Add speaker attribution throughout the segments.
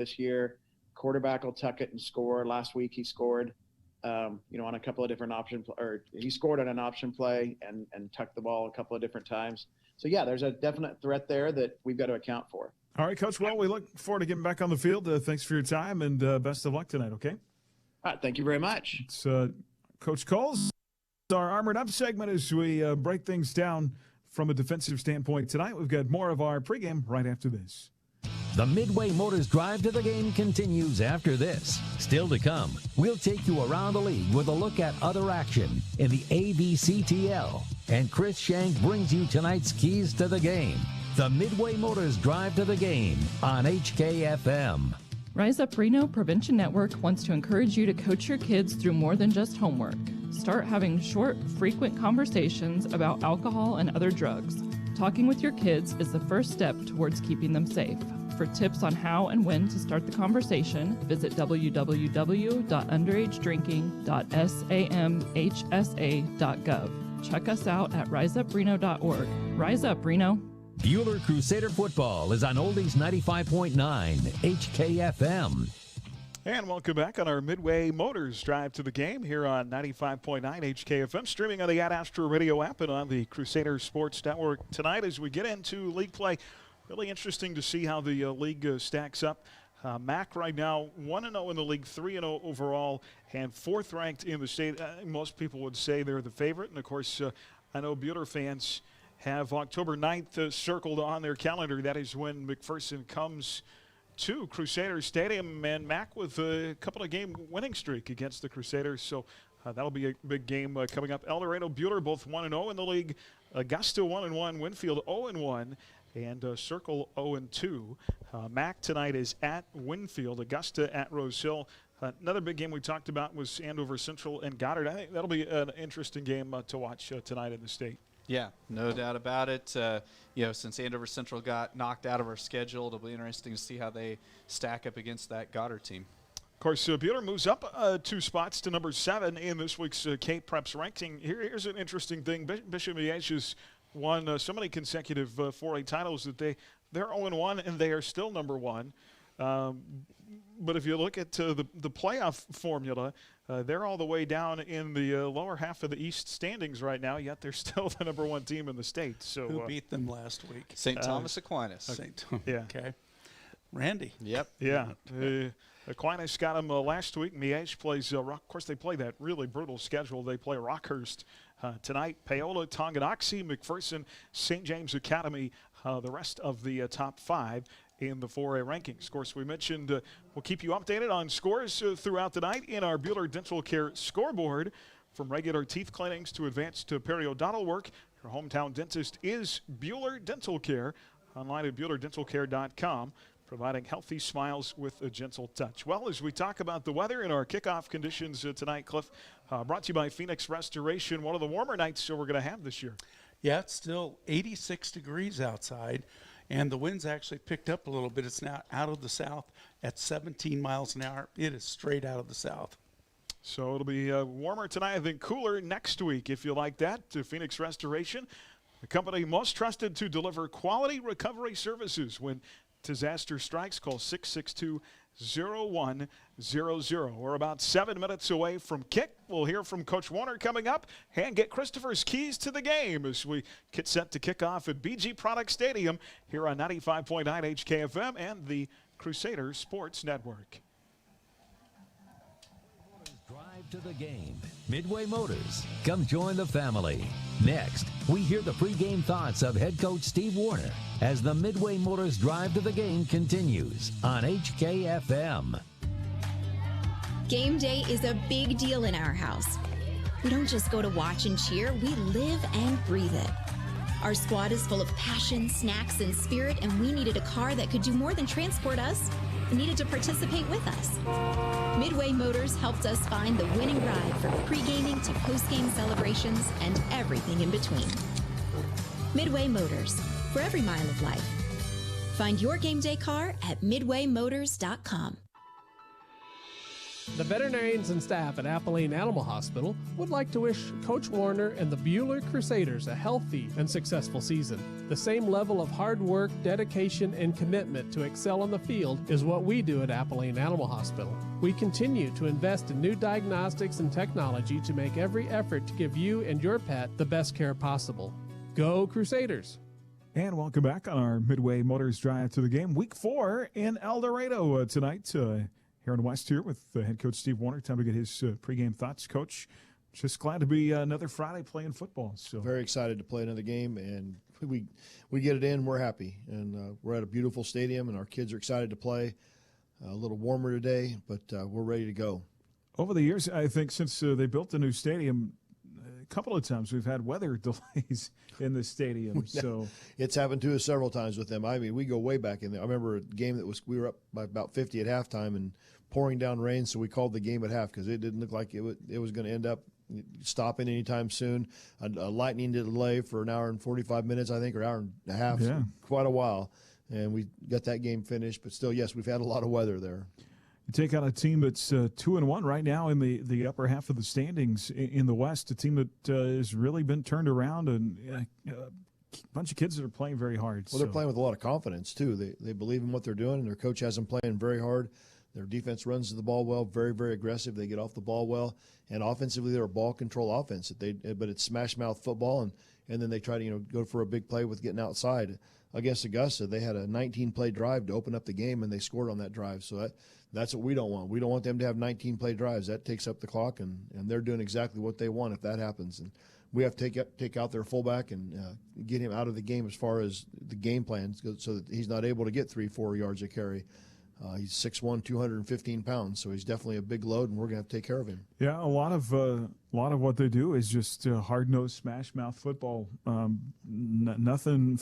Speaker 1: this year. Quarterback will tuck it and score. Last week he scored, on a couple of different or he scored on an option play and tucked the ball a couple of different times. So, yeah, there's a definite threat there that we've got to account for.
Speaker 2: All right, Coach. Well, we look forward to getting back on the field. Thanks for your time, and best of luck tonight, okay?
Speaker 1: All right, thank you very much.
Speaker 2: It's Coach Coles, our Armored Up segment as we break things down from a defensive standpoint tonight. We've got more of our pregame right after this.
Speaker 3: The Midway Motors Drive to the Game continues after this. Still to come, we'll take you around the league with a look at other action in the ABCTL. And Chris Shank brings you tonight's keys to the game. The Midway Motors Drive to the Game on HKFM.
Speaker 4: Rise Up Reno Prevention Network wants to encourage you to coach your kids through more than just homework. Start having short, frequent conversations about alcohol and other drugs. Talking with your kids is the first step towards keeping them safe. For tips on how and when to start the conversation, visit www.underagedrinking.samhsa.gov. Check us out at riseupreno.org. Rise Up, Reno.
Speaker 3: Buehler Crusader football is on Oldies 95.9 HKFM.
Speaker 2: And welcome back on our Midway Motors Drive to the Game here on 95.9 HKFM, streaming on the Ad Astra Radio app and on the Crusader Sports Network tonight as we get into league play. Really interesting to see how the league stacks up. MAC right now 1-0 in the league, 3-0 overall, and 4th ranked in the state. Most people would say they're the favorite, and of course I know Buehler fans have October 9th circled on their calendar. That is when McPherson comes to Crusader Stadium, and MAC with a couple of game winning streak against the Crusaders. So that'll be a big game coming up. El Dorado, Buehler both 1-0 in the league. Augusta 1-1, Winfield 0-1, and Circle 0-2. MAC tonight is at Winfield, Augusta at Rose Hill. Another big game we talked about was Andover Central and Goddard. I think that'll be an interesting game to watch tonight in the state.
Speaker 5: Yeah, no doubt about it. Since Andover Central got knocked out of our schedule, it'll be interesting to see how they stack up against that Goddard team.
Speaker 2: Of course, Buehler moves up 2 spots to number 7 in this week's Cape Preps ranking. Here's an interesting thing. Bishop Miege has won so many consecutive 4A titles that they're 0-1 and they are still number 1. But if you look at the playoff formula, they're all the way down in the lower half of the East standings right now, yet they're still the number 1 team in the state. So
Speaker 6: who beat them last week?
Speaker 5: St. Thomas Aquinas.
Speaker 6: St. Thomas.
Speaker 2: Yeah.
Speaker 6: Okay. Randy.
Speaker 5: Yep.
Speaker 2: Yeah. Aquinas got them last week. Miege plays Rock. Of course, they play that really brutal schedule. They play Rockhurst tonight, Paola, Tonganoxie, McPherson, St. James Academy, the rest of the top 5 in the 4A rankings. Of course, we mentioned we'll keep you updated on scores throughout the night in our Buehler Dental Care scoreboard. From regular teeth cleanings to advanced periodontal work, your hometown dentist is Buehler Dental Care. Online at BuehlerDentalCare.com, providing healthy smiles with a gentle touch. Well, as we talk about the weather and our kickoff conditions tonight, Cliff, brought to you by Phoenix Restoration, one of the warmer nights we're going to have this year.
Speaker 6: Yeah, it's still 86 degrees outside. And the wind's actually picked up a little bit. It's now out of the south at 17 miles an hour. It is straight out of the south.
Speaker 2: So it'll be warmer tonight, I think cooler next week, if you like that, to Phoenix Restoration, the company most trusted to deliver quality recovery services. When disaster strikes, call 662-0100. We're about 7 minutes away from kick. We'll hear from Coach Warner coming up and get Christopher's keys to the game as we get set to kick off at BG Product Stadium here on 95.9 HKFM and the Crusader Sports Network.
Speaker 3: Drive to the game. Midway Motors. Come join the family. Next, we hear the pregame thoughts of head coach Steve Warner as the Midway Motors Drive to the Game continues on HKFM.
Speaker 7: Game day is a big deal in our house. We don't just go to watch and cheer, we live and breathe it. Our squad is full of passion, snacks, and spirit, and we needed a car that could do more than transport us. It needed to participate with us. Midway Motors helped us find the winning ride from pre-gaming to post-game celebrations and everything in between. Midway Motors, for every mile of life. Find your game day car at midwaymotors.com.
Speaker 8: The veterinarians and staff at Abilene Animal Hospital would like to wish Coach Warner and the Buehler Crusaders a healthy and successful season. The same level of hard work, dedication, and commitment to excel on the field is what we do at Abilene Animal Hospital. We continue to invest in new diagnostics and technology to make every effort to give you and your pet the best care possible. Go Crusaders!
Speaker 2: And welcome back on our Midway Motors Drive to the Game. Week 4 in El Dorado tonight. Here in West here with head coach Steve Warner. Time to get his pregame thoughts. Coach, just glad to be another Friday playing football. So
Speaker 9: very excited to play another game, and we get it in. We're happy, and we're at a beautiful stadium, and our kids are excited to play. A little warmer today, but we're ready to go.
Speaker 2: Over the years, I think since they built the new stadium, a couple of times we've had weather delays in the stadium. So
Speaker 9: it's happened to us several times with them. I mean, we go way back in there. I remember a game we were up by about 50 at halftime and pouring down rain, so we called the game at half because it didn't look like it was going to end up stopping anytime soon. A lightning delay for an hour and 45 minutes, I think, or hour and a half,
Speaker 2: yeah.
Speaker 9: Quite a while. And we got that game finished. But still, yes, we've had a lot of weather there.
Speaker 2: You take on a team that's 2-1 right now in the upper half of the standings in the West, a team that has really been turned around, and a bunch of kids that are playing very hard.
Speaker 9: Well, they're playing with a lot of confidence, too. They believe in what they're doing, and their coach has them playing very hard. Their defense runs to the ball well, very, very aggressive. They get off the ball well. And offensively, they're a ball control offense. But it's smash mouth football, and then they try to go for a big play with getting outside. Against Augusta, they had a 19-play drive to open up the game, and they scored on that drive. So that's what we don't want. We don't want them to have 19-play drives. That takes up the clock, and they're doing exactly what they want if that happens. And we have to take out their fullback and get him out of the game as far as the game plan, so that he's not able to get 3-4 yards a carry. He's 6'1", 215 pounds, so he's definitely a big load, and we're going to have to take care of him.
Speaker 2: Yeah, a lot of what they do is just hard-nosed, smash-mouth football. Nothing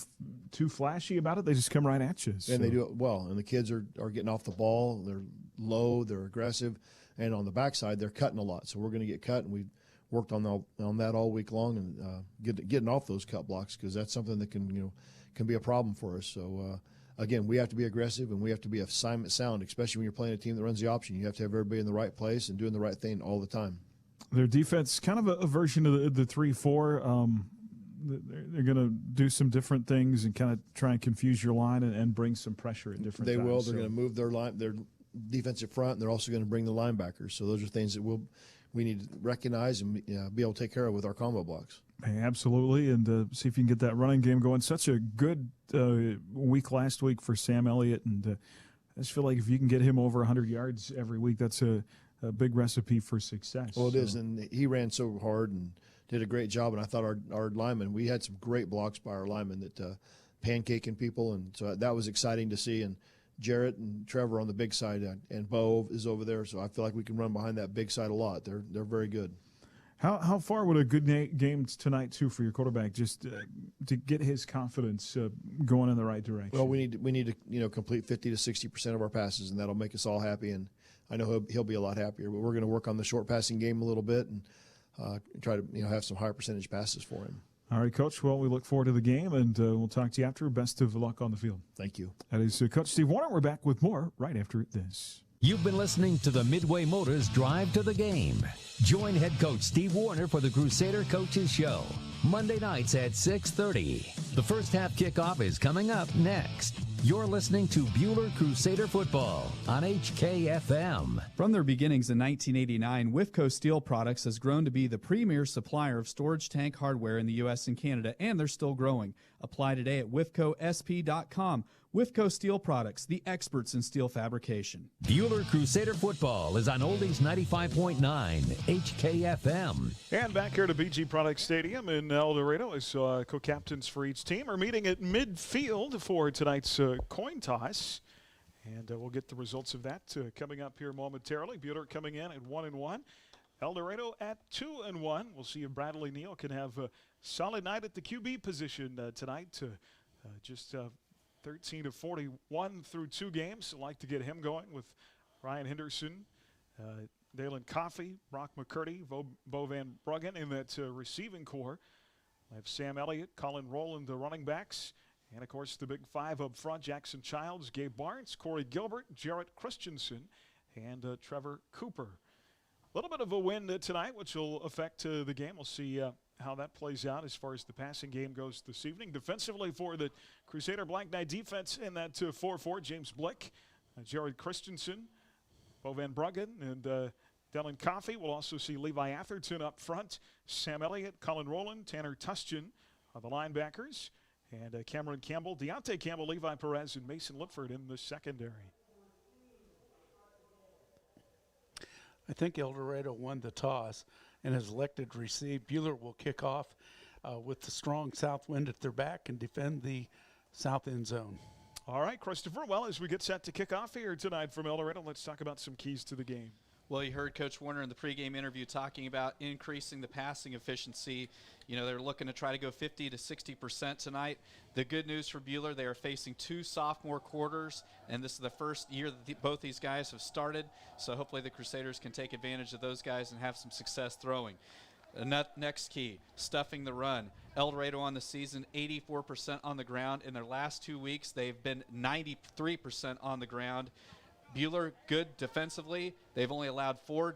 Speaker 2: too flashy about it. They just come right at you. So.
Speaker 9: And they do it well. And the kids are getting off the ball. They're low. They're aggressive. And on the backside, they're cutting a lot. So we're going to get cut, and we've worked on that all week long, and getting off those cut blocks, because that's something that can be a problem for us. So. Again, we have to be aggressive, and we have to be assignment sound, especially when you're playing a team that runs the option. You have to have everybody in the right place and doing the right thing all the time.
Speaker 2: Their defense, kind of a version of the 3-4. They're going to do some different things and kind of try and confuse your line and bring some pressure at different times.
Speaker 9: They will. They're going to move their defensive front, and they're also going to bring the linebackers. So those are things that we need to recognize and be able to take care of with our combo blocks.
Speaker 2: Absolutely, and see if you can get that running game going. Such a good week last week for Sam Elliott, and I just feel like if you can get him over 100 yards every week, that's a big recipe for success.
Speaker 9: Well, it is, and he ran so hard and did a great job, and I thought our linemen, we had some great blocks by our linemen that pancaking people, and so that was exciting to see. And Jarrett and Trevor on the big side, and Bo is over there, so I feel like we can run behind that big side a lot. They're very good.
Speaker 2: How far would a good game tonight too for your quarterback, just to get his confidence going in the right direction?
Speaker 9: Well, we need to complete 50 to 60% of our passes, and that'll make us all happy. And I know he'll be a lot happier. But we're going to work on the short passing game a little bit and try to have some higher percentage passes for him.
Speaker 2: All right, Coach. Well, we look forward to the game, and we'll talk to you after. Best of luck on the field.
Speaker 9: Thank you.
Speaker 2: That is Coach Steve Warner. We're back with more right after this.
Speaker 3: You've been listening to the Midway Motors Drive to the Game. Join head coach Steve Warner for the Crusader Coaches Show, Monday nights at 6:30. The first half kickoff is coming up next. You're listening to Buehler Crusader Football on HKFM.
Speaker 10: From their beginnings in 1989, Wifco Steel Products has grown to be the premier supplier of storage tank hardware in the U.S. and Canada, and they're still growing. Apply today at wifcosp.com. Wifco Steel Products, the experts in steel fabrication.
Speaker 3: Buehler Crusader Football is on Oldies 95.9 HKFM.
Speaker 2: And back here to BG Products Stadium in El Dorado as co-captains for each team are meeting at midfield for tonight's coin toss. And we'll get the results of that coming up here momentarily. Buehler coming in at 1-1. El Dorado at 2-1. We'll see if Bradley Neal can have a solid night at the QB position tonight. Just 13 to 41 through 2 games. I'd like to get him going with Ryan Henderson, Dalen Coffey, Brock McCurdy, Bo Van Bruggen in that receiving core. I have Sam Elliott, Colin Rowland, the running backs. And, of course, the big five up front, Jackson Childs, Gabe Barnes, Corey Gilbert, Jarrett Christensen, and Trevor Cooper. A little bit of a wind tonight, which will affect the game. We'll see how that plays out as far as the passing game goes this evening. Defensively for the Crusader Black Knight defense in that 4-4, James Blick, Jared Christensen, Bo Van Bruggen, and Dylan Coffey. We'll also see Levi Atherton up front, Sam Elliott, Colin Rowland, Tanner Tustin are the linebackers, and Cameron Campbell, Deontay Campbell, Levi Perez, and Mason Lipford in the secondary.
Speaker 6: I think El Dorado won the toss and has elected to receive. Buehler will kick off with the strong south wind at their back and defend the south end zone.
Speaker 2: All right, Christopher. Well, as we get set to kick off here tonight from El Dorado, let's talk about some keys to the game.
Speaker 5: Well, you heard Coach Warner in the pregame interview talking about increasing the passing efficiency. You know, they're looking to try to go 50 to 60% tonight. The good news for Buehler, they are facing 2 sophomore quarters, and this is the first year that both these guys have started. So hopefully the Crusaders can take advantage of those guys and have some success throwing. Next key, stuffing the run. El Dorado on the season, 84% on the ground. In their last 2 weeks, they've been 93% on the ground. Buehler, good defensively. They've only allowed 4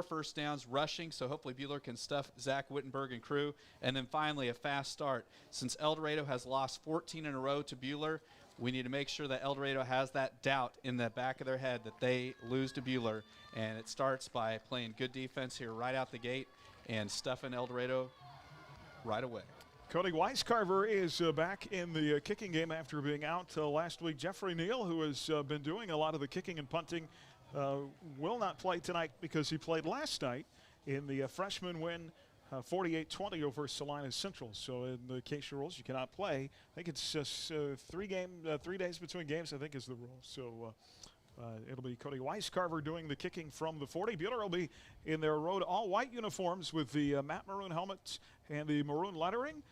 Speaker 5: first downs rushing, so hopefully Buehler can stuff Zach Wittenberg and crew. And then finally, a fast start. Since El Dorado has lost 14 in a row to Buehler, we need to make sure that El Dorado has that doubt in the back of their head that they lose to Buehler. And it starts by playing good defense here right out the gate and stuffing El Dorado right away.
Speaker 2: Cody Weiscarver is back in the kicking game after being out last week. Jeffrey Neal, who has been doing a lot of the kicking and punting, will not play tonight because he played last night in the freshman win 48-20 over Salina Central. So in the case of rules, you cannot play. I think it's just 3 days between games, I think is the rule. So it'll be Cody Weiscarver doing the kicking from the 40. Buehler will be in their road all-white uniforms with the matte maroon helmets and the maroon lettering.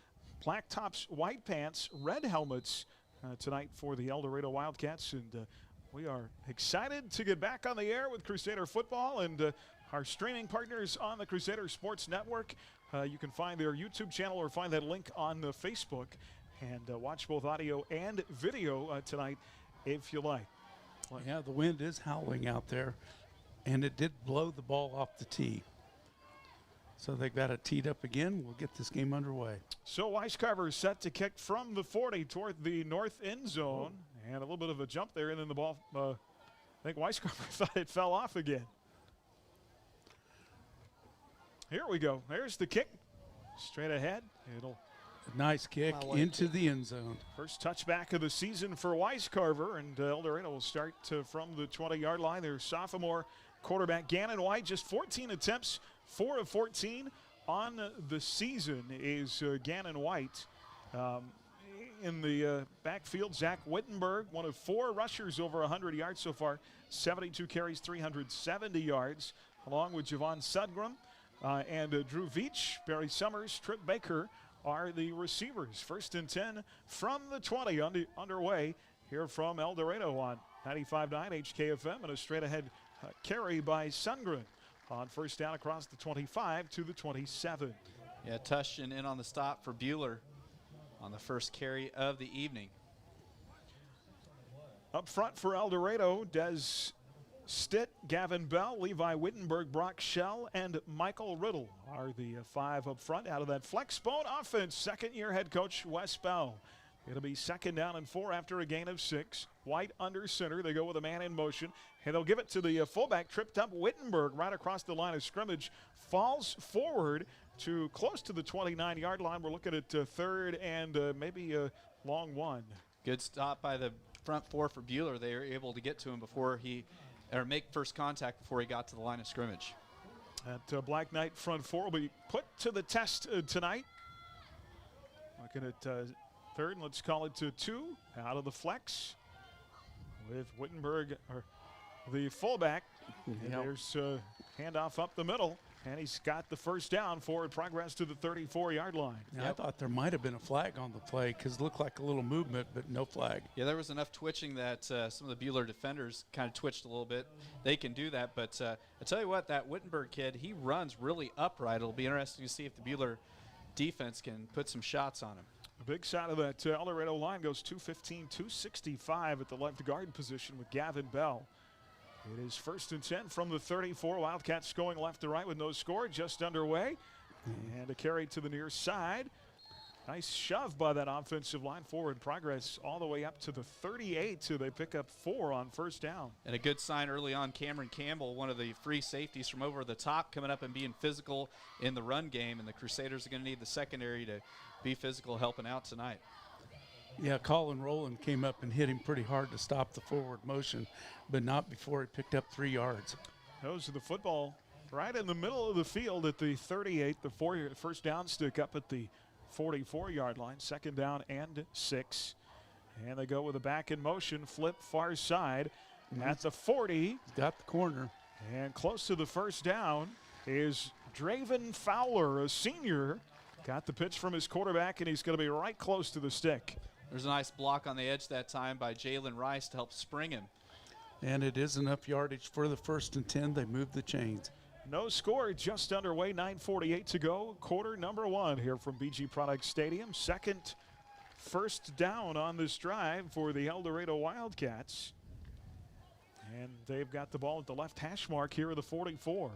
Speaker 2: Black tops, white pants, red helmets tonight for the El Dorado Wildcats. And we are excited to get back on the air with Crusader football and our streaming partners on the Crusader Sports Network. You can find their YouTube channel or find that link on Facebook and watch both audio and video tonight if you like.
Speaker 6: Yeah, the wind is howling out there, and it did blow the ball off the tee. So they've got it teed up again. We'll get this game underway.
Speaker 2: So Weiscarver is set to kick from the 40 toward the north end zone. And a little bit of a jump there, and then the ball, I think Weiscarver thought it fell off again. Here we go. There's the kick. Straight ahead.
Speaker 6: Nice kick into the end zone.
Speaker 2: First touchback of the season for Weiscarver, and El Dorado will start from the 20-yard line. Their sophomore quarterback Gannon White, just 14 attempts, 4 of 14 on the season is Gannon White. In the backfield, Zach Wittenberg, one of 4 rushers over 100 yards so far, 72 carries, 370 yards, along with Javon Sudgrim and Drew Veach, Barry Summers, Trip Baker are the receivers. 1st and 10 from the 20 underway here from El Dorado on 95.9 HKFM, and a straight ahead carry by Sundgren on first down across the 25 to the 27.
Speaker 5: Yeah, Tushin in on the stop for Buehler on the first carry of the evening.
Speaker 2: Up front for El Dorado, Des Stitt, Gavin Bell, Levi Wittenberg, Brock Schell, and Michael Riddle are the 5 up front. Out of that flex bone offense, second-year head coach Wes Bell. It'll be 2nd down and 4 after a gain of 6. White under center. They go with a man in motion, and they'll give it to the fullback, tripped up Wittenberg right across the line of scrimmage. Falls forward to close to the 29-yard line. We're looking at 3rd and maybe a long one.
Speaker 5: Good stop by the front 4 for Buehler. They were able to get to him before make first contact before he got to the line of scrimmage.
Speaker 2: That Black Knight front 4 will be put to the test tonight. Looking at 3rd, and let's call it to 2 out of the flex with Wittenberg, or the fullback. And there's handoff up the middle, and he's got the first down. Forward progress to the 34-yard line.
Speaker 6: I thought there might have been a flag on the play because it looked like a little movement, but no flag.
Speaker 5: Yeah, there was enough twitching that some of the Buehler defenders kind of twitched a little bit. They can do that, but I tell you what, that Wittenberg kid, he runs really upright. It'll be interesting to see if the Buehler defense can put some shots on him.
Speaker 2: The big side of that El Dorado line goes 215, 265 at the left guard position with Gavin Bell. It is 1st and 10 from the 34. Wildcats going left to right with no score, just underway. And a carry to the near side. Nice shove by that offensive line, forward progress all the way up to the 38, so they pick up 4 on first down.
Speaker 5: And a good sign early on, Cameron Campbell, one of the free safeties from over the top, coming up and being physical in the run game, and the Crusaders are going to need the secondary to be physical helping out tonight.
Speaker 6: Yeah, Colin Rowland came up and hit him pretty hard to stop the forward motion, but not before he picked up 3 yards.
Speaker 2: Those are the football right in the middle of the field at the 38, the first down stick up at the 44-yard line, 2nd down and 6. And they go with a back in motion, flip far side at the 40.
Speaker 6: He's got the corner.
Speaker 2: And close to the first down is Draven Fowler, a senior. Got the pitch from his quarterback, and he's going to be right close to the stick.
Speaker 5: There's a nice block on the edge that time by Jalen Rice to help spring him.
Speaker 6: And it is enough yardage for the 1st and 10. They move the chains.
Speaker 2: No score, just underway, 9:48 to go. Quarter number 1 here from BG Products Stadium. Second first down on this drive for the El Dorado Wildcats. And they've got the ball at the left hash mark here of the 44.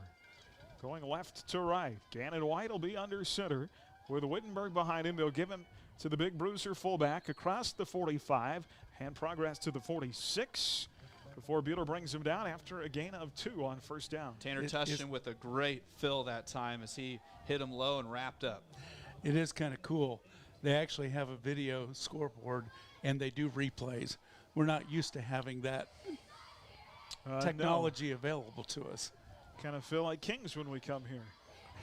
Speaker 2: Going left to right. Gannon White will be under center with Wittenberg behind him. They'll give him to the big bruiser fullback across the 45 and progress to the 46. Before Buehler brings him down after a gain of 2 on first down.
Speaker 5: Tanner Tushin with a great fill that time as he hit him low and wrapped up.
Speaker 6: It is kind of cool. They actually have a video scoreboard, and they do replays. We're not used to having that technology available to us.
Speaker 2: Kind of feel like kings when we come here.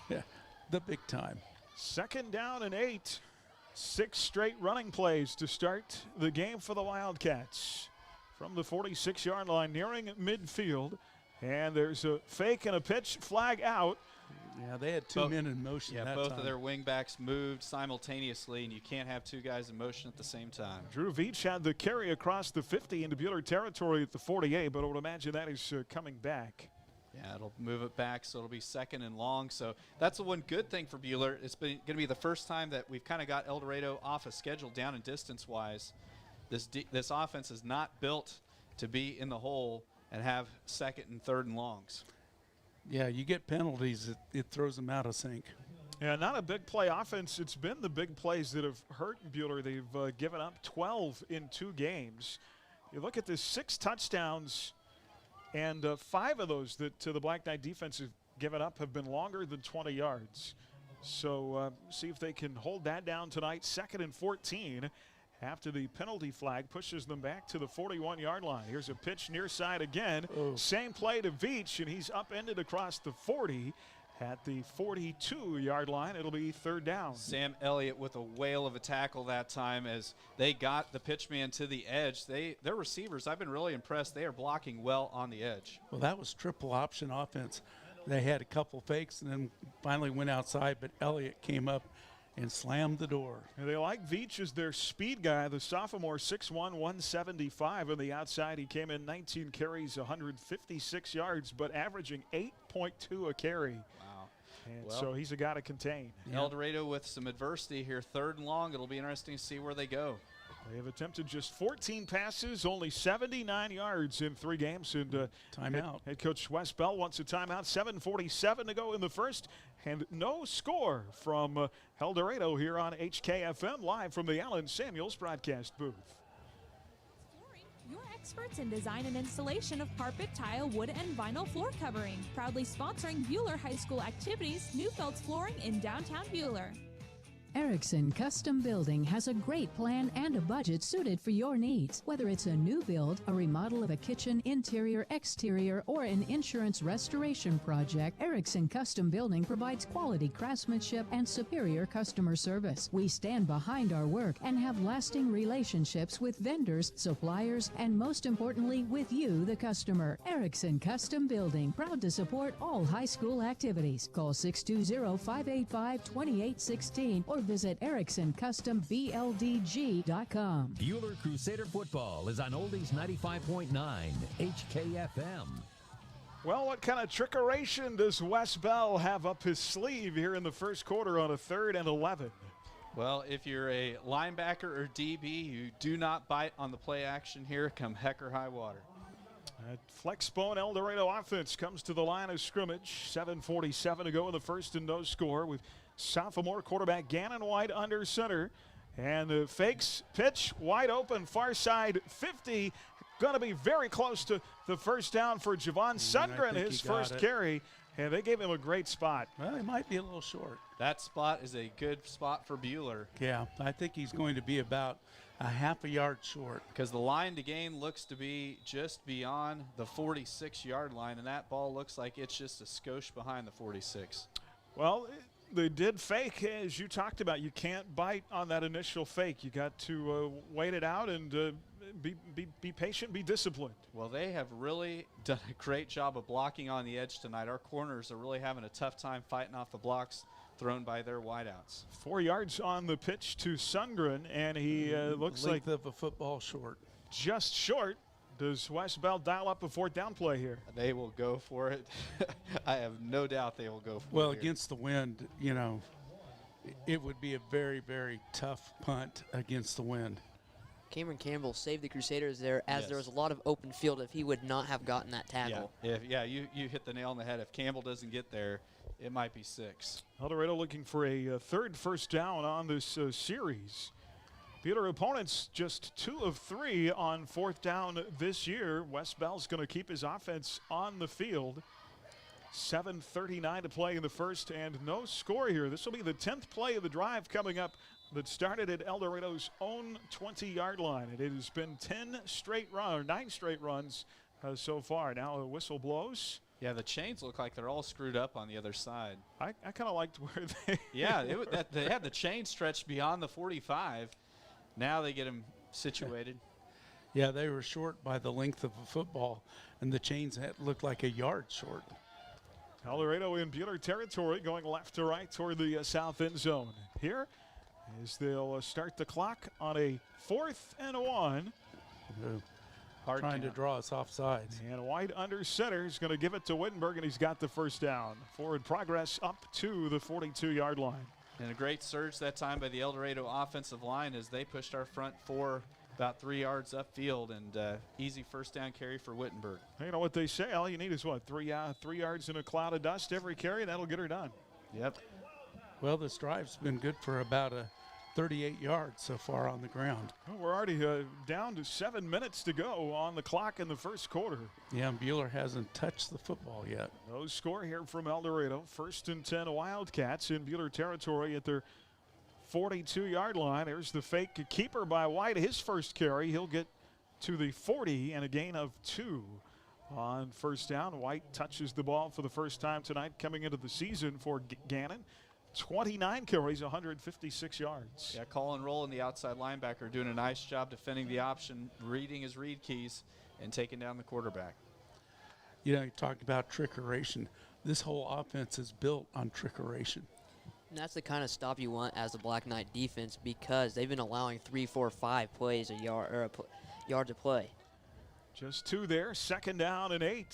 Speaker 6: Yeah, the big time.
Speaker 2: 2nd down and 8. 6 straight running plays to start the game for the Wildcats. From the 46-yard line, nearing midfield. And there's a fake and a pitch, flag out.
Speaker 6: Yeah, they had 2 men in motion that
Speaker 5: both
Speaker 6: time.
Speaker 5: of their wing backs moved simultaneously, and you can't have 2 guys in motion at the same time.
Speaker 2: Drew Veach had the carry across the 50 into Buehler territory at the 48, but I would imagine that is coming back.
Speaker 5: Yeah, it'll move it back, so it'll be 2nd and long. So that's the one good thing for Buehler. It's going to be the first time that we've kind of got El Dorado off a schedule down and distance-wise. This offense is not built to be in the hole and have 2nd and 3rd and longs.
Speaker 6: Yeah, you get penalties, it throws them out of sync.
Speaker 2: Yeah, not a big play offense. It's been the big plays that have hurt Buehler. They've given up 12 in 2 games. You look at this, 6 touchdowns, and 5 of those that the Black Knight defense have given up have been longer than 20 yards. So see if they can hold that down tonight. 2nd and 14 after the penalty flag pushes them back to the 41-yard line. Here's a pitch near side again. Same play to Veach, and he's upended across the 40 at the 42-yard line. It'll be 3rd down.
Speaker 5: Sam Elliott with a whale of a tackle that time as they got the pitchman to the edge. Their receivers, I've been really impressed. They are blocking well on the edge.
Speaker 6: Well, that was triple option offense. They had a couple fakes and then finally went outside, but Elliott came up and slammed the door.
Speaker 2: And they like Veach as their speed guy, the sophomore, 6'1", 175 on the outside. He came in 19 carries, 156 yards, but averaging 8.2 a carry.
Speaker 5: Wow.
Speaker 2: And so he's a guy to contain.
Speaker 5: El Dorado with some adversity here, 3rd and long. It'll be interesting to see where they go.
Speaker 2: They have attempted just 14 passes, only 79 yards in 3 games. And
Speaker 6: timeout.
Speaker 2: Head coach Wes Bell wants a timeout. 7:47 to go in the first. And no score from El Dorado here on HKFM, live from the Allen Samuels broadcast booth.
Speaker 11: Your experts in design and installation of carpet, tile, wood, and vinyl floor covering. Proudly sponsoring Buehler High School activities, Newfeld's Flooring in downtown Buehler.
Speaker 12: Erickson Custom Building has a great plan and a budget suited for your needs. Whether it's a new build, a remodel of a kitchen, interior, exterior, or an insurance restoration project, Erickson Custom Building provides quality craftsmanship and superior customer service. We stand behind our work and have lasting relationships with vendors, suppliers, and most importantly, with you, the customer. Erickson Custom Building, proud to support all high school activities. Call 620-585-2816 or visit EricksonCustomBLDG.com.
Speaker 3: Buehler Crusader football is on Oldies 95.9 HKFM.
Speaker 2: Well, what kind of trickeration does Wes Bell have up his sleeve here in the first quarter on a 3rd and 11?
Speaker 5: Well, if you're a linebacker or DB, you do not bite on the play action here come heck or high water.
Speaker 2: Flexbone El Dorado offense comes to the line of scrimmage. 7:47 to go in the first and no score with sophomore quarterback Gannon White under center. And fakes, pitch, wide open, far side 50. Going to be very close to the first down for Javon Sundgren, his first carry. And they gave him a great spot.
Speaker 6: Well, he might be a little short.
Speaker 5: That spot is a good spot for Buehler.
Speaker 6: Yeah, I think he's going to be about a half a yard short.
Speaker 5: Because the line to gain looks to be just beyond the 46-yard line, and that ball looks like it's just a skosh behind the 46.
Speaker 2: Well, they did fake, as you talked about. You can't bite on that initial fake. You got to wait it out and be patient, be disciplined.
Speaker 5: Well, they have really done a great job of blocking on the edge tonight. Our corners are really having a tough time fighting off the blocks thrown by their wideouts. 4
Speaker 2: yards on the pitch to Sundgren, and he looks like
Speaker 6: length of a football short.
Speaker 2: Just short. Does West Bell dial up a fourth down play here?
Speaker 5: They will go for it. I have no doubt they will go for it.
Speaker 6: Well, against the wind, you know, it would be a very, very tough punt against the wind.
Speaker 13: Cameron Campbell saved the Crusaders there, as there was a lot of open field if he would not have gotten that tackle.
Speaker 5: Yeah, you hit the nail on the head. If Campbell doesn't get there, it might be 6.
Speaker 2: El Dorado looking for a third first down on this series. Buehler opponents just 2 of 3 on fourth down this year. West Bell's going to keep his offense on the field. 7:39 to play in the first and no score here. This will be the 10th play of the drive coming up that started at El Dorado's own 20-yard line. It has been 9 straight runs so far. Now a whistle blows.
Speaker 5: Yeah, the chains look like they're all screwed up on the other side.
Speaker 2: I kind of liked where they
Speaker 5: they had the chain stretched beyond the 45. Now they get him situated.
Speaker 6: Yeah, they were short by the length of a football, and the chains looked like a yard short.
Speaker 2: El Dorado in Buehler territory, going left to right toward the south end zone. Here, as they'll start the clock on a 4th and 1.
Speaker 6: Trying to draw us off sides.
Speaker 2: And White under center is going to give it to Wittenberg, and he's got the first down. Forward progress up to the 42-yard line.
Speaker 5: And a great surge that time by the El Dorado offensive line as they pushed our front 4 about 3 yards upfield, and easy first down carry for Wittenberg.
Speaker 2: You know what they say, all you need is what, 3 yards in a cloud of dust every carry, that'll get her done.
Speaker 5: Yep.
Speaker 6: Well, this drive's been good for about 38 yards so far on the ground.
Speaker 2: Well, we're already down to 7 minutes to go on the clock in the first quarter.
Speaker 6: Yeah, and Buehler hasn't touched the football yet.
Speaker 2: No score here from El Dorado. 1st and 10 Wildcats in Buehler territory at their 42-yard line. There's the fake keeper by White. His first carry, he'll get to the 40 and a gain of 2 on first down. White touches the ball for the first time tonight coming into the season for Gannon. 29 carries, 156 yards.
Speaker 5: Yeah, Colin Rowland, the outside linebacker, doing a nice job defending the option, reading his read keys, and taking down the quarterback.
Speaker 6: You know, you talk about trickeration. This whole offense is built on trickeration.
Speaker 13: And that's the kind of stop you want as the Black Knight defense, because they've been allowing 3, 4, 5 plays a yard or yards a play.
Speaker 2: Just 2 there. 2nd down and 8.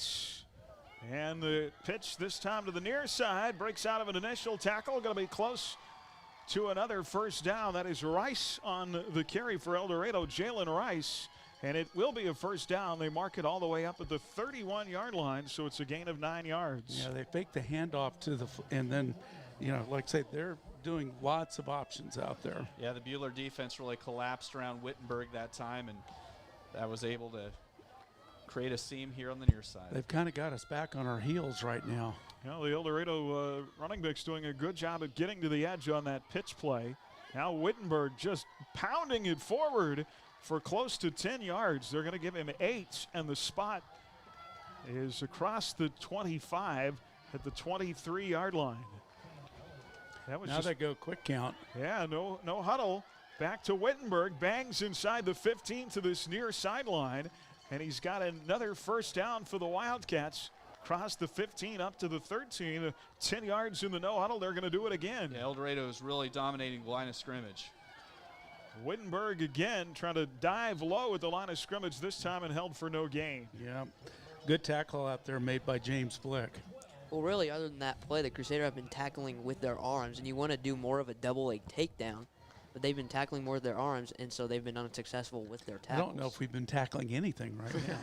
Speaker 2: And the pitch this time to the near side, breaks out of an initial tackle. Going to be close to another first down. That is Rice on the carry for El Dorado, Jalen Rice. And it will be a first down. They mark it all the way up at the 31-yard line, so it's a gain of 9 yards.
Speaker 6: Yeah, they fake the handoff to the, and then, you know, like I say, they're doing lots of options out there.
Speaker 5: Yeah, the Buehler defense really collapsed around Wittenberg that time, and that was able to create a seam here on the near side.
Speaker 6: They've kind of got us back on our heels right now.
Speaker 2: Well, the El Dorado running back's doing a good job of getting to the edge on that pitch play. Now Wittenberg just pounding it forward for close to 10 yards. They're going to give him 8, and the spot is across the 25 at the 23-yard line. That was
Speaker 6: now they go quick count.
Speaker 2: Yeah, no huddle. Back to Wittenberg, bangs inside the 15 to this near sideline. And he's got another first down for the Wildcats. Cross the 15 up to the 13. 10 yards in the no huddle. They're going to do it again.
Speaker 5: Yeah, El Dorado is really dominating the line of scrimmage.
Speaker 2: Wittenberg again trying to dive low at the line of scrimmage this time and held for no gain.
Speaker 6: Yeah, good tackle out there made by James Blick.
Speaker 13: Well, really, other than that play, the Crusaders have been tackling with their arms, and you want to do more of a double leg takedown. but they've been tackling more of their arms, and so they've been unsuccessful with their
Speaker 6: I
Speaker 13: tackles.
Speaker 6: don't know if we've been tackling anything right now.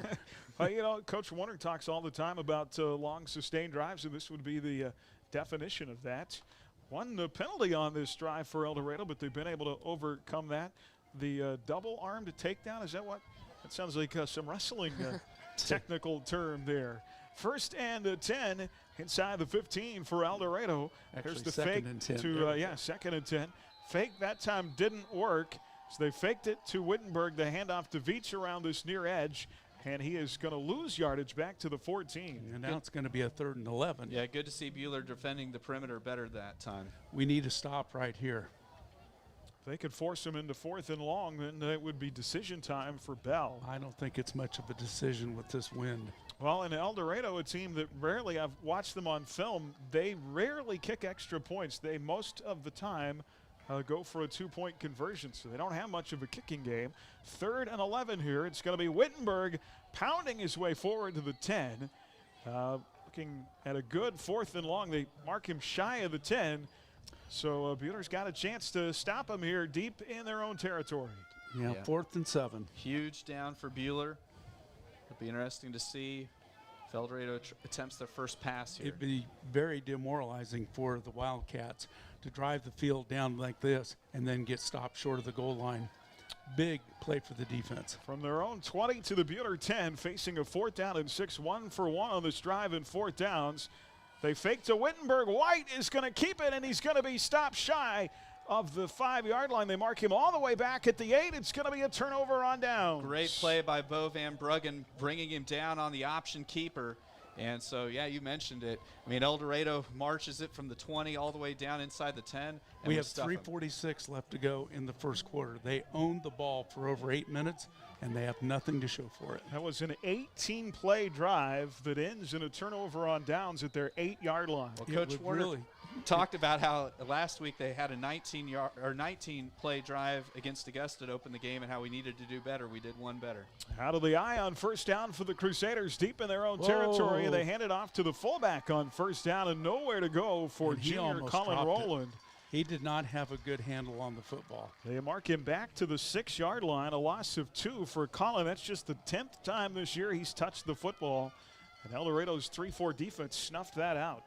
Speaker 2: Well, you know, Coach Warner talks all the time about long sustained drives, and this would be the definition of that. One penalty on this drive for El Dorado, but they've been able to overcome that. The double-armed takedown, is that what? That sounds like some wrestling technical term there. 1st and 10 inside the 15 for El Dorado.
Speaker 6: Actually,
Speaker 2: There's the
Speaker 6: second
Speaker 2: fake
Speaker 6: and 10.
Speaker 2: to, 2nd and 10. Fake that time didn't work, so they faked it to Wittenberg. The handoff to Veach around this near edge, and he is going to lose yardage back to the 14.
Speaker 6: And now it's going to be a 3rd and 11.
Speaker 5: Yeah, good to see Buehler defending the perimeter better that time.
Speaker 6: We need to stop right here.
Speaker 2: If they could force him into 4th and long, then it would be decision time for Bell.
Speaker 6: I don't think it's much of a decision with this wind.
Speaker 2: Well, in El Dorado, a team that rarely, I've watched them on film, they rarely kick extra points. They most of the time go for a 2-point conversion, so they don't have much of a kicking game. 3rd and 11 here. It's going to be Wittenberg pounding his way forward to the 10. Looking at a good 4th and long. They mark him shy of the 10. So Buehler's got a chance to stop him here deep in their own territory.
Speaker 6: Yeah, 4th and 7.
Speaker 5: Huge down for Buehler. It'll be interesting to see if El Dorado attempts their first pass here.
Speaker 6: It'd be very demoralizing for the Wildcats to drive the field down like this and then get stopped short of the goal line. Big play for the defense.
Speaker 2: From their own 20 to the Buehler 10, facing a 4th down and 6, 1 for 1 on this drive in 4th downs. They fake to Wittenberg. White is going to keep it, and he's going to be stopped shy of the 5-yard line. They mark him all the way back at the 8. It's going to be a turnover on down.
Speaker 5: Great play by Bo Van Bruggen, bringing him down on the option keeper. And so, yeah, you mentioned it. I mean, El Dorado marches it from the 20 all the way down inside the 10. And
Speaker 6: We have
Speaker 5: stuff 'em.
Speaker 6: 3:46 left to go in the first quarter. They owned the ball for over 8 minutes, and they have nothing to show for it.
Speaker 2: That was an 18-play drive that ends in a turnover on downs at their 8-yard line.
Speaker 5: Well, Coach Warner talked about how last week they had a 19-play drive against Augusta to open the game and how we needed to do better. We did one better.
Speaker 2: Out of the eye on 1st down for the Crusaders, deep in their own territory. They hand it off to the fullback on 1st down, and nowhere to go for junior Colin Rowland.
Speaker 6: He did not have a good handle on the football.
Speaker 2: They mark him back to the 6-yard line, a loss of 2 for Colin. That's just the 10th time this year he's touched the football, and El Dorado's 3-4 defense snuffed that out.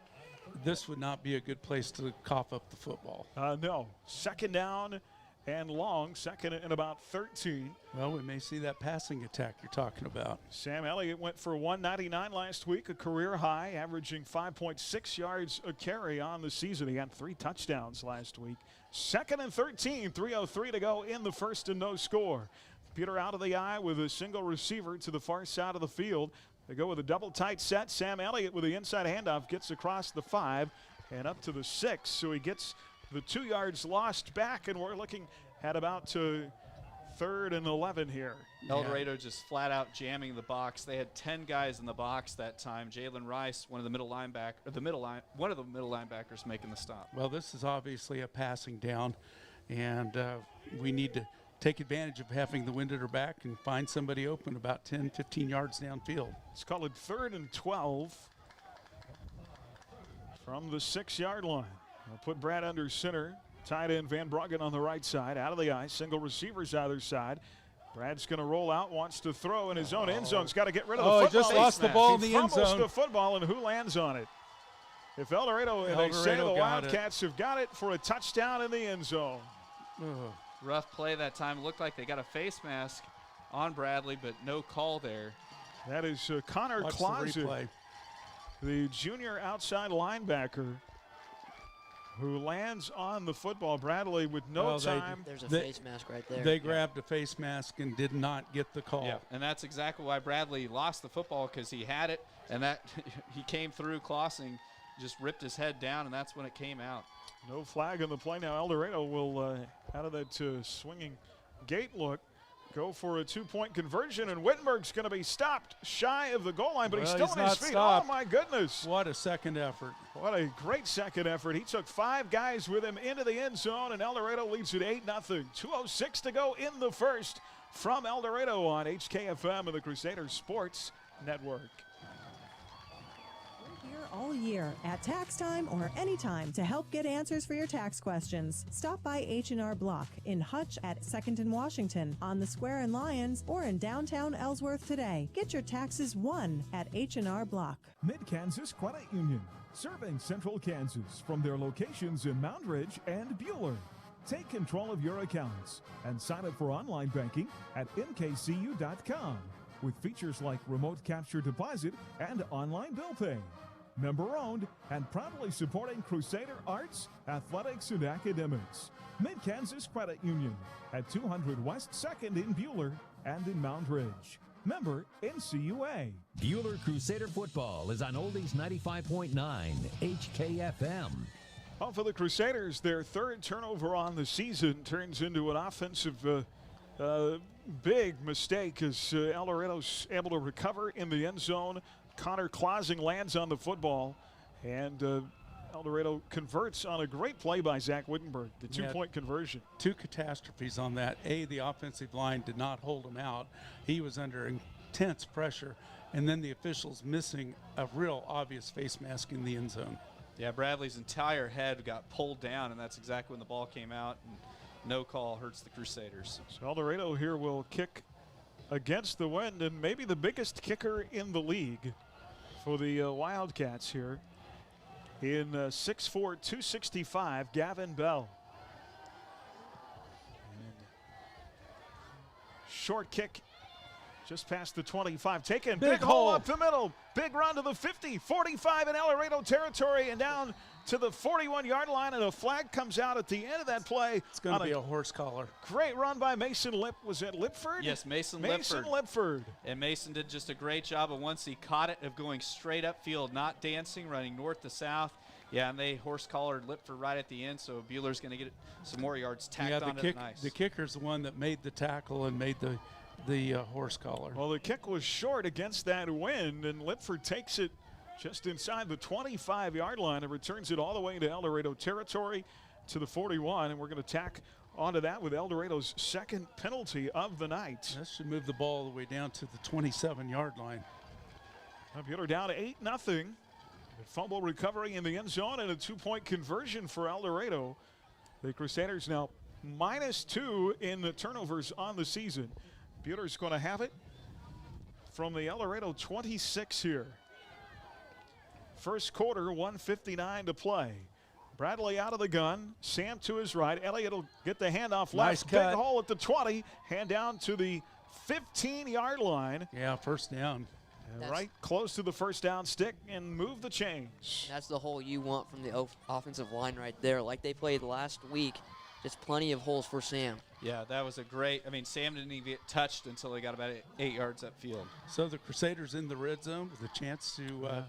Speaker 6: This would not be a good place to cough up the football.
Speaker 2: No. 2nd down and long, 2nd and about 13.
Speaker 6: Well, we may see that passing attack you're talking about.
Speaker 2: Sam Elliott went for 199 last week, a career high, averaging 5.6 yards a carry on the season. He had 3 touchdowns last week. 2nd and 13, 3:03 to go in the first and no score. Peter out of the eye with a single receiver to the far side of the field. They go with a double tight set. Sam Elliott with the inside handoff gets across the 5 and up to the 6. So he gets the 2 yards lost back, and we're looking at about 3rd and 11 here.
Speaker 5: El Dorado just flat out jamming the box. They had 10 guys in the box that time. Jalen Rice, one of the middle linebackers, making the stop.
Speaker 6: Well, this is obviously a passing down, and we need to take advantage of having the wind at our back and find somebody open about 10, 15 yards downfield.
Speaker 2: It's called 3rd and 12 from the 6-yard line. I'll put Brad under center. Tight end Van Bruggen on the right side. Out of the eye. Single receivers either side. Brad's going to roll out, wants to throw in his own end zone. He's got to get rid of the football.
Speaker 6: He just lost the ball in the end zone.
Speaker 2: He fumbles the football, and who lands on it? If El Dorado, they say the Wildcats have got it for a touchdown in the end zone.
Speaker 5: Rough play that time. Looked like they got a face mask on Bradley, but no call there.
Speaker 2: That is Connor Clausen, the junior outside linebacker, who lands on the football. Bradley with no time.
Speaker 13: There's a face mask right there.
Speaker 6: They grabbed a face mask and did not get the call.
Speaker 5: Yeah, and that's exactly why Bradley lost the football, because he had it, and that he came through. Clausen just ripped his head down, and that's when it came out.
Speaker 2: No flag on the play now. El Dorado will, out of that swinging gate look, go for a 2-point conversion, and Wittenberg's going to be stopped shy of the goal line, but he's still on his feet.
Speaker 6: Stopped.
Speaker 2: Oh, my goodness.
Speaker 6: What a second effort.
Speaker 2: What a great second effort. He took 5 guys with him into the end zone, and El Dorado leads it 8-0. 2:06 to go in the first from El Dorado on HKFM and the Crusaders Sports Network.
Speaker 11: We're here
Speaker 14: all year at tax time or anytime to help get answers for your tax questions. Stop by H&R Block in Hutch at 2nd and Washington, on the Square in Lyons, or in downtown Ellsworth today. Get your taxes won at H&R Block.
Speaker 15: Mid-Kansas Credit Union, serving Central Kansas from their locations in Mount Ridge and Buhler. Take control of your accounts and sign up for online banking at mkcu.com with features like remote capture deposit and online bill pay. Member-owned and proudly supporting Crusader arts, athletics, and academics. Mid-Kansas Credit Union at 200 West 2nd in Buhler and in Mount Ridge. Member NCUA.
Speaker 3: Buhler Crusader football is on Oldies 95.9 HKFM.
Speaker 2: Well, for the Crusaders, their third turnover on the season turns into an offensive big mistake as El Dorado's able to recover in the end zone. Connor Clausing lands on the football, and El Dorado converts on a great play by Zach Wittenberg, the two-point conversion.
Speaker 6: Two catastrophes on that. The offensive line did not hold him out. He was under intense pressure, and then the officials missing a real obvious face mask in the end zone.
Speaker 5: Yeah, Bradley's entire head got pulled down, and that's exactly when the ball came out. And no call hurts the Crusaders.
Speaker 2: So El Dorado here will kick against the wind, and maybe the biggest kicker in the league for the Wildcats here. In 6'4", 265, Gavin Bell. And short kick just past the 25. Taken, big hole up the middle. Big run to the 50, 45 in El Dorado territory, and down to the 41-yard line, and a flag comes out at the end of that play.
Speaker 6: It's going to be a horse collar.
Speaker 2: Great run by Mason Lip. Was it Lipford?
Speaker 5: Yes, Mason
Speaker 2: Lipford.
Speaker 5: And Mason did just a great job, and once he caught it, of going straight upfield, not dancing, running north to south. Yeah, and they horse collared Lipford right at the end, so Buehler's going to get some more yards tacked on it. Nice.
Speaker 6: The kicker's the one that made the tackle and made the horse collar.
Speaker 2: Well, the kick was short against that wind, and Lipford takes it just inside the 25-yard line and returns it all the way into El Dorado territory to the 41, and we're going to tack onto that with El Dorado's second penalty of the night.
Speaker 6: That should move the ball all the way down to the 27-yard line.
Speaker 2: Buehler down 8-0. Fumble recovery in the end zone and a two-point conversion for El Dorado. The Crusaders now -2 in the turnovers on the season. Buehler's going to have it from the El Dorado 26 here. First quarter, 1:59 to play. Bradley out of the gun. Sam to his right. Elliott will get the handoff left.
Speaker 6: Nice cut.
Speaker 2: Big hole at the 20. Hand down to the 15-yard line.
Speaker 6: Yeah, first down.
Speaker 2: Right close to the first down stick and move the chains.
Speaker 13: That's the hole you want from the offensive line right there. Like they played last week, just plenty of holes for Sam.
Speaker 5: Yeah, that was a great, Sam didn't even get touched until they got about 8 yards upfield.
Speaker 6: So the Crusaders in the red zone with a chance to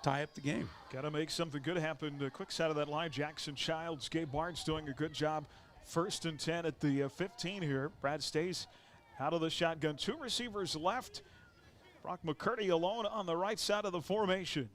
Speaker 6: tie up the game.
Speaker 2: Got to make something good happen. The quick side of that line, Jackson Childs, Gabe Barnes doing a good job. 1st and 10 at the 15 here. Brad stays out of the shotgun. 2 receivers left. Brock McCurdy alone on the right side of the formation.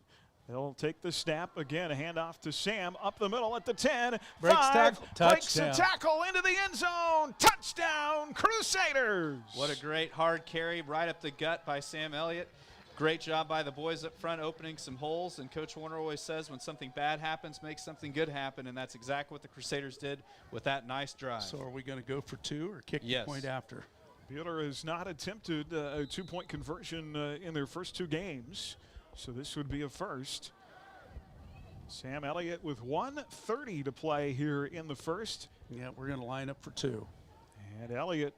Speaker 2: They'll take the snap again. A handoff to Sam up the middle at the 10.
Speaker 6: Breaks
Speaker 2: 5.
Speaker 6: tackle.
Speaker 2: Breaks
Speaker 6: Touchdown.
Speaker 2: a tackle into the end zone. Touchdown, Crusaders.
Speaker 5: What a great hard carry right up the gut by Sam Elliott. Great job by the boys up front opening some holes. And Coach Warner always says when something bad happens, make something good happen. And that's exactly what the Crusaders did with that nice drive.
Speaker 6: So are we going to go for 2 or kick the point after?
Speaker 2: Buehler has not attempted a 2-point conversion in their first 2 games, so this would be a first. Sam Elliott with 1:30 to play here in the first.
Speaker 6: Yeah, we're going to line up for 2.
Speaker 2: And Elliott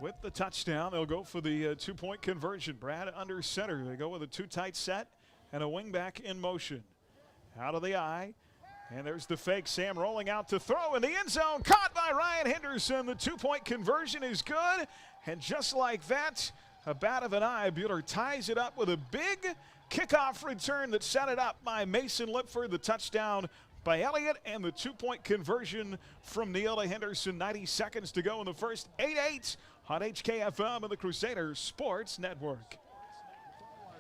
Speaker 2: with the touchdown. They'll go for the 2-point conversion. Brad under center. They go with a 2-tight set and a wingback in motion. Out of the eye. And there's the fake. Sam rolling out to throw in the end zone. Caught by Ryan Henderson. The 2-point conversion is good. And just like that, a bat of an eye, Buehler ties it up with a big kickoff return that set it up by Mason Lipford. The touchdown by Elliott and the 2-point conversion from Neil to Henderson. 90 seconds to go in the first. 8-8 on HKFM and the Crusaders Sports Network.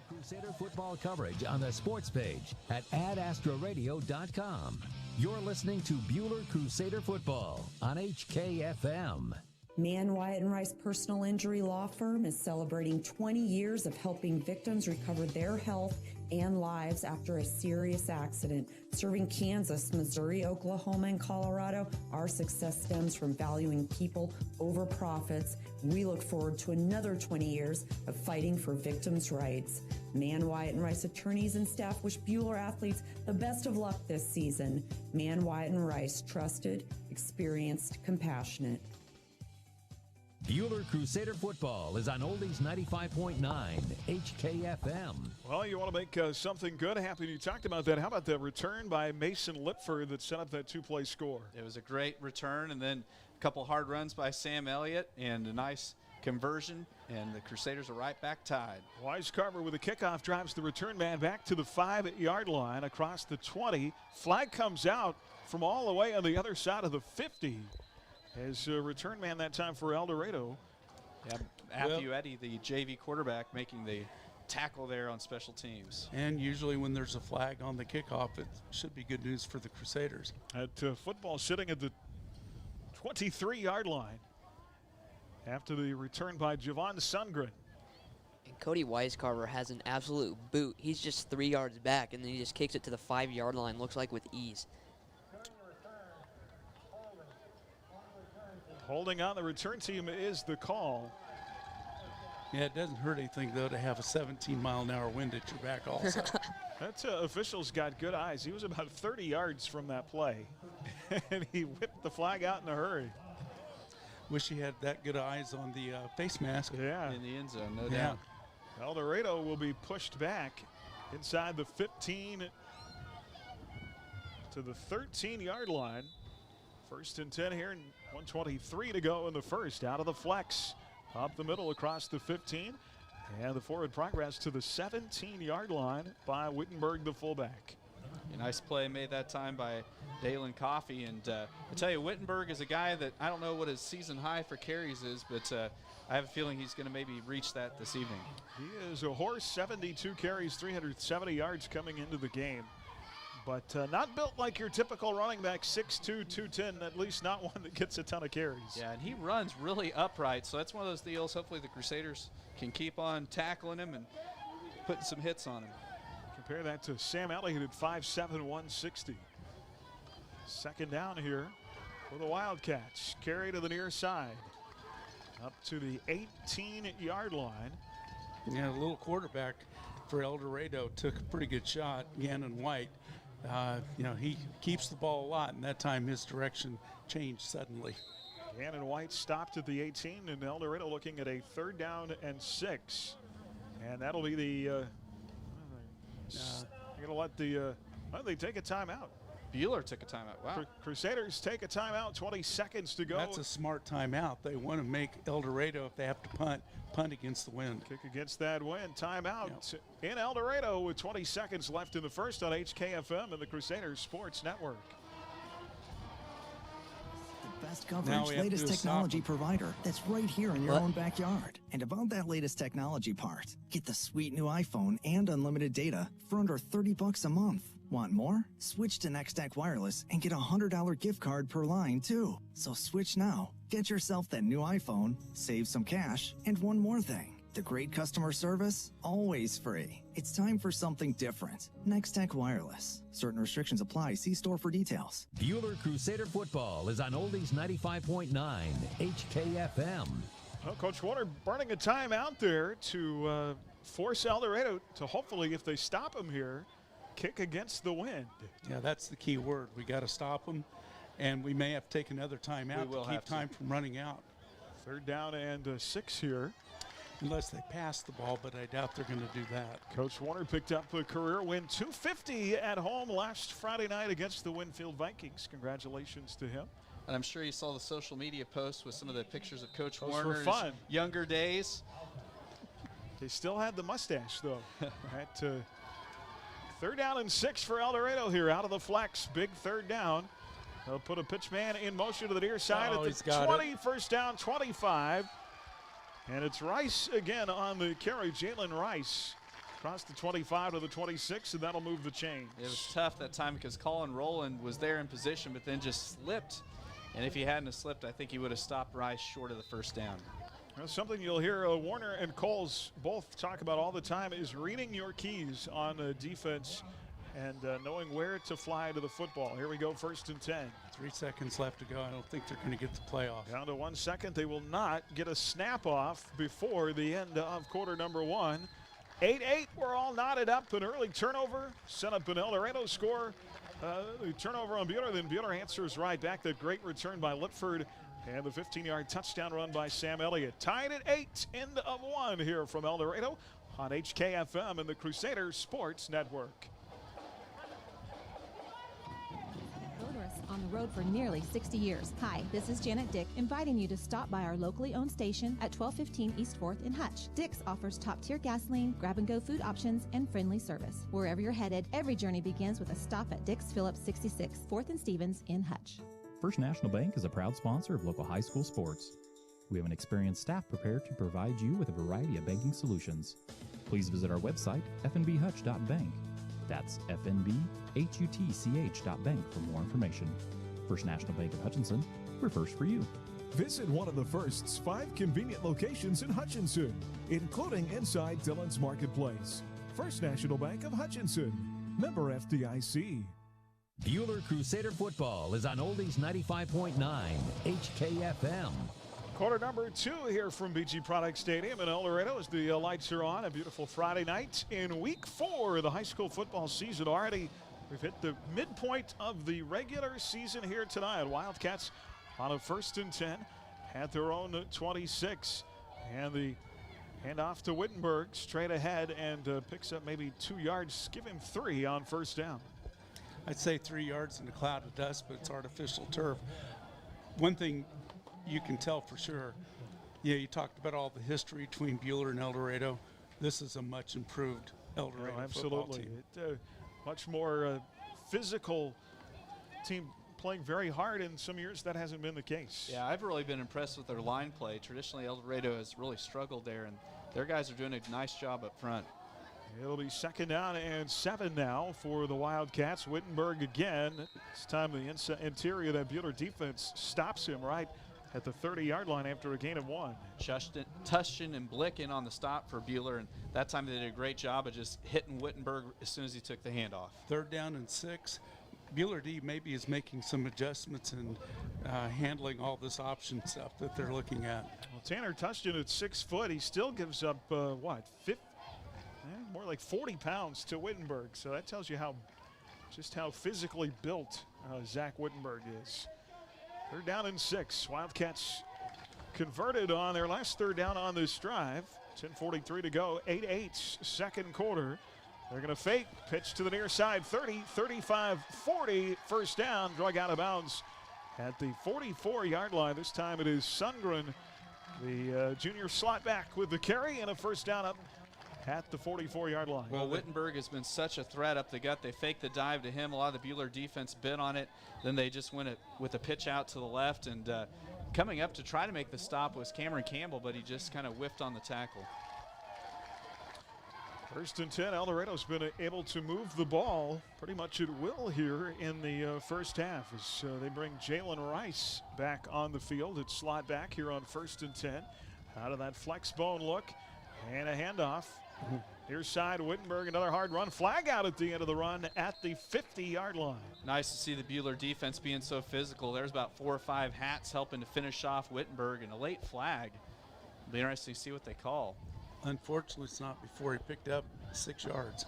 Speaker 3: Crusader football coverage on the sports page at adastroradio.com. You're listening to Buehler Crusader football on HKFM.
Speaker 16: Mann, Wyatt & Rice Personal Injury Law Firm is celebrating 20 years of helping victims recover their health and lives after a serious accident. Serving Kansas, Missouri, Oklahoma, and Colorado, our success stems from valuing people over profits. We look forward to another 20 years of fighting for victims' rights. Mann, Wyatt, and Rice attorneys and staff wish Buehler athletes the best of luck this season. Mann, Wyatt, and Rice, trusted, experienced, compassionate.
Speaker 3: Buehler Crusader football is on Oldies 95.9 HKFM.
Speaker 2: Well, you want to make something good happen. You talked about that. How about the return by Mason Lipford that set up that two-play score?
Speaker 5: It was a great return, and then a couple hard runs by Sam Elliott and a nice conversion, and the Crusaders are right back tied.
Speaker 2: Wise Carver with a kickoff drives the return man back to the 5-yard line across the 20. Flag comes out from all the way on the other side of the 50. As a return man that time for El Dorado.
Speaker 5: Yeah, Matthew Eddy, the JV quarterback, making the tackle there on special teams.
Speaker 6: And usually when there's a flag on the kickoff, it should be good news for the Crusaders.
Speaker 2: At football sitting at the 23-yard line after the return by Javon Sundgren.
Speaker 13: And Cody Weiscarver has an absolute boot. He's just 3 yards back, and then he just kicks it to the 5-yard line, looks like with ease.
Speaker 2: Holding on the return team is the call.
Speaker 6: Yeah, it doesn't hurt anything, though, to have a 17-mile-an-hour wind at your back also.
Speaker 2: That official's got good eyes. He was about 30 yards from that play, and he whipped the flag out in a hurry.
Speaker 6: Wish he had that good eyes on the face mask.
Speaker 2: Yeah.
Speaker 5: In the end zone, no doubt.
Speaker 2: El Dorado will be pushed back inside the 15 to the 13-yard line. 1st and 10 here, and 1:23 to go in the first. Out of the flex, up the middle across the 15, and the forward progress to the 17-yard line by Wittenberg, the fullback.
Speaker 5: A nice play made that time by Dalen Coffey, and I tell you, Wittenberg is a guy that I don't know what his season high for carries is, but I have a feeling he's going to maybe reach that this evening.
Speaker 2: He is a horse, 72 carries, 370 yards coming into the game. But not built like your typical running back, 6'2", 210, at least not one that gets a ton of carries.
Speaker 5: Yeah, and he runs really upright, so that's one of those deals. Hopefully the Crusaders can keep on tackling him and putting some hits on him.
Speaker 2: Compare that to Sam Elliott at 5'7", 160. 2nd down here for the Wildcats. Carry to the near side. Up to the 18-yard line.
Speaker 6: Yeah, the little quarterback for El Dorado took a pretty good shot, Gannon White. You know, he keeps the ball a lot, and that time his direction changed suddenly.
Speaker 2: Gannon White stopped at the 18, and El Dorado looking at a 3rd down and 6. And that'll be the you're going to let the they take a timeout.
Speaker 5: Buehler took a timeout. Wow.
Speaker 2: Crusaders take a timeout, 20 seconds to go.
Speaker 6: That's a smart timeout. They want to make El Dorado, if they have to punt against the wind.
Speaker 2: Kick against that wind. Timeout in El Dorado with 20 seconds left in the first on HKFM and the Crusaders Sports Network.
Speaker 17: The best coverage, latest technology provider that's right here in your own backyard. And about that latest technology part, get the sweet new iPhone and unlimited data for under $30 a month. Want more? Switch to Nextech Wireless and get a $100 gift card per line, too. So switch now. Get yourself that new iPhone, save some cash, and one more thing. The great customer service, always free. It's time for something different. Nextech Wireless. Certain restrictions apply. See store for details.
Speaker 3: Buehler Crusader football is on Oldies 95.9 HKFM.
Speaker 2: Well, Coach Warner burning a timeout there to force El Dorado to hopefully, if they stop him here, kick against the wind.
Speaker 6: Yeah, that's the key word. We got to stop them, and we may have to take another timeout to keep time from running out.
Speaker 2: 3rd down and 6 here.
Speaker 6: Unless they pass the ball, but I doubt they're going to do that.
Speaker 2: Coach Warner picked up a career win, 250 at home last Friday night against the Winfield Vikings. Congratulations to him.
Speaker 5: And I'm sure you saw the social media posts with some of the pictures of Coach
Speaker 2: Those
Speaker 5: Warner
Speaker 2: were fun.
Speaker 5: Younger days.
Speaker 2: They still had the mustache, though. At 3rd down and 6 for El Dorado here out of the flex. Big 3rd down. They'll put a pitch man in motion to the near side at the 20. First down, 25. And it's Rice again on the carry. Jalen Rice across the 25 to the 26, and that'll move the chains.
Speaker 5: It was tough that time because Colin Rowland was there in position, but then just slipped. And if he hadn't have slipped, I think he would have stopped Rice short of the 1st down.
Speaker 2: Well, something you'll hear Warner and Coles both talk about all the time is reading your keys on defense and knowing where to fly to the football. Here we go, 1st and 10.
Speaker 6: 3 seconds left to go. I don't think they're going to get the playoff.
Speaker 2: Down to 1 second. They will not get a snap off before the end of quarter number 1. 8-8, we're all knotted up. An early turnover set up an El Dorado score. The turnover on Buehler, then Buehler answers right back. That great return by Lipford. And the 15-yard touchdown run by Sam Elliott. Tied at 8, end of 1 here from El Dorado on HKFM and the Crusader Sports Network.
Speaker 11: Motorists on the road for nearly 60 years. Hi, this is Janet Dick, inviting you to stop by our locally owned station at 1215 East 4th in Hutch. Dick's offers top-tier gasoline, grab-and-go food options, and friendly service. Wherever you're headed, every journey begins with a stop at Dick's Phillips 66, 4th and Stevens in Hutch.
Speaker 18: First National Bank is a proud sponsor of local high school sports. We have an experienced staff prepared to provide you with a variety of banking solutions. Please visit our website, fnbhutch.bank. That's fnbhutch.bank for more information. First National Bank of Hutchinson, we're first for you.
Speaker 15: Visit one of the First's 5 convenient locations in Hutchinson, including inside Dillon's Marketplace. First National Bank of Hutchinson, member FDIC.
Speaker 3: Buehler Crusader football is on Oldies 95.9 HKFM.
Speaker 2: Quarter number 2 here from BG Product Stadium in El Dorado as the lights are on. A beautiful Friday night in week 4 of the high school football season. Already we've hit the midpoint of the regular season here tonight. Wildcats on a 1st and 10 at their own 26. And the handoff to Wittenberg straight ahead and picks up maybe 2 yards. Give him 3 on 1st down.
Speaker 6: I'd say 3 yards in a cloud of dust, but it's artificial turf. One thing you can tell for sure, you talked about all the history between Buehler and El Dorado. This is a much improved El Dorado football team.
Speaker 2: Much more physical team, playing very hard. In some years that hasn't been the case.
Speaker 5: Yeah, I've really been impressed with their line play. Traditionally, El Dorado has really struggled there, and their guys are doing a nice job up front.
Speaker 2: It'll be 2nd down and 7 now for the Wildcats. Wittenberg again. This time the interior of that Buehler defense stops him right at the 30-yard line after a gain of 1.
Speaker 5: Tushin and Blick in on the stop for Buehler, and that time they did a great job of just hitting Wittenberg as soon as he took the handoff.
Speaker 6: 3rd down and 6. Buehler D maybe is making some adjustments and handling all this option stuff that they're looking at.
Speaker 2: Well, Tanner Tushin at 6 foot, he still gives up more like 40 pounds to Wittenberg. So that tells you just how physically built Zach Wittenberg is. 3rd down and 6. Wildcats converted on their last 3rd down on this drive. 10:43 to go. 8-8 2nd quarter. They're going to fake. Pitch to the near side. 30, 35, 40. 1st down. Drug out of bounds at the 44-yard line. This time it is Sundgren, the junior slot back with the carry and a 1st down up at the 44-yard line.
Speaker 5: Well, Wittenberg has been such a threat up the gut. They faked the dive to him. A lot of the Buehler defense bit on it. Then they just went with a pitch out to the left. And coming up to try to make the stop was Cameron Campbell, but he just kind of whiffed on the tackle.
Speaker 2: 1st and 10. El Dorado's been able to move the ball pretty much at will here in the first half as they bring Jalen Rice back on the field at slot back here on 1st and 10. Out of that flex bone look and a handoff. Near side, Wittenberg, another hard run. Flag out at the end of the run at the 50-yard line.
Speaker 5: Nice to see the Buehler defense being so physical. There's about 4 or 5 hats helping to finish off Wittenberg, and a late flag. It'll be interesting to see what they call.
Speaker 6: Unfortunately, it's not before he picked up 6 yards.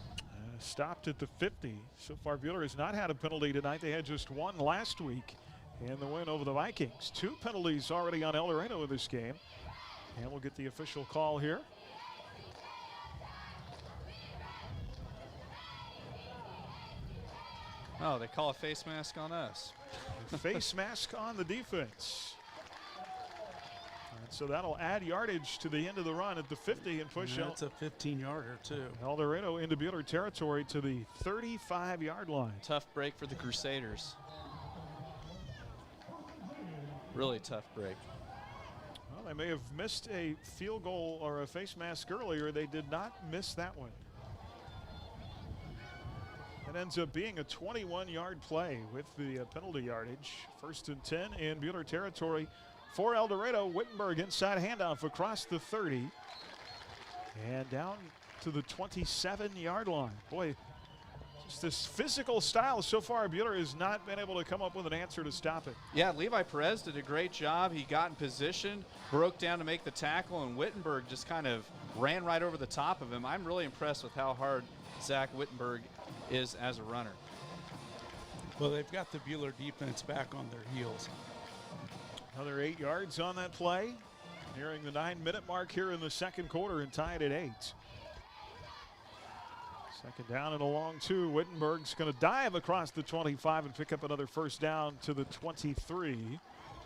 Speaker 2: Stopped at the 50. So far, Buehler has not had a penalty tonight. They had just 1 last week in the win over the Vikings. 2 penalties already on El Dorado in this game. And we'll get the official call here.
Speaker 5: Oh, they call a face mask on us.
Speaker 2: Face mask on the defense. And so that'll add yardage to the end of the run at the 50 and push out.
Speaker 6: That's a 15-yarder, too.
Speaker 2: El Dorado into Buehler territory to the 35-yard line.
Speaker 5: Tough break for the Crusaders. Really tough break.
Speaker 2: Well, they may have missed a field goal or a face mask earlier. They did not miss that one. It ends up being a 21-yard play with the penalty yardage. 1st and 10 in Buehler territory for El Dorado. Wittenberg inside handoff across the 30 and down to the 27-yard line. Boy, just this physical style so far, Buehler has not been able to come up with an answer to stop it.
Speaker 5: Yeah, Levi Perez did a great job. He got in position, broke down to make the tackle, and Wittenberg just kind of ran right over the top of him. I'm really impressed with how hard Zach Wittenberg is as a runner.
Speaker 6: Well, they've got the Buehler defense back on their heels.
Speaker 2: Another 8 yards on that play. Nearing the 9-minute mark here in the second quarter and tied at 8. Second down and a long 2. Wittenberg's going to dive across the 25 and pick up another first down to the 23.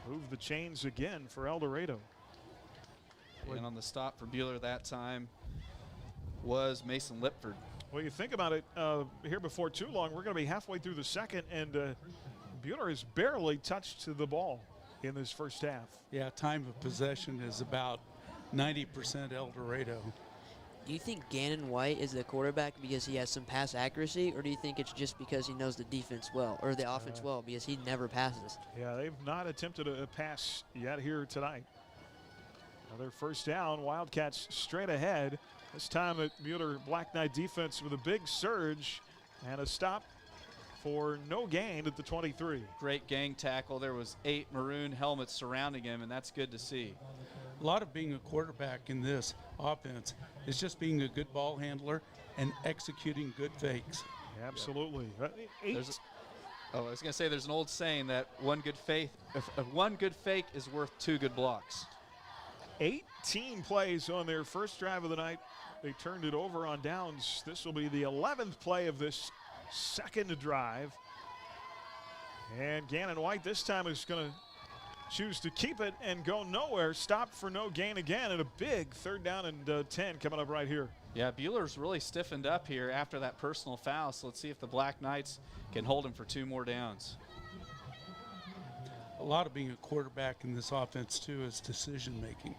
Speaker 2: Move the chains again for El Dorado.
Speaker 5: And on the stop for Buehler that time was Mason Lipford.
Speaker 2: Well, you think about it, here before too long, we're going to be halfway through the second, and Buehler has barely touched the ball in this first half.
Speaker 6: Yeah, time of possession is about 90% El Dorado.
Speaker 13: Do you think Gannon White is the quarterback because he has some pass accuracy, or do you think it's just because he knows the defense well, or the offense well, because he never passes?
Speaker 2: Yeah, they've not attempted a pass yet here tonight. Another first down, Wildcats straight ahead. This time at Buehler Black Knight defense with a big surge and a stop for no gain at the 23.
Speaker 5: Great gang tackle. There was 8 maroon helmets surrounding him, and that's good to see.
Speaker 6: A lot of being a quarterback in this offense is just being a good ball handler and executing good fakes.
Speaker 2: Absolutely.
Speaker 5: I was going to say there's an old saying that one good fake is worth 2 good blocks.
Speaker 2: 18 plays on their first drive of the night. They turned it over on downs. This will be the 11th play of this second drive. And Gannon White this time is going to choose to keep it and go nowhere. Stopped for no gain again, and a big third down and 10 coming up right here.
Speaker 5: Yeah, Buehler's really stiffened up here after that personal foul, so let's see if the Black Knights can hold him for 2 more downs.
Speaker 6: A lot of being a quarterback in this offense, too, is decision making.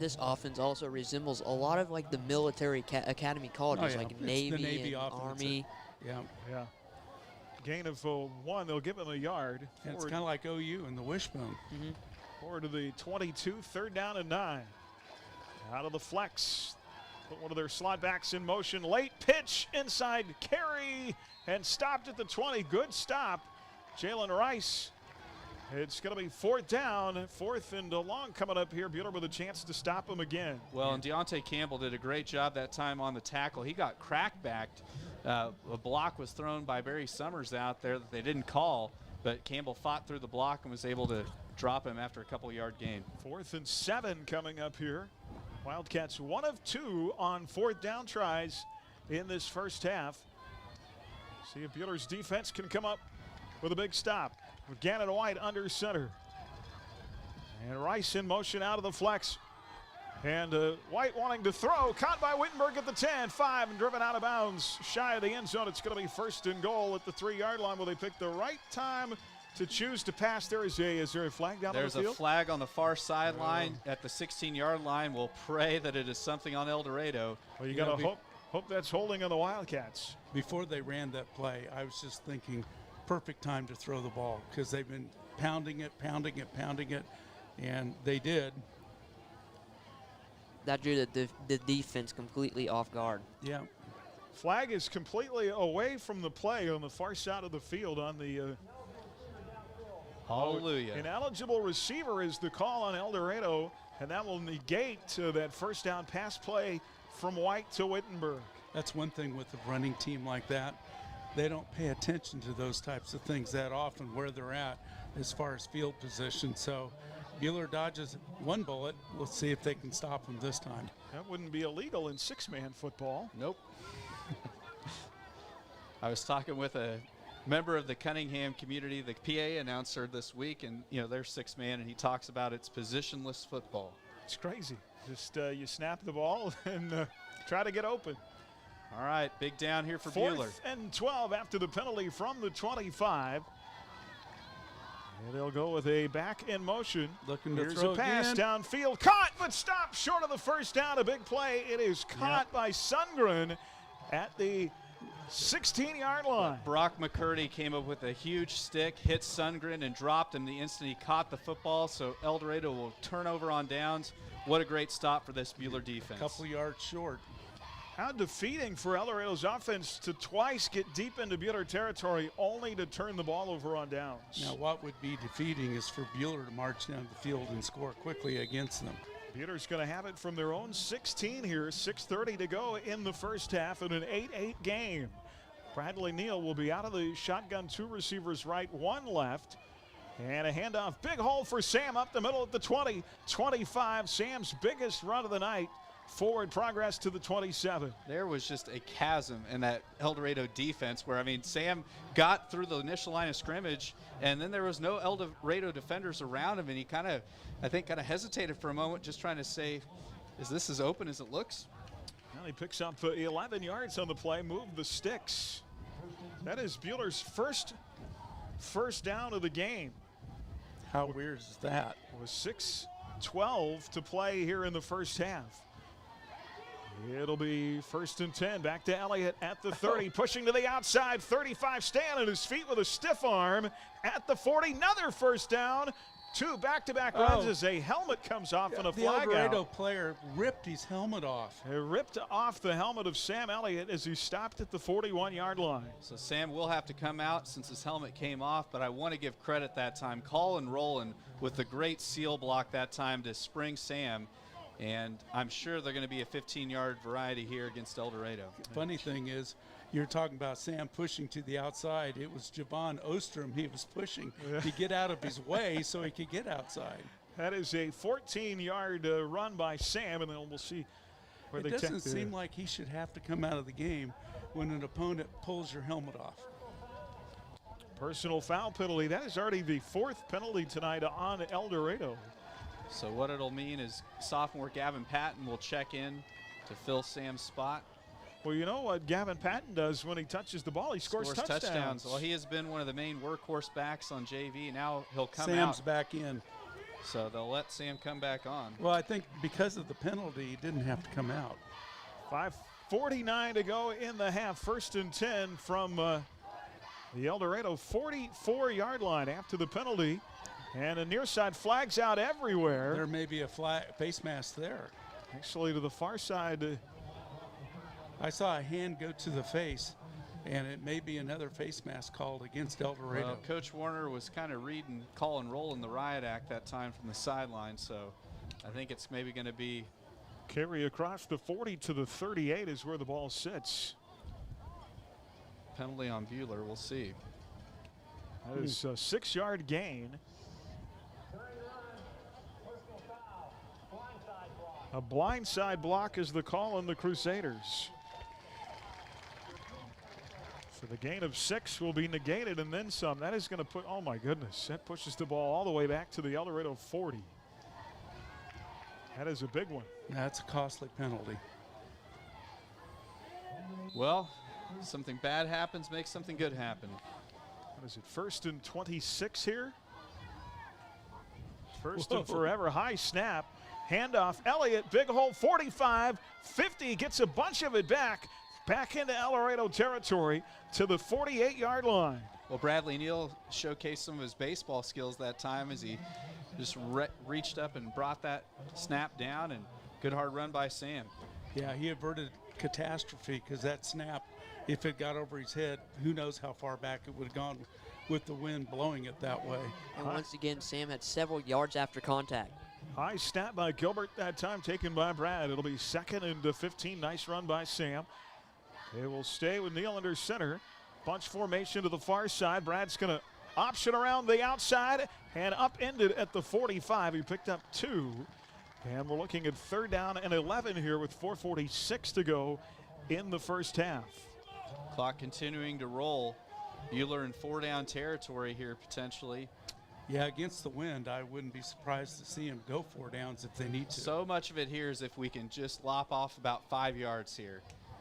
Speaker 13: This offense also resembles a lot of like the military academy colleges, like Navy and Army.
Speaker 6: Yeah.
Speaker 2: Gain of 1, they'll give him a yard.
Speaker 6: And it's kind of like OU and the wishbone.
Speaker 2: Forward to the 22, third down and 9. Out of the flex. Put one of their slot backs in motion. Late pitch inside carry and stopped at the 20. Good stop. Jalen Rice. It's going to be 4th down, 4th and long coming up here. Buehler with a chance to stop him again.
Speaker 5: Well, and Deontay Campbell did a great job that time on the tackle. He got crack-backed. A block was thrown by Barry Summers out there that they didn't call, but Campbell fought through the block and was able to drop him after a couple-yard gain.
Speaker 2: 4th and 7 coming up here. Wildcats 1 of 2 on 4th down tries in this first half. See if Buehler's defense can come up with a big stop. With Gannon White under center. And Rice in motion out of the flex. And White wanting to throw. Caught by Wittenberg at the 10, 5, and driven out of bounds. Shy of the end zone. It's going to be 1st and goal at the 3-yard line. Will they pick the right time to choose to pass? Is there a flag down on the field?
Speaker 5: There's a flag on the far sideline at the 16-yard line. We'll pray that it is something on El Dorado.
Speaker 2: Well, you got to hope that's holding on the Wildcats.
Speaker 6: Before they ran that play, I was just thinking, perfect time to throw the ball because they've been pounding it, and they did.
Speaker 13: That drew the defense completely off guard.
Speaker 6: Yeah.
Speaker 2: Flag is completely away from the play on the far side of the field on the
Speaker 5: Hallelujah.
Speaker 2: Ineligible receiver is the call on El Dorado, and that will negate that first down pass play from White to Wittenberg.
Speaker 6: That's one thing with a running team like that. They don't pay attention to those types of things that often where they're at as far as field position. So Buehler dodges one bullet. Let's see if they can stop him this time.
Speaker 2: That wouldn't be illegal in 6-man football.
Speaker 5: Nope. I was talking with a member of the Cunningham community, the PA announcer this week, and they're 6-man, and he talks about it's positionless football.
Speaker 2: It's crazy. Just you snap the ball and try to get open.
Speaker 5: All right, big down here for Buehler.
Speaker 2: 4th and 12 after the penalty from the 25. And they'll go with a back in motion.
Speaker 6: Looking to
Speaker 2: Here's
Speaker 6: throw
Speaker 2: a pass
Speaker 6: again.
Speaker 2: downfield. Caught, but stopped short of the first down. A big play. It is caught by Sundgren at the 16-yard line.
Speaker 5: Brock McCurdy came up with a huge stick, hit Sundgren, and dropped him the instant he caught the football. So El Dorado will turn over on downs. What a great stop for this Buehler defense.
Speaker 6: Couple yards short.
Speaker 2: How defeating for El Dorado's offense to twice get deep into Buehler territory only to turn the ball over on downs.
Speaker 6: Now, what would be defeating is for Buehler to march down the field and score quickly against them.
Speaker 2: Buehler's going to have it from their own 16 here. 6:30 to go in the first half in an 8-8 game. Bradley Neal will be out of the shotgun, 2 receivers right, 1 left. And a handoff, big hole for Sam up the middle at the 20, 25. Sam's biggest run of the night. Forward progress to the 27.
Speaker 5: There was just a chasm in that El Dorado defense where, I mean, Sam got through the initial line of scrimmage, and then there was no El Dorado defenders around him, and he I think kind of hesitated for a moment, just trying to say, is this as open as it looks?
Speaker 2: Well, he picks up 11 yards on the play, moved the sticks. That is Buehler's first down of the game.
Speaker 6: How weird is that?
Speaker 2: It was 6:12 to play here in the first half. It'll be 1st and 10. Back to Elliott at the 30, pushing to the outside. 35, staying on his feet with a stiff arm at the 40. Another first down. 2 back-to-back runs as a helmet comes off and a flag
Speaker 6: The El Dorado
Speaker 2: out.
Speaker 6: player ripped his helmet off.
Speaker 2: He ripped off the helmet of Sam Elliott as he stopped at the 41-yard line.
Speaker 5: So Sam will have to come out since his helmet came off, but I want to give credit that time. Colin Rowland with the great seal block that time to spring Sam. And I'm sure they're going to be a 15-yard variety here against El Dorado.
Speaker 6: Funny thing is, you're talking about Sam pushing to the outside. It was Javon Ostrom he was pushing to get out of his way so he could get outside.
Speaker 2: That is a 14-yard run by Sam, and then we'll see where they take
Speaker 6: It doesn't seem like he should have to come out of the game when an opponent pulls your helmet off.
Speaker 2: Personal foul penalty. That is already the 4th penalty tonight on El Dorado.
Speaker 5: So what it'll mean is sophomore Gavin Patton will check in to fill Sam's spot.
Speaker 2: Well, you know what Gavin Patton does when he touches the ball? He scores touchdowns.
Speaker 5: Well, he has been one of the main workhorse backs on JV. Now he'll come out.
Speaker 6: Sam's back in.
Speaker 5: So they'll let Sam come back on.
Speaker 6: Well, I think because of the penalty, he didn't have to come out.
Speaker 2: 5:49 to go in the half. 1st and 10 from the El Dorado 44-yard line after the penalty. And a near side flags out everywhere.
Speaker 6: There may be a face mask there.
Speaker 2: Actually, to the far side.
Speaker 6: I saw a hand go to the face, and it may be another face mask called against El Dorado.
Speaker 5: Well, Coach Warner was kind of reading call and roll in the riot act that time from the sideline, so I think it's maybe going to be
Speaker 2: carry across the 40 to the 38 is where the ball sits.
Speaker 5: Penalty on Buehler, we'll see.
Speaker 2: That is a 6-yard gain. A blindside block is the call on the Crusaders. So the gain of 6 will be negated and then some. That is going to put, oh my goodness, that pushes the ball all the way back to the El Dorado 40. That is a big one.
Speaker 6: That's a costly penalty.
Speaker 5: Well, something bad happens, makes something good happen.
Speaker 2: What is it, 1st and 26 here? First and forever, high snap. Handoff, Elliott, big hole, 45, 50, gets a bunch of it back into El Dorado territory to the 48-yard line.
Speaker 5: Well, Bradley Neal showcased some of his baseball skills that time as he just reached up and brought that snap down, and good hard run by Sam.
Speaker 6: Yeah, he averted catastrophe because that snap, if it got over his head, who knows how far back it would have gone with the wind blowing it that way.
Speaker 13: And once again, Sam had several yards after contact.
Speaker 2: High snap by Gilbert that time, taken by Brad. It'll be 2nd and 15. Nice run by Sam. They will stay with Neal under center. Bunch formation to the far side. Brad's going to option around the outside and upended at the 45. He picked up 2. And we're looking at 3rd down and 11 here with 4:46 to go in the first half.
Speaker 5: Clock continuing to roll. Buehler in 4-down territory here potentially.
Speaker 6: Yeah, against the wind, I wouldn't be surprised to see him go 4 downs if they need to.
Speaker 5: So much of it here is if we can just lop off about 5 yards here.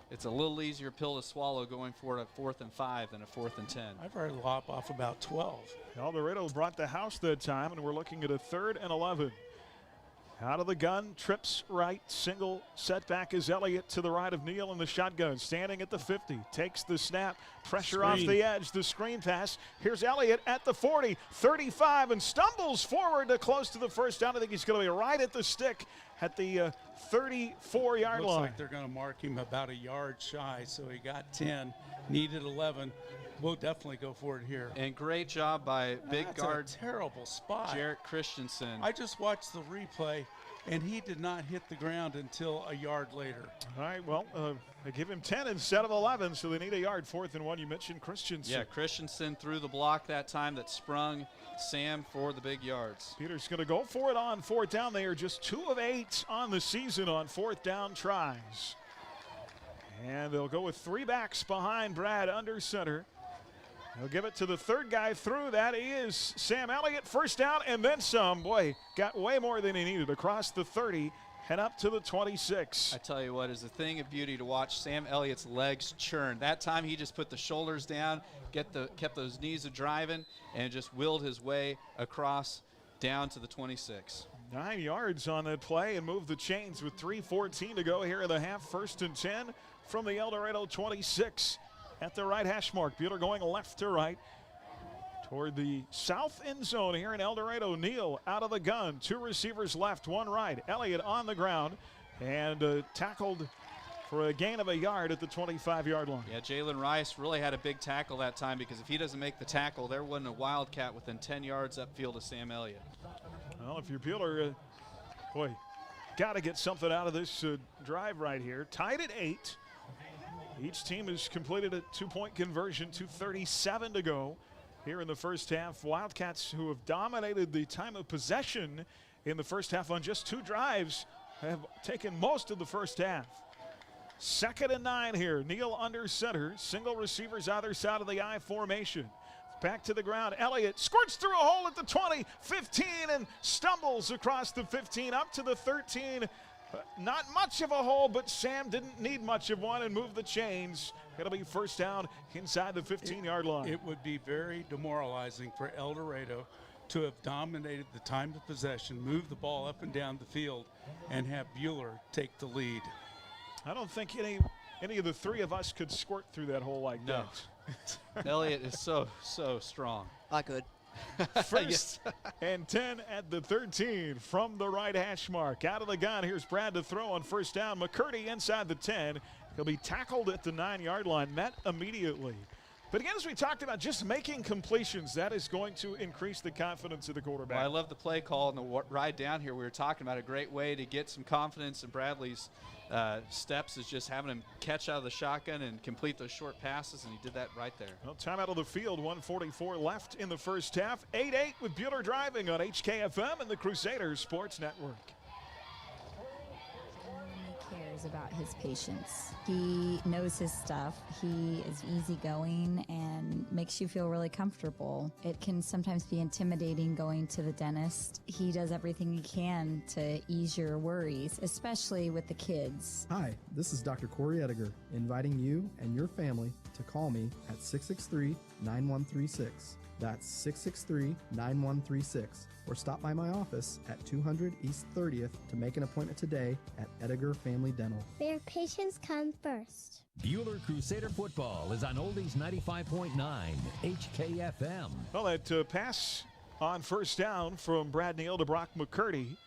Speaker 5: It's a little easier pill to swallow going for it at 4th and 5 than a 4th and 10.
Speaker 6: I've already lop off about 12.
Speaker 2: El Dorado brought the house that time, and we're looking at a 3rd and 11. Out of the gun, trips right, single setback is Elliott to the right of Neal in the shotgun, standing at the 50, takes the snap, pressure off the edge, the screen pass. Here's Elliott at the 40, 35, and stumbles forward to close to the first down. I think he's going to be right at the stick at the 34-yard line.
Speaker 6: Looks like they're going to mark him about a yard shy, so he got 10, needed 11. We'll definitely go for it here.
Speaker 5: And great job by big guard.
Speaker 6: A terrible spot.
Speaker 5: Jarrett Christensen.
Speaker 6: I just watched the replay, and he did not hit the ground until a yard later.
Speaker 2: All right, well, they give him 10 instead of 11, so they need a yard. 4th and 1. You mentioned Christensen.
Speaker 5: Yeah, Christensen threw the block that time that sprung Sam for the big yards.
Speaker 2: Peter's going to go for it on 4th down. They are just 2 of 8 on the season on 4th down tries. And they'll go with 3 backs behind Brad under center. They'll give it to the 3rd guy through. That is Sam Elliott. 1st down and then some. Boy, got way more than he needed across the 30 and up to the 26.
Speaker 5: I tell you what, is a thing of beauty to watch Sam Elliott's legs churn. That time he just put the shoulders down, kept those knees a driving, and just willed his way across down to the 26.
Speaker 2: 9 yards on that play and moved the chains with 3:14 to go here in the half. 1st and 10 from the El Dorado 26. At the right hash mark. Buehler going left to right toward the south end zone here in El Dorado. Neal out of the gun. 2 receivers left, 1 right. Elliott on the ground and tackled for a gain of a yard at the 25-yard line.
Speaker 5: Yeah, Jalen Rice really had a big tackle that time, because if he doesn't make the tackle, there wasn't a Wildcat within 10 yards upfield of Sam Elliott.
Speaker 2: Well, if you're Buehler, boy, got to get something out of this drive right here. Tied at 8. Each team has completed a 2-point conversion, 2:37 to go here in the first half. Wildcats, who have dominated the time of possession in the first half on just 2 drives, have taken most of the first half. 2nd and 9 here. Neal under center. Single receivers either side of the I formation. Back to the ground. Elliott squirts through a hole at the 20, 15, and stumbles across the 15 up to the 13. Not much of a hole, but Sam didn't need much of one and moved the chains. It'll be 1st down inside the 15-yard line.
Speaker 6: It would be very demoralizing for El Dorado to have dominated the time of possession, moved the ball up and down the field, and have Buehler take the lead.
Speaker 2: I don't think any of the 3 of us could squirt through that hole like that.
Speaker 5: Elliott is so strong.
Speaker 13: I could.
Speaker 2: 1st and 10 at the 13 from the right hash mark. Out of the gun, here's Brad to throw on 1st down. McCurdy inside the 10. He'll be tackled at the 9-yard line, met immediately. But again, as we talked about, just making completions, that is going to increase the confidence of the quarterback.
Speaker 5: Well, I love the play call and the ride down here. We were talking about a great way to get some confidence in Bradley's steps is just having him catch out of the shotgun and complete those short passes, and he did that right there.
Speaker 2: Well, time out of the field, 1:44 left in the first half. 8-8 with Buehler driving on HKFM and the Crusaders Sports Network.
Speaker 19: Cares about his patients. He knows his stuff. He is easygoing and makes you feel really comfortable. It can sometimes be intimidating going to the dentist. He does everything he can to ease your worries, especially with the kids.
Speaker 20: Hi, this is Dr. Corey Ediger, inviting you and your family to call me at 663-9136. That's 663-9136. Or stop by my office at 200 East 30th to make an appointment today at Ediger Family Dental.
Speaker 21: Their patients come first.
Speaker 3: Buehler Crusader football is on Oldies 95.9 HKFM.
Speaker 2: Well, that pass on 1st down from Brad Neal to Brock McCurdy.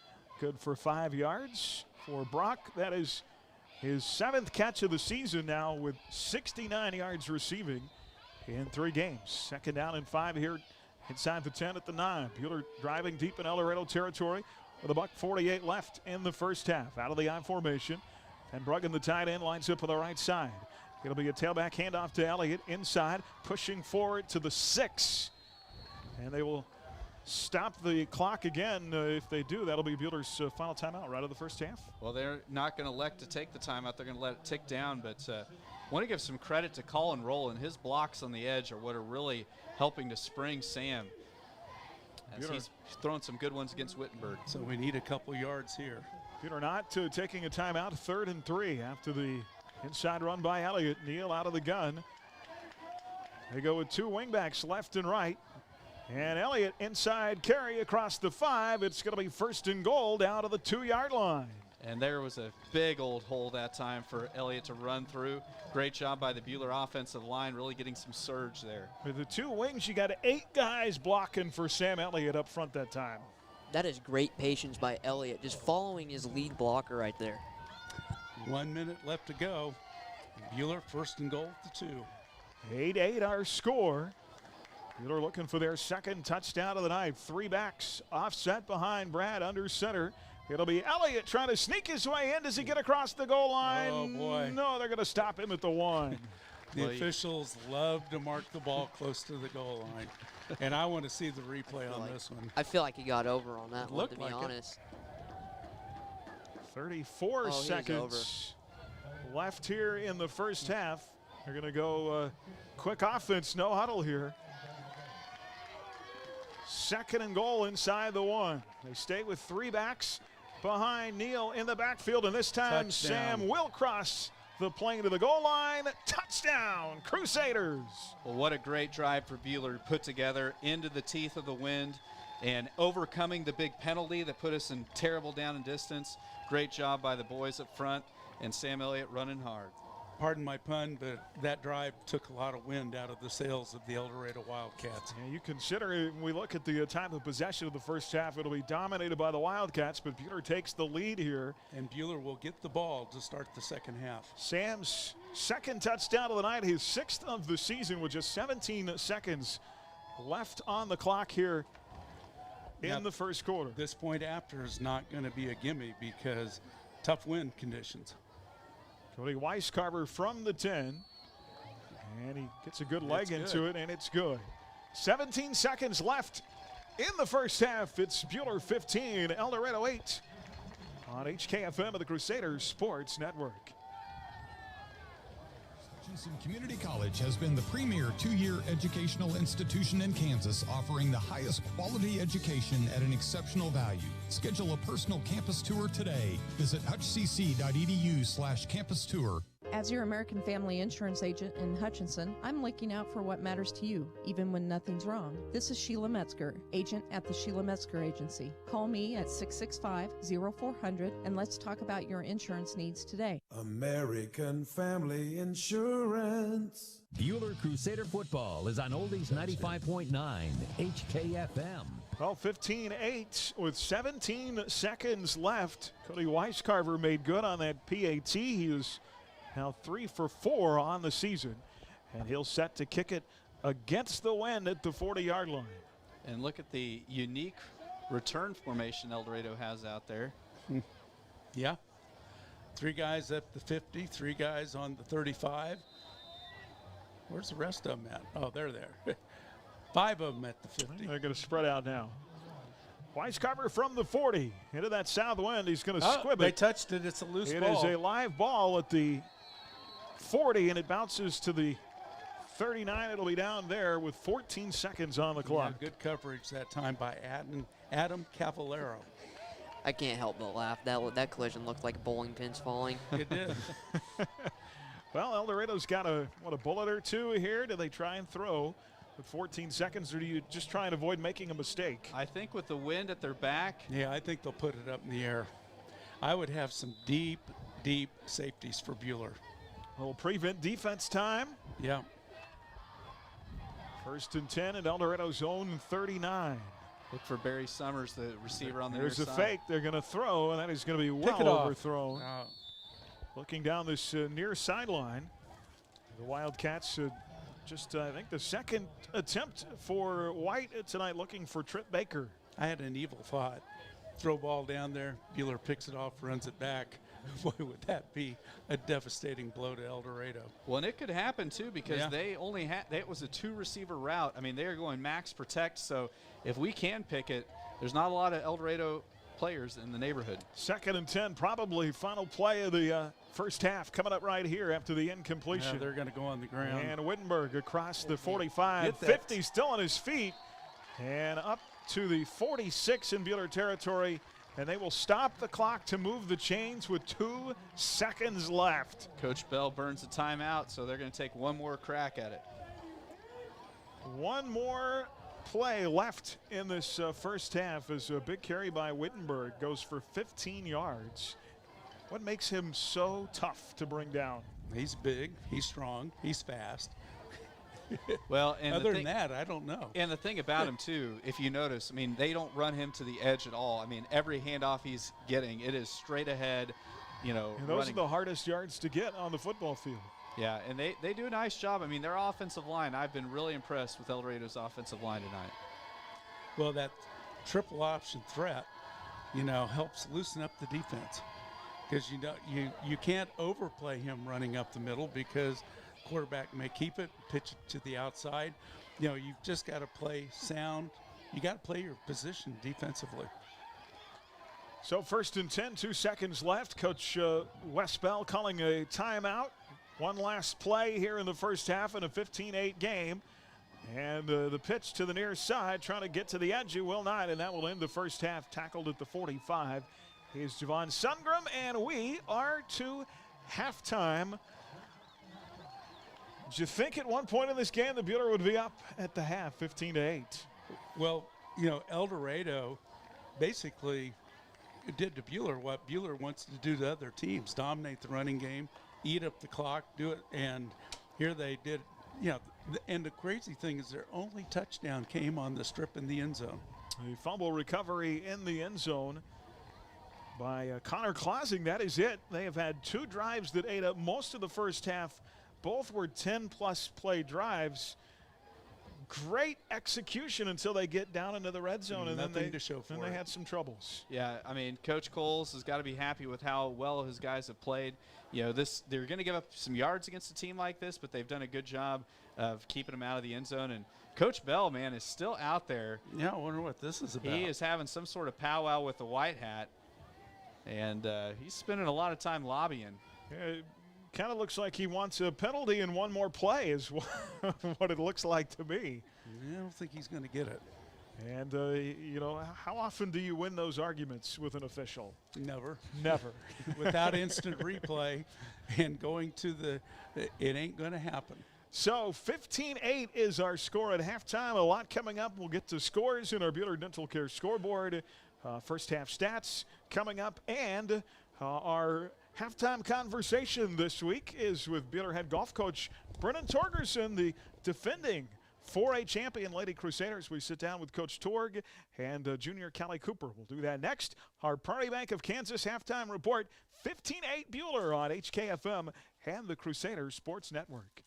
Speaker 2: Good for 5 yards for Brock. That is his 7th catch of the season now with 69 yards receiving in 3 games. 2nd down and 5 here inside the 10 at the 9. Buehler driving deep in El Dorado territory with $1:48 left in the first half. Out of the I formation. And Bruggen, the tight end, lines up on the right side. It'll be a tailback handoff to Elliott inside, pushing forward to the 6. And they will stop the clock again. If they do, that'll be Buehler's final timeout right of the first half.
Speaker 5: Well, they're not going to elect to take the timeout. They're going to let it tick down. But want to give some credit to Colin Roll, and his blocks on the edge are what are really helping to spring Sam. As he's throwing some good ones against Wittenberg.
Speaker 6: So we need a couple yards here.
Speaker 2: Buehler not taking a timeout. 3rd and 3 after the inside run by Elliott. Neal out of the gun. They go with 2 wingbacks left and right. And Elliott inside carry across the 5. It's going to be 1st and goal down to the 2-yard line.
Speaker 5: And there was a big old hole that time for Elliott to run through. Great job by the Buhler offensive line, really getting some surge there.
Speaker 2: With the 2 wings, you got 8 guys blocking for Sam Elliott up front that time.
Speaker 13: That is great patience by Elliott, just following his lead blocker right there.
Speaker 6: 1 minute left to go. Buhler 1st and goal at the 2.
Speaker 2: 8-8 our score. Buhler looking for their 2nd touchdown of the night. 3 backs offset behind Brad under center. It'll be Elliott trying to sneak his way in. Does he get across the goal line?
Speaker 6: Oh, boy.
Speaker 2: No, they're going to stop him at the 1.
Speaker 6: The officials love to mark the ball close to the goal line. And I want to see the replay on this one.
Speaker 13: I feel like he got over on that one, to be
Speaker 6: like
Speaker 13: honest.
Speaker 2: 34 seconds left here in the first half. They're going to go quick offense, no huddle here. 2nd and goal inside the 1. They stay with 3 backs behind Neal in the backfield, and this time
Speaker 6: Touchdown.
Speaker 2: Sam will cross the plane to the goal line. Touchdown, Crusaders.
Speaker 5: Well, what a great drive for Buhler to put together into the teeth of the wind and overcoming the big penalty that put us in terrible down and distance. Great job by the boys up front, and Sam Elliott running hard.
Speaker 6: Pardon my pun, but that drive took a lot of wind out of the sails of the El Dorado Wildcats.
Speaker 2: Yeah, you consider, when we look at the time of possession of the first half, it'll be dominated by the Wildcats, but Buhler takes the lead here.
Speaker 6: And Buhler will get the ball to start the second half.
Speaker 2: Sam's 2nd touchdown of the night, his 6th of the season, with just 17 seconds left on the clock here in the first quarter.
Speaker 6: This point after is not going to be a gimme because tough wind conditions.
Speaker 2: Cody Weiscarver from the 10, and he gets a good leg into it, and it's good. 17 seconds left in the first half. It's Buhler 15, El Dorado 8 on HKFM of the Crusaders Sports Network.
Speaker 1: Hutchinson Community College has been the premier 2-year educational institution in Kansas, offering the highest quality education at an exceptional value. Schedule a personal campus tour today. Visit hutchcc.edu/campus tour.
Speaker 4: As your American Family Insurance agent in Hutchinson, I'm looking out for what matters to you, even when nothing's wrong. This is Sheila Metzger, agent at the Sheila Metzger Agency. Call me at 665-0400 and let's talk about your insurance needs today.
Speaker 22: American Family Insurance.
Speaker 3: Buhler Crusader football is on Oldies 95.9 HKFM.
Speaker 2: Well, 15-8 with 17 seconds left. Cody Weiscarver made good on that PAT. He was now 3 for 4 on the season, and he'll set to kick it against the wind at the 40-yard line.
Speaker 5: And look at the unique return formation El Dorado has out there.
Speaker 6: Yeah. 3 guys at the 50, 3 guys on the 35. Where's the rest of them at? Oh, they're there. 5 of them at the 50.
Speaker 2: They're going to spread out now. Weiscarver from the 40 into that south wind. He's going to squib it.
Speaker 6: They touched it. It's a loose ball.
Speaker 2: It is a live ball at the 40, and it bounces to the 39. It'll be down there with 14 seconds on the clock.
Speaker 6: Yeah, good coverage that time by Adam Cavallero.
Speaker 13: I can't help but laugh. That collision looked like bowling pins falling.
Speaker 6: It did.
Speaker 2: Well, El Dorado's got a bullet or two here. Do they try and throw with 14 seconds, or do you just try and avoid making a mistake?
Speaker 5: I think with the wind at their back.
Speaker 6: Yeah, I think they'll put it up in the air. I would have some deep safeties for Buhler.
Speaker 2: A little prevent defense time.
Speaker 6: Yeah.
Speaker 2: 1st and 10 at El Dorado's own 39.
Speaker 5: Look for Barry Summers, the receiver on the
Speaker 2: There's
Speaker 5: near
Speaker 2: a
Speaker 5: side.
Speaker 2: fake. They're going to throw, and that is going to be well overthrown. Looking down this near sideline, the Wildcats just, I think, the 2nd attempt for White tonight, looking for Trip Baker.
Speaker 6: I had an evil thought. Throw ball down there. Buhler picks it off, runs it back. Boy, would that be a devastating blow to El Dorado.
Speaker 5: Well, and it could happen, too, because they only had – it was a 2-receiver route. I mean, they are going max protect, so if we can pick it, there's not a lot of El Dorado players in the neighborhood.
Speaker 2: 2nd and 10, probably final play of the first half coming up right here after the incompletion.
Speaker 6: Yeah, they're going to go on the ground.
Speaker 2: And Wittenberg across the 45, 50 still on his feet, and up to the 46 in Buhler territory. And they will stop the clock to move the chains with 2 seconds left.
Speaker 5: Coach Bell burns a timeout, so they're going to take one more crack at it.
Speaker 2: One more play left in this first half as a big carry by Wittenberg goes for 15 yards. What makes him so tough to bring down?
Speaker 6: He's big, he's strong, he's fast.
Speaker 5: Well, and
Speaker 6: other than that, I don't know.
Speaker 5: And the thing about him, too, if you notice, I mean, they don't run him to the edge at all. I mean, every handoff he's getting, it is straight ahead, you know.
Speaker 2: And those
Speaker 5: running.
Speaker 2: are the hardest yards to get on the football field.
Speaker 5: Yeah, and they do a nice job. I mean, their offensive line, I've been really impressed with El Dorado's offensive line tonight.
Speaker 6: Well, that triple option threat, you know, helps loosen up the defense. Because you can't overplay him running up the middle because quarterback may keep it, pitch it to the outside. You know, you've just got to play sound. You got to play your position defensively.
Speaker 2: So 1st and 10, 2 seconds left. Coach Wes Bell calling a timeout. One last play here in the first half in a 15-8 game. And the pitch to the near side, trying to get to the edge. You will not, and that will end the first half. Tackled at the 45. Here's Javon Sundgren, and we are to halftime. Did you think at one point in this game that Buehler would be up at the half, 15-8?
Speaker 6: Well, you know, El Dorado basically did to Buehler what Buehler wants to do to other teams: dominate the running game, eat up the clock, do it. And here they did, you know, and the crazy thing is their only touchdown came on the strip in the end zone.
Speaker 2: A fumble recovery in the end zone by Connor Clausing. That is it. They have had 2 drives that ate up most of the first half. Both were 10-plus play drives. Great execution until they get down into the red zone, and then they had some troubles.
Speaker 5: Yeah, I mean, Coach Coles has got to be happy with how well his guys have played. You know, they're going to give up some yards against a team like this, but they've done a good job of keeping them out of the end zone. And Coach Bell, man, is still out there.
Speaker 6: Yeah, I wonder what this is about.
Speaker 5: He is having some sort of powwow with the white hat, and he's spending a lot of time lobbying.
Speaker 2: Yeah, kind of looks like he wants a penalty and one more play is what it looks like to me.
Speaker 6: I don't think he's going to get it.
Speaker 2: And, you know, how often do you win those arguments with an official?
Speaker 6: Never.
Speaker 2: Never.
Speaker 6: Without instant replay and going to it ain't going to happen.
Speaker 2: So 15-8 is our score at halftime. A lot coming up. We'll get to scores in our Buehler Dental Care scoreboard. First half stats coming up, and our halftime conversation this week is with Buehler head golf coach Brennan Torgerson, the defending 4A champion Lady Crusaders. We sit down with Coach Torg and junior Callie Cooper. We'll do that next. Our Prairie Bank of Kansas halftime report, 15-8 Buehler on HKFM and the Crusaders Sports Network.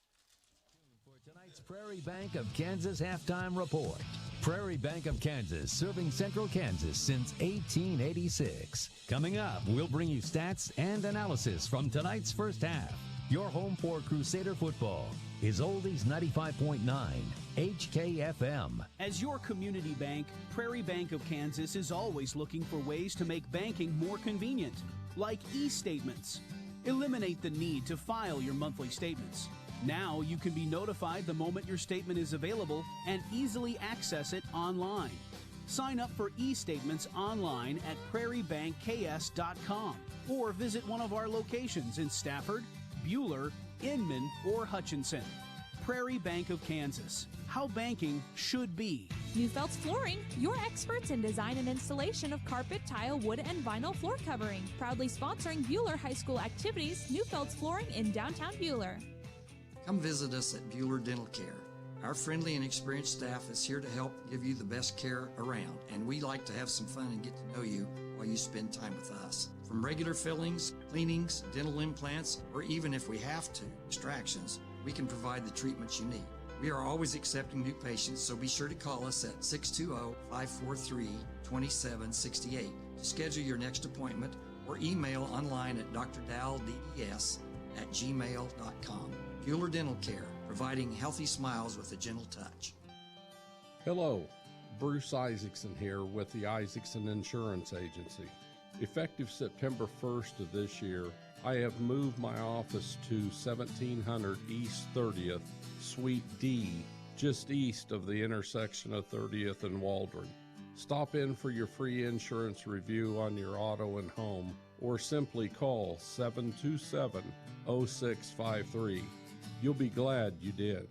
Speaker 3: For tonight's Prairie Bank of Kansas halftime report. Prairie Bank of Kansas, serving Central Kansas since 1886. Coming up, we'll bring you stats and analysis from tonight's first half. Your home for Crusader football is Oldies 95.9 HKFM.
Speaker 7: As your community bank, Prairie Bank of Kansas is always looking for ways to make banking more convenient, like e-statements. Eliminate the need to file your monthly statements. Now you can be notified the moment your statement is available and easily access it online. Sign up for e-statements online at prairiebankks.com or visit one of our locations in Stafford, Buehler, Inman, or Hutchinson. Prairie Bank of Kansas. How banking should be.
Speaker 8: Neufeld's Flooring, your experts in design and installation of carpet, tile, wood, and vinyl floor covering. Proudly sponsoring Buehler High School activities, Neufeld's Flooring in downtown Buehler.
Speaker 23: Come visit us at Buehler Dental Care. Our friendly and experienced staff is here to help give you the best care around, and we like to have some fun and get to know you while you spend time with us. From regular fillings, cleanings, dental implants, or even if we have to, extractions, we can provide the treatments you need. We are always accepting new patients, so be sure to call us at 620-543-2768 to schedule your next appointment, or email online at drdalldds@gmail.com. Buehler Dental Care, providing healthy smiles with a gentle touch.
Speaker 24: Hello, Bruce Isaacson here with the Isaacson Insurance Agency. Effective September 1st of this year, I have moved my office to 1700 East 30th, Suite D, just east of the intersection of 30th and Waldron. Stop in for your free insurance review on your auto and home, or simply call 727-0653. You'll be glad you did.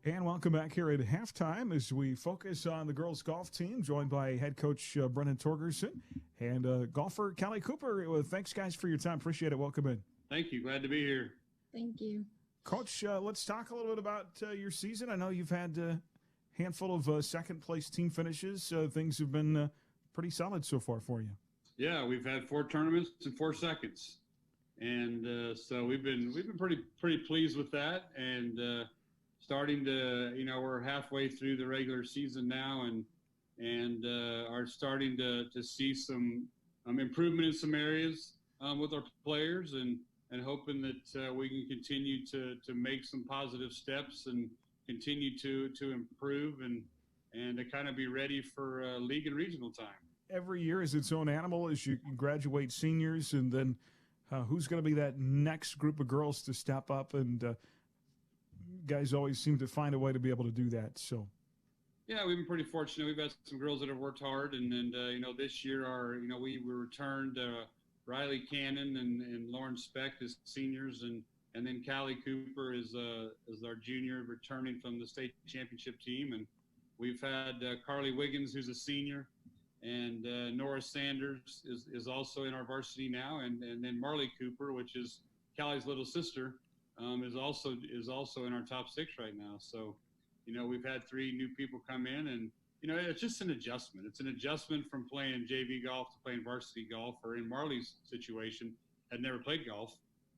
Speaker 9: And welcome back here at halftime as we focus on the girls golf team, joined by head coach Brennan Torgerson and golfer Callie Cooper. Thanks, guys, for your time. Appreciate it. Welcome in.
Speaker 10: Thank you. Glad to be here.
Speaker 12: Thank you.
Speaker 9: Coach, let's talk a little bit about your season. I know you've had a handful of second-place team finishes. Things have been pretty solid so far for you.
Speaker 10: Yeah, we've had 4 tournaments in 4 seconds. And so we've been pretty pleased with that. And starting to, we're halfway through the regular season now, and are starting to see some improvement in some areas with our players, and hoping that we can continue to make some positive steps and continue to improve and to kind of be ready for league and regional time.
Speaker 9: Every year is its own animal as you graduate seniors, and then who's going to be that next group of girls to step up, and guys always seem to find a way to be able to do that. So,
Speaker 10: yeah, we've been pretty fortunate. We've had some girls that have worked hard, and this year we returned Riley Cannon and Lauren Speck as seniors, and then Callie Cooper is our junior returning from the state championship team, and we've had Carly Wiggins, who's a senior, and Nora Sanders is also in our varsity now, and then Marley Cooper, which is Callie's little sister, is also in our top 6 right now. So, we've had 3 new people come in, and it's just an adjustment. It's an adjustment from playing JV golf to playing varsity golf, or in Marley's situation, had never played golf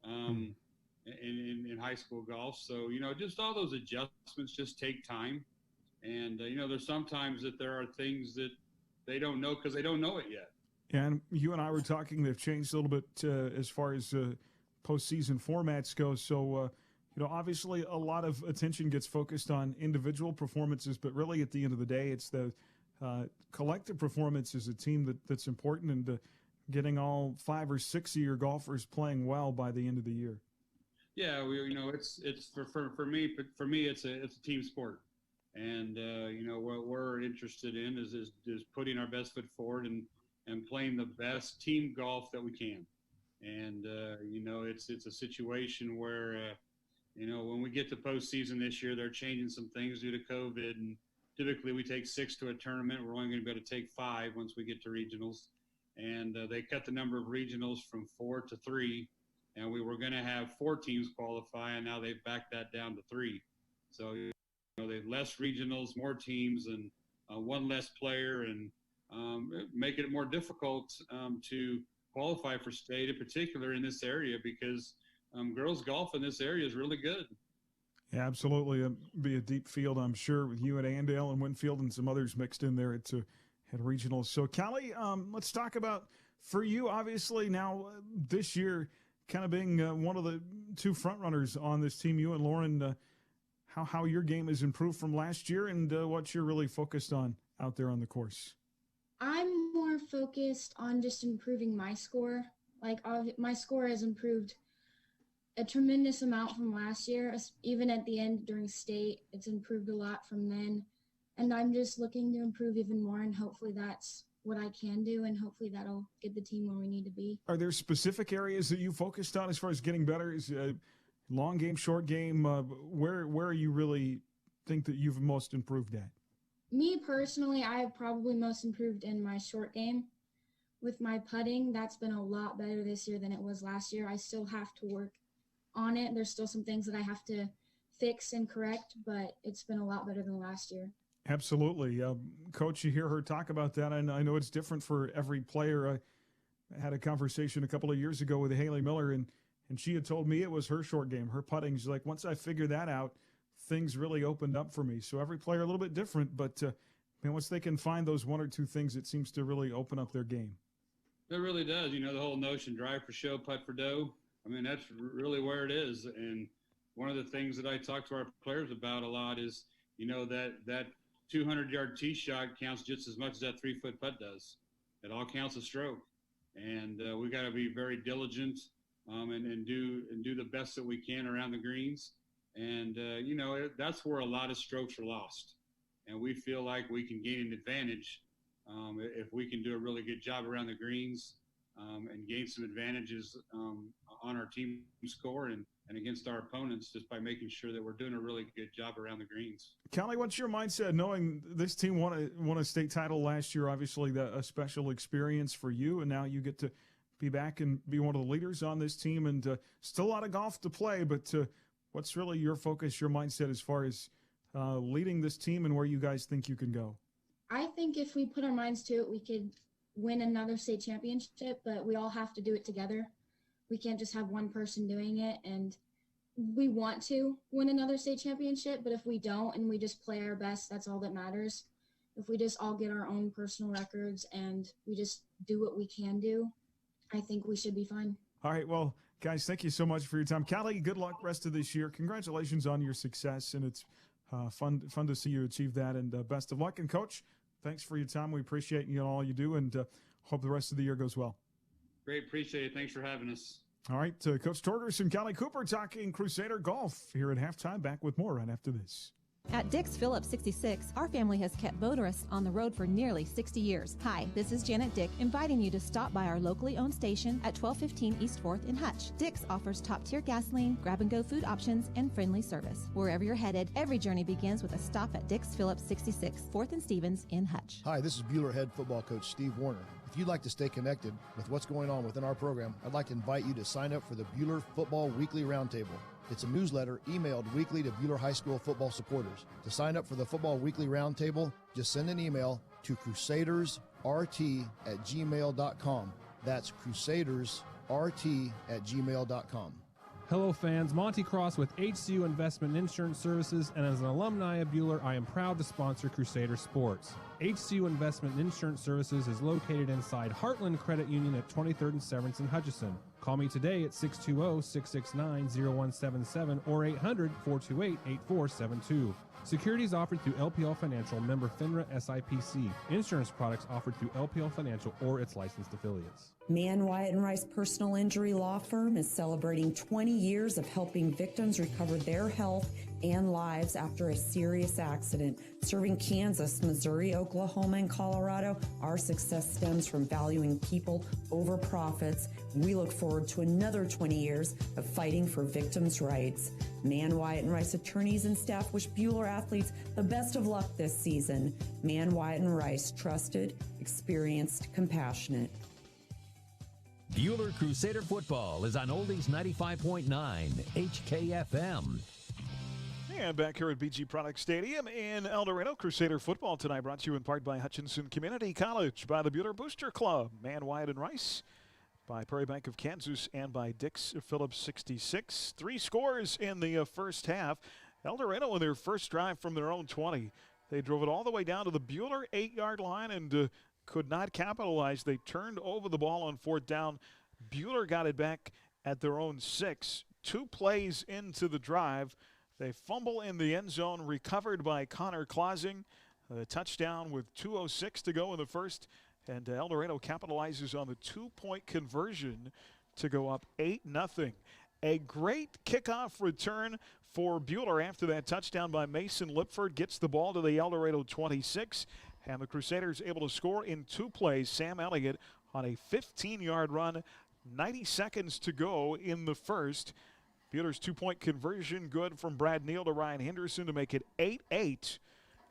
Speaker 10: in high school golf. So, just all those adjustments just take time. And, there's sometimes that there are things that they don't know because they don't know it yet.
Speaker 9: And you and I were talking, they've changed a little bit as far as postseason formats go. So, obviously a lot of attention gets focused on individual performances, but really at the end of the day, it's the collective performance as a team that's important, and getting all 5 or 6 of your golfers playing well by the end of the year.
Speaker 10: Yeah, it's for me, it's a team sport. And, what we're interested in is putting our best foot forward and playing the best team golf that we can. And, it's a situation where, when we get to postseason this year, they're changing some things due to COVID. And typically we take 6 to a tournament. We're only going to be able to take 5 once we get to regionals. And they cut the number of regionals from 4 to 3. And we were going to have 4 teams qualify, and now they've backed that down to 3. So, they less regionals, more teams, and 1 less player, and making it more difficult to qualify for state, in particular in this area, because girls golf in this area is really good.
Speaker 9: Yeah, absolutely. It'd be a deep field, I'm sure, with you at Andale and Winfield and some others mixed in there at regionals. So, Callie, let's talk about, for you, obviously, now this year, kind of being one of the 2 front runners on this team, you and Lauren, how your game has improved from last year, and what you're really focused on out there on the course.
Speaker 12: I'm more focused on just improving my score. Like, my score has improved a tremendous amount from last year. Even at the end during state, it's improved a lot from then. And I'm just looking to improve even more, and hopefully that's what I can do, and hopefully that'll get the team where we need to be.
Speaker 9: Are there specific areas that you focused on as far as getting better? Is long game, short game, where you really think that you've most improved at?
Speaker 12: Me personally, I have probably most improved in my short game. With my putting, that's been a lot better this year than it was last year. I still have to work on it. There's still some things that I have to fix and correct, but it's been a lot better than last year.
Speaker 9: Absolutely. Coach, you hear her talk about that, and I know it's different for every player. I had a conversation a couple of years ago with Haley Miller, and she had told me it was her short game, her putting. She's like, once I figured that out, things really opened up for me. So every player a little bit different, but once they can find those 1 or 2 things, it seems to really open up their game.
Speaker 10: It really does. The whole notion, drive for show, putt for dough. That's really where it is. And one of the things that I talk to our players about a lot is, that 200-yard tee shot counts just as much as that 3-foot putt does. It all counts a stroke. And we got to be very diligent and do the best that we can around the greens. And, that's where a lot of strokes are lost. And we feel like we can gain an advantage if we can do a really good job around the greens and gain some advantages on our team score and against our opponents, just by making sure that we're doing a really good job around the greens.
Speaker 9: Callie, what's your mindset knowing this team won a state title last year? Obviously, a special experience for you, and now you get to be back and be one of the leaders on this team, and still a lot of golf to play, but what's really your focus, your mindset as far as leading this team and where you guys think you can go?
Speaker 12: I think if we put our minds to it, we could win another state championship, but we all have to do it together. We can't just have one person doing it, and we want to win another state championship, but if we don't and we just play our best, that's all that matters. If we just all get our own personal records and we just do what we can do, I think we should be fine.
Speaker 9: All right, well, guys, thank you so much for your time. Callie, good luck rest of this year. Congratulations on your success, and it's fun to see you achieve that, and best of luck. And, Coach, thanks for your time. We appreciate you all you do, and hope the rest of the year goes well.
Speaker 10: Great, appreciate it. Thanks for having us.
Speaker 9: All right, Coach Torgerson and Callie Cooper talking Crusader golf here at halftime. Back with more right after this.
Speaker 11: At Dick's Phillips 66, our family has kept motorists on the road for nearly 60 years. Hi, this is Janet Dick, inviting you to stop by our locally owned station at 1215 East 4th in Hutch. Dick's offers top-tier gasoline, grab-and-go food options, and friendly service. Wherever you're headed, every journey begins with a stop at Dick's Phillips 66, 4th and Stevens in Hutch.
Speaker 14: Hi, this is Buehler head football coach Steve Warner. If you'd like to stay connected with what's going on within our program, I'd like to invite you to sign up for the Buehler Football Weekly Roundtable. It's a newsletter emailed weekly to Buehler High School football supporters. To sign up for the Football Weekly Roundtable, just send an email to crusadersrt@gmail.com. That's crusadersrt@gmail.com.
Speaker 16: Hello fans, Monty Cross with HCU Investment and Insurance Services, and as an alumni of Buehler, I am proud to sponsor Crusader Sports. HCU Investment and Insurance Services is located inside Heartland Credit Union at 23rd and Severance in Hutchison. Call me today at 620-669-0177 or 800-428-8472. Securities offered through LPL Financial, member FINRA SIPC. Insurance products offered through LPL Financial or its licensed affiliates.
Speaker 17: Mann, Wyatt & Rice Personal Injury Law Firm is celebrating 20 years of helping victims recover their health and lives after a serious accident. Serving Kansas, Missouri, Oklahoma, and Colorado, our success stems from valuing people over profits. We look forward to another 20 years of fighting for victims' rights. Mann, Wyatt & Rice attorneys and staff wish Buehler athletes the best of luck this season. Mann, Wyatt & Rice, trusted, experienced, compassionate.
Speaker 3: Buehler Crusader football is on Oldies 95.9 HKFM.
Speaker 2: And back here at BG Product Stadium in El Dorado, Crusader football tonight brought to you in part by Hutchinson Community College, by the Buehler Booster Club, Mann, Wyatt & Rice, by Prairie Bank of Kansas, and by Dick's Phillips 66. 3 scores in the first half. El Dorado in their first drive from their own 20. They drove it all the way down to the Buehler 8-yard line and could not capitalize. They turned over the ball on 4th down. Buehler got it back at their own 6. 2 plays into the drive. They fumble in the end zone, recovered by Connor Clausing. A touchdown with 2:06 to go in the first. And El Dorado capitalizes on the 2-point conversion to go up 8-0. A great kickoff return for Buehler after that touchdown by Mason Lipford. Gets the ball to the El Dorado 26. And the Crusaders able to score in 2 plays. Sam Elliott on a 15-yard run. 90 seconds to go in the first. Buehler's 2-point conversion good from Brad Neal to Ryan Henderson to make it 8-8.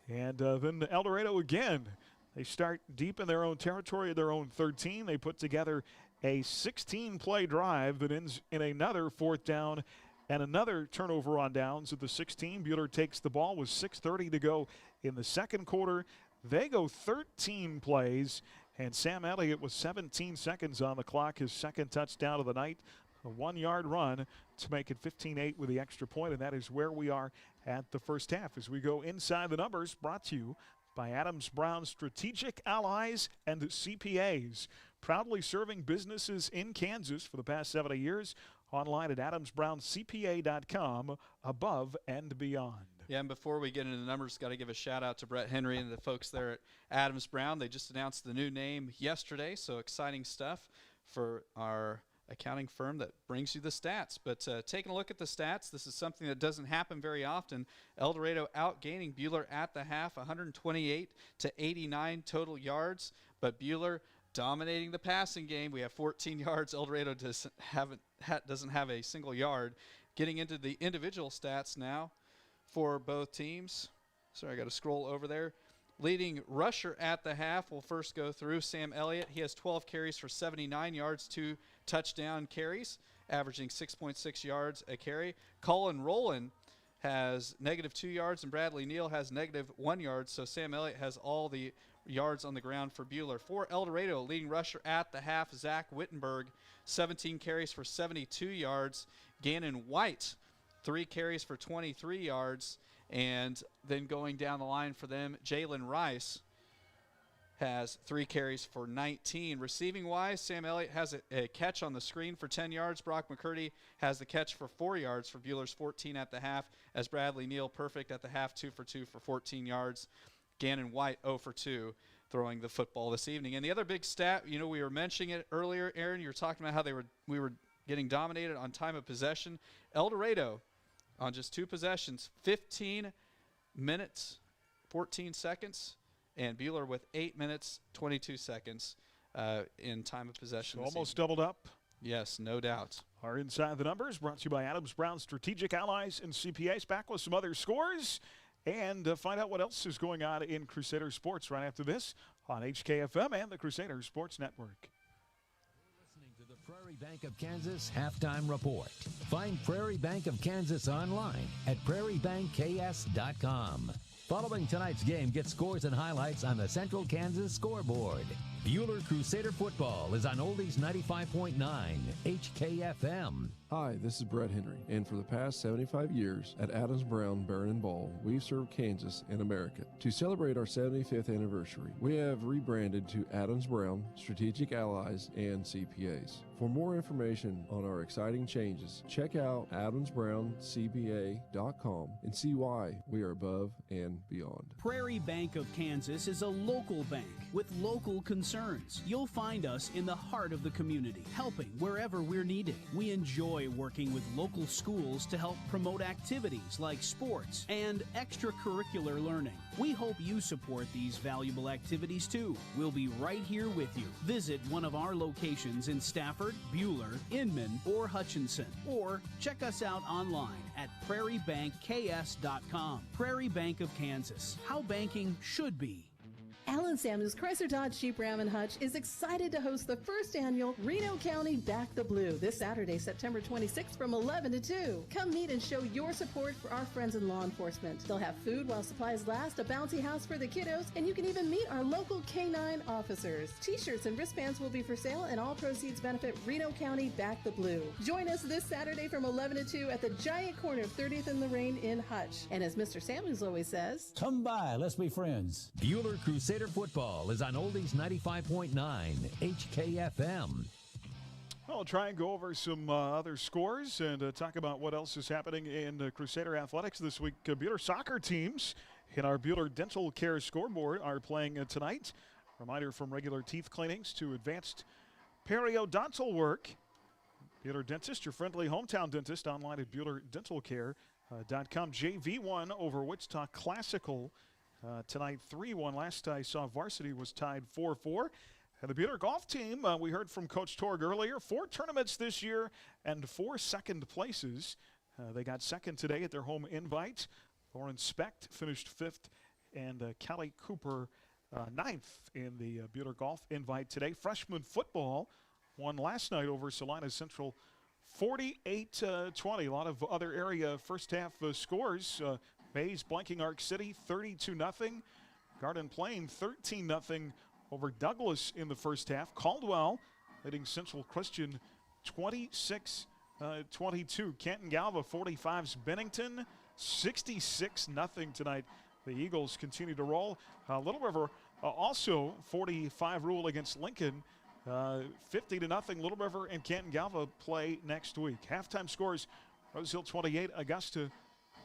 Speaker 2: And then El Dorado again. They start deep in their own territory, their own 13. They put together a 16-play drive that ends in another 4th down and another turnover on downs at the 16. Buehler takes the ball with 6:30 to go in the second quarter. They go 13 plays, and Sam Elliott with 17 seconds on the clock, his second touchdown of the night. A 1-yard run to make it 15-8 with the extra point, and that is where we are at the first half. As we go inside the numbers, brought to you by Adams Brown Strategic Allies and CPAs, proudly serving businesses in Kansas for the past 70 years. Online at adamsbrowncpa.com, above and beyond.
Speaker 5: Yeah, and before we get into the numbers, got to give a shout out to Brett Henry and the folks there at Adams Brown. They just announced the new name yesterday, so exciting stuff for our accounting firm that brings you the stats. But taking a look at the stats, this is something that doesn't happen very often. El Dorado outgaining Buehler at the half, 128 to 89 total yards, but Buehler dominating the passing game. We have 14 yards. El Dorado doesn't have a single yard. Getting into the individual stats now for both teams. Sorry, I got to scroll over there. Leading rusher at the half, we'll first go through Sam Elliott. He has 12 carries for 79 yards, 2 touchdown carries, averaging 6.6 yards a carry. Colin Rowland has -2 yards, and Bradley Neal has -1 yard. So Sam Elliott has all the yards on the ground for Buehler. For El Dorado, leading rusher at the half, Zach Wittenberg, 17 carries for 72 yards. Gannon White, 3 carries for 23 yards. And then going down the line for them, Jalen Rice has 3 carries for 19. Receiving-wise, Sam Elliott has a catch on the screen for 10 yards. Brock McCurdy has the catch for 4 yards for Buehler's 14 at the half, as Bradley Neal perfect at the half, 2 for 2 for 14 yards. Gannon White 0 for 2 throwing the football this evening. And the other big stat, we were mentioning it earlier, Aaron, you were talking about how we were getting dominated on time of possession. El Dorado, on just 2 possessions, 15 minutes, 14 seconds, and Buehler with 8 minutes, 22 seconds in time of possession.
Speaker 2: So almost doubled up.
Speaker 5: Yes, no doubt.
Speaker 2: Our Inside the Numbers brought to you by Adams Brown Strategic Allies and CPAs. Back with some other scores and find out what else is going on in Crusader Sports right after this on HKFM and the Crusader Sports Network.
Speaker 3: Prairie Bank of Kansas Halftime Report. Find Prairie Bank of Kansas online at prairiebankks.com. Following tonight's game, get scores and highlights on the Central Kansas scoreboard. Buehler Crusader football is on Oldies 95.9 HKFM.
Speaker 15: Hi, this is Brett Henry, and for the past 75 years at Adams Brown Barron & Ball, we've served Kansas and America. To celebrate our 75th anniversary, we have rebranded to Adams Brown Strategic Allies and CPAs. For more information on our exciting changes, check out adamsbrowncpa.com and see why we are above and beyond.
Speaker 7: Prairie Bank of Kansas is a local bank with local concerns. You'll find us in the heart of the community, helping wherever we're needed. We enjoy working with local schools to help promote activities like sports and extracurricular learning. We hope you support these valuable activities too. We'll be right here with you. Visit one of our locations in Stafford, Buehler, Inman, or Hutchinson, or check us out online at prairiebankks.com. Prairie Bank of Kansas, how banking should be.
Speaker 18: Alan Samuels Chrysler Dodge Jeep Ram and Hutch is excited to host the first annual Reno County Back the Blue this Saturday, September 26th from 11 to 2. Come meet and show your support for our friends in law enforcement. They'll have food while supplies last, a bouncy house for the kiddos, and you can even meet our local K-9 officers. T-shirts and wristbands will be for sale, and all proceeds benefit Reno County Back the Blue. Join us this Saturday from 11 to 2 at the giant corner of 30th and Lorraine in Hutch. And as Mr. Samuels always says,
Speaker 3: come by, let's be friends. Buehler Crusader football is on Oldies 95.9 HKFM.
Speaker 2: I'll try and go over some other scores and talk about what else is happening in Crusader Athletics this week. Buehler soccer teams in our Buehler Dental Care scoreboard are playing tonight. Reminder from regular teeth cleanings to advanced periodontal work. Buehler Dentist, your friendly hometown dentist, online at BuehlerDentalCare.com. JV1 over Wichita Classical. Tonight 3-1. Last I saw Varsity was tied 4-4. And the Buehler golf team, we heard from Coach Torg earlier, 4 tournaments this year and 4 second places. They got second today at their home invite. Lauren Specht finished 5th and Kelly Cooper 9th in the Buehler golf invite today. Freshman football won last night over Salina Central 48-20. A lot of other area first half scores. Mays blanking Arc City 32-0. Garden Plain 13-0 over Douglas in the first half. Caldwell leading Central Christian 26-22. Canton Galva 45's Bennington 66-0 tonight. The Eagles continue to roll. Little River also 45 rule against Lincoln. 50-0. Little River and Canton Galva play next week. Halftime scores: Rose Hill 28, Augusta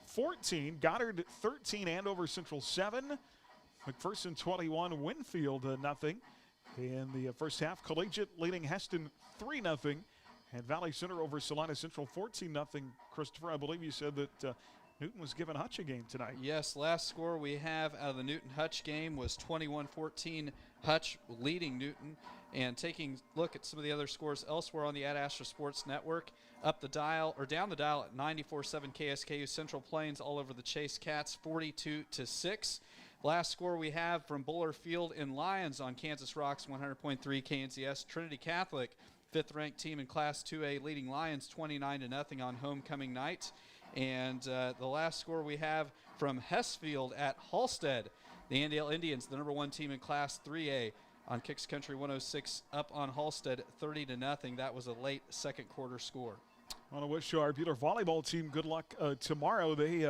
Speaker 2: 14, Goddard 13, Andover Central 7, McPherson 21, Winfield 0 in the first half. Collegiate leading Heston 3-0, and Valley Center over Salina Central 14-0. Christopher, I believe you said that Newton was giving Hutch a game tonight.
Speaker 5: Yes, last score we have out of the Newton-Hutch game was 21-14. Hutch leading Newton. And taking a look at some of the other scores elsewhere on the Ad Astra Sports Network, up the dial or down the dial at 94.7 KSKU, Central Plains all over the Chase Cats 42-6. Last score we have from Buhler Field in Lyons on Kansas Rocks 100.3 KNCS. Trinity Catholic, 5th ranked team in Class 2A, leading Lions 29-0 on homecoming night. And the last score we have from Hessfield at Halstead, the Andale Indians, the number 1 team in Class 3A, on Kicks Country 106 up on Halstead 30-0. That was a late second quarter score.
Speaker 2: I want to wish our Buhler volleyball team good luck tomorrow. They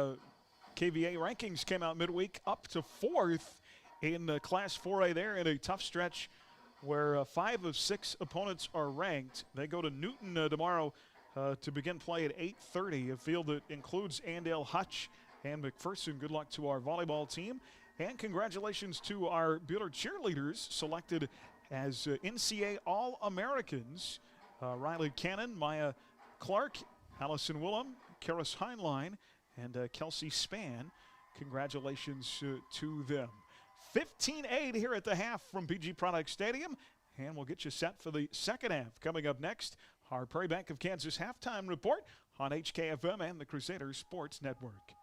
Speaker 2: KVA rankings came out midweek, up to 4th in Class 4A there in a tough stretch where 5 of 6 opponents are ranked. They go to Newton tomorrow to begin play at 8:30, a field that includes Andale, Hutch, and McPherson. Good luck to our volleyball team. And congratulations to our Buhler cheerleaders selected as NCAA All-Americans. Riley Cannon, Maya Clark, Allison Willem, Karis Heinlein, and Kelsey Spann. Congratulations to them. 15-8 here at the half from PG Product Stadium. And we'll get you set for the second half. Coming up next, our Prairie Bank of Kansas halftime report on HKFM and the Crusaders Sports Network.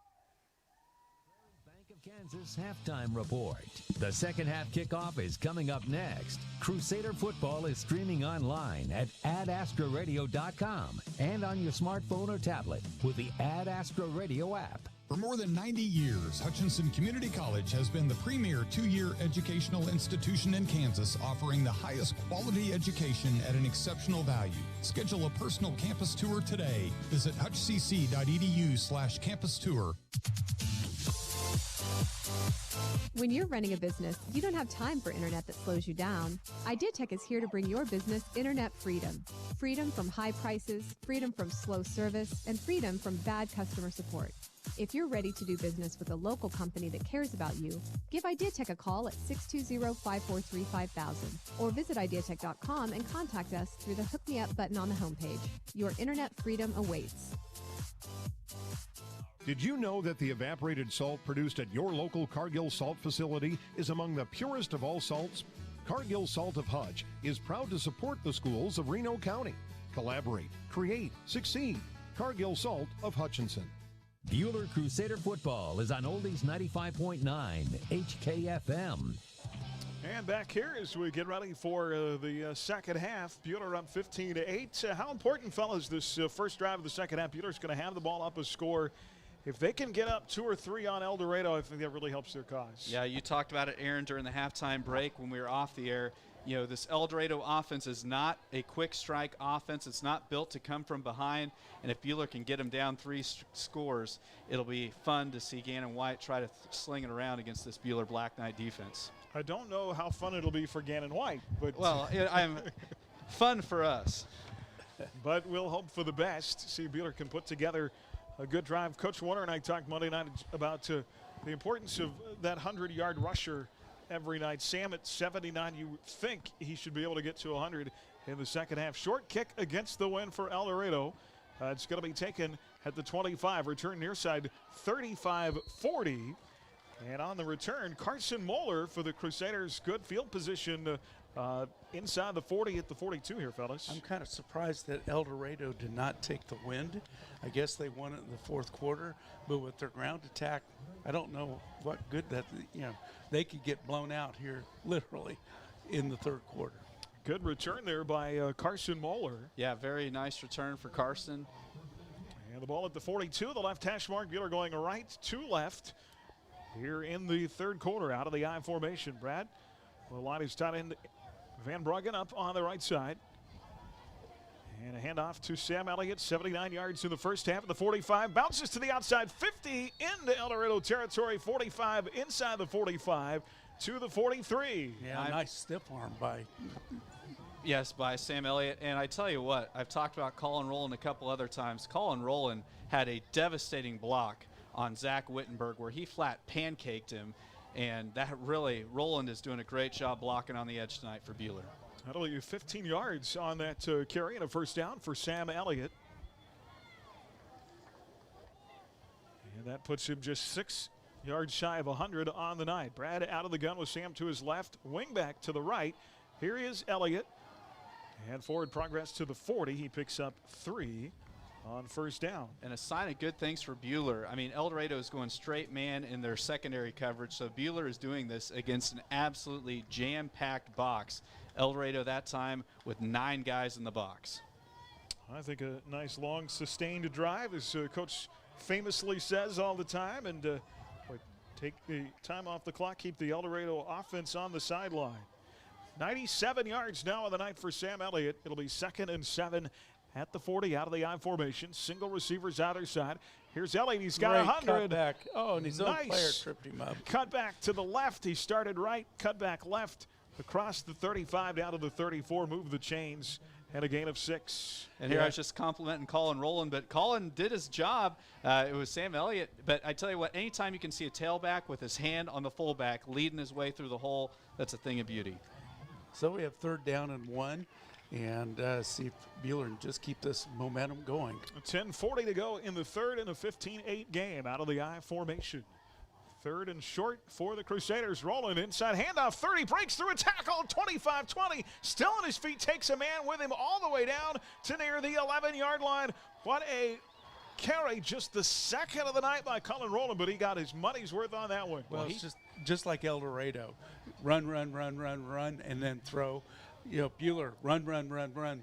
Speaker 3: Kansas halftime report. The second half kickoff is coming up next. Crusader football is streaming online at adastraradio.com and on your smartphone or tablet with the Ad Astra Radio app.
Speaker 1: For more than 90 years, Hutchinson Community College has been the premier 2-year educational institution in Kansas, offering the highest quality education at an exceptional value. Schedule a personal campus tour today. Visit hutchcc.edu/campus tour.
Speaker 19: When you're running a business, you don't have time for internet that slows you down. IdeaTech is here to bring your business internet freedom. Freedom from high prices, freedom from slow service, and freedom from bad customer support. If you're ready to do business with a local company that cares about you, give IdeaTech a call at 620-543-5000 or visit ideatech.com and contact us through the Hook Me Up button on the homepage. Your internet freedom awaits.
Speaker 20: Did you know that the evaporated salt produced at your local Cargill salt facility is among the purest of all salts? Cargill Salt of Hutch is proud to support the schools of Reno County. Collaborate, create, succeed. Cargill Salt of Hutchinson.
Speaker 3: Buhler Crusader football is on Oldies 95.9 HKFM.
Speaker 2: And back here as we get ready for the second half, Buhler up 15-8. How important, fellas, this first drive of the second half? Buhler's going to have the ball up a score. If they can get up 2 or 3 on El Dorado, I think that really helps their cause.
Speaker 5: Yeah, you talked about it, Aaron, during the halftime break when we were off the air. You know, this El Dorado offense is not a quick strike offense. It's not built to come from behind. And if Buhler can get them down 3 scores, it'll be fun to see Gannon White try to sling it around against this Buhler Black Knight defense.
Speaker 2: I don't know how fun it'll be for Gannon White, but
Speaker 5: well, I'm fun for us.
Speaker 2: But we'll hope for the best. See if Buhler can put together a good drive. Coach Warner and I talked Monday night about the importance of that 100-yard rusher every night. Sam at 79, you think he should be able to get to 100 in the second half. Short kick against the win for El Dorado. It's going to be taken at the 25. Return near side 35-40. And on the return, Carson Moeller for the Crusaders. Good field position inside the 40 at the 42 here, fellas.
Speaker 6: I'm kind of surprised that El Dorado did not take the wind. I guess they won it in the fourth quarter, but with their ground attack, I don't know what good that, they could get blown out here literally in the third quarter.
Speaker 2: Good return there by Carson Moeller.
Speaker 5: Yeah, very nice return for Carson.
Speaker 2: And the ball at the 42, the left hash mark. Buhler going right to left here in the third quarter out of the I formation. Brad, the line is tight end Van Bruggen up on the right side. And a handoff to Sam Elliott, 79 yards in the first half of the 45. Bounces to the outside, 50 into El Dorado territory, 45 inside the 45 to the 43.
Speaker 6: Yeah, nice stiff arm by.
Speaker 5: Yes, by Sam Elliott. And I tell you what, I've talked about Colin Rowland a couple other times. Colin Rowland had a devastating block on Zach Wittenberg where he flat pancaked him. And that really, Rowland is doing a great job blocking on the edge tonight for Buhler.
Speaker 2: That'll leave 15 yards on that carry and a first down for Sam Elliott. And that puts him just 6 yards shy of 100 on the night. Brad out of the gun with Sam to his left, wing back to the right. Here is Elliott. And forward progress to the 40. He picks up 3 on first down.
Speaker 5: And a sign of good things for Buehler. I mean, El Dorado is going straight man in their secondary coverage, so Buehler is doing this against an absolutely jam-packed box. El Dorado that time with 9 guys in the box.
Speaker 2: I think a nice, long, sustained drive, as Coach famously says all the time, and take the time off the clock, keep the El Dorado offense on the sideline. 97 yards now on the night for Sam Elliott. It'll be 2nd and 7 at the 40 out of the I formation. Single receivers either side. Here's Elliott. He's got 100.
Speaker 6: Cutback. Oh, and his own
Speaker 2: Nice.
Speaker 6: player tripped him up.
Speaker 2: Cut back to the left. He started right, cut back left, across the 35 down to the 34, moved the chains, and a gain of 6.
Speaker 5: And here I was just complimenting Colin Rowland, but Colin did his job. It was Sam Elliott. But I tell you what, anytime you can see a tailback with his hand on the fullback leading his way through the hole, that's a thing of beauty.
Speaker 6: So we have 3rd down and 1, and see if Buehler can just keep this momentum going.
Speaker 2: 10:40 to go in the 3rd and a 15-8 game out of the I formation. 3rd and short for the Crusaders. Rolling inside handoff, 30, breaks through a tackle, 25-20, still on his feet, takes a man with him all the way down to near the 11-yard line. What a carry, just the 2nd of the night by Colin Rowland, but he got his money's worth on that one.
Speaker 6: Well, it's just like El Dorado. Run, and then throw. You know, Buehler, run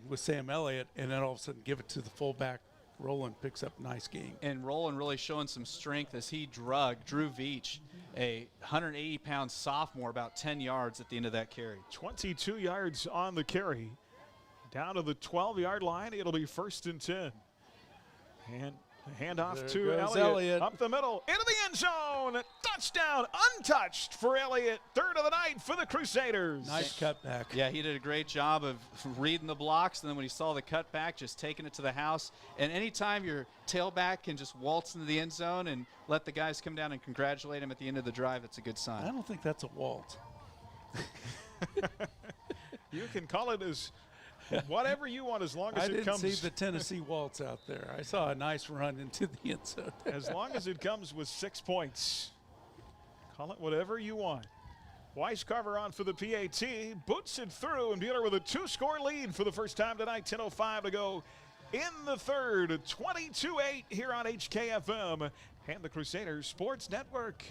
Speaker 6: with Sam Elliott, and then all of a sudden give it to the fullback. Rowland picks up a nice game.
Speaker 5: And Rowland really showing some strength as he Drew Veach, a 180-pound sophomore, about 10 yards at the end of that carry.
Speaker 2: 22 yards on the carry. Down to the 12-yard line. It'll be 1st and 10. And handoff to Elliott. Up the middle, into the end zone. Touchdown, untouched for Elliott. 3rd of the night for the Crusaders.
Speaker 6: Nice cutback.
Speaker 5: Yeah, he did a great job of reading the blocks, and then when he saw the cutback, just taking it to the house. And anytime your tailback can just waltz into the end zone and let the guys come down and congratulate him at the end of the drive, it's a good sign.
Speaker 6: I don't think that's a waltz.
Speaker 2: You can call it as whatever you want, as long as it comes.
Speaker 6: I didn't see the Tennessee waltz out there. I saw a nice run into the end zone.
Speaker 2: As long as it comes with 6 points. Call it whatever you want. Weiscarver on for the PAT. Boots it through, and Buehler with a 2-score lead for the first time tonight. 10:05 to go in the 3rd. 22-8 here on HKFM and the Crusaders Sports Network.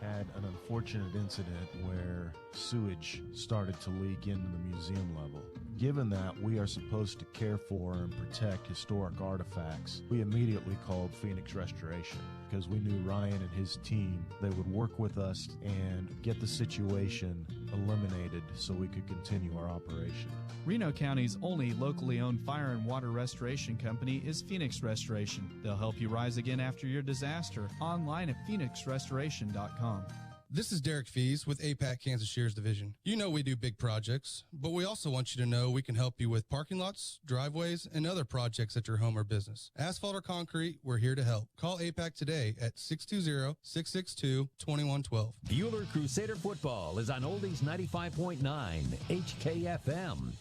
Speaker 4: Had an unfortunate incident where sewage started to leak into the museum level. Given that we are supposed to care for and protect historic artifacts, we immediately called Phoenix Restoration because we knew Ryan and his team, they would work with us and get the situation eliminated so we could continue our operation.
Speaker 13: Reno County's only locally owned fire and water restoration company is Phoenix Restoration. They'll help you rise again after your disaster. Online at phoenixrestoration.com.
Speaker 21: This is Derek Fees with APAC Kansas Shares Division. You know we do big projects, but we also want you to know we can help you with parking lots, driveways, and other projects at your home or business. Asphalt or concrete, we're here to help. Call APAC today at 620-662-2112.
Speaker 3: Buehler Crusader football is on Oldies 95.9 HKFM.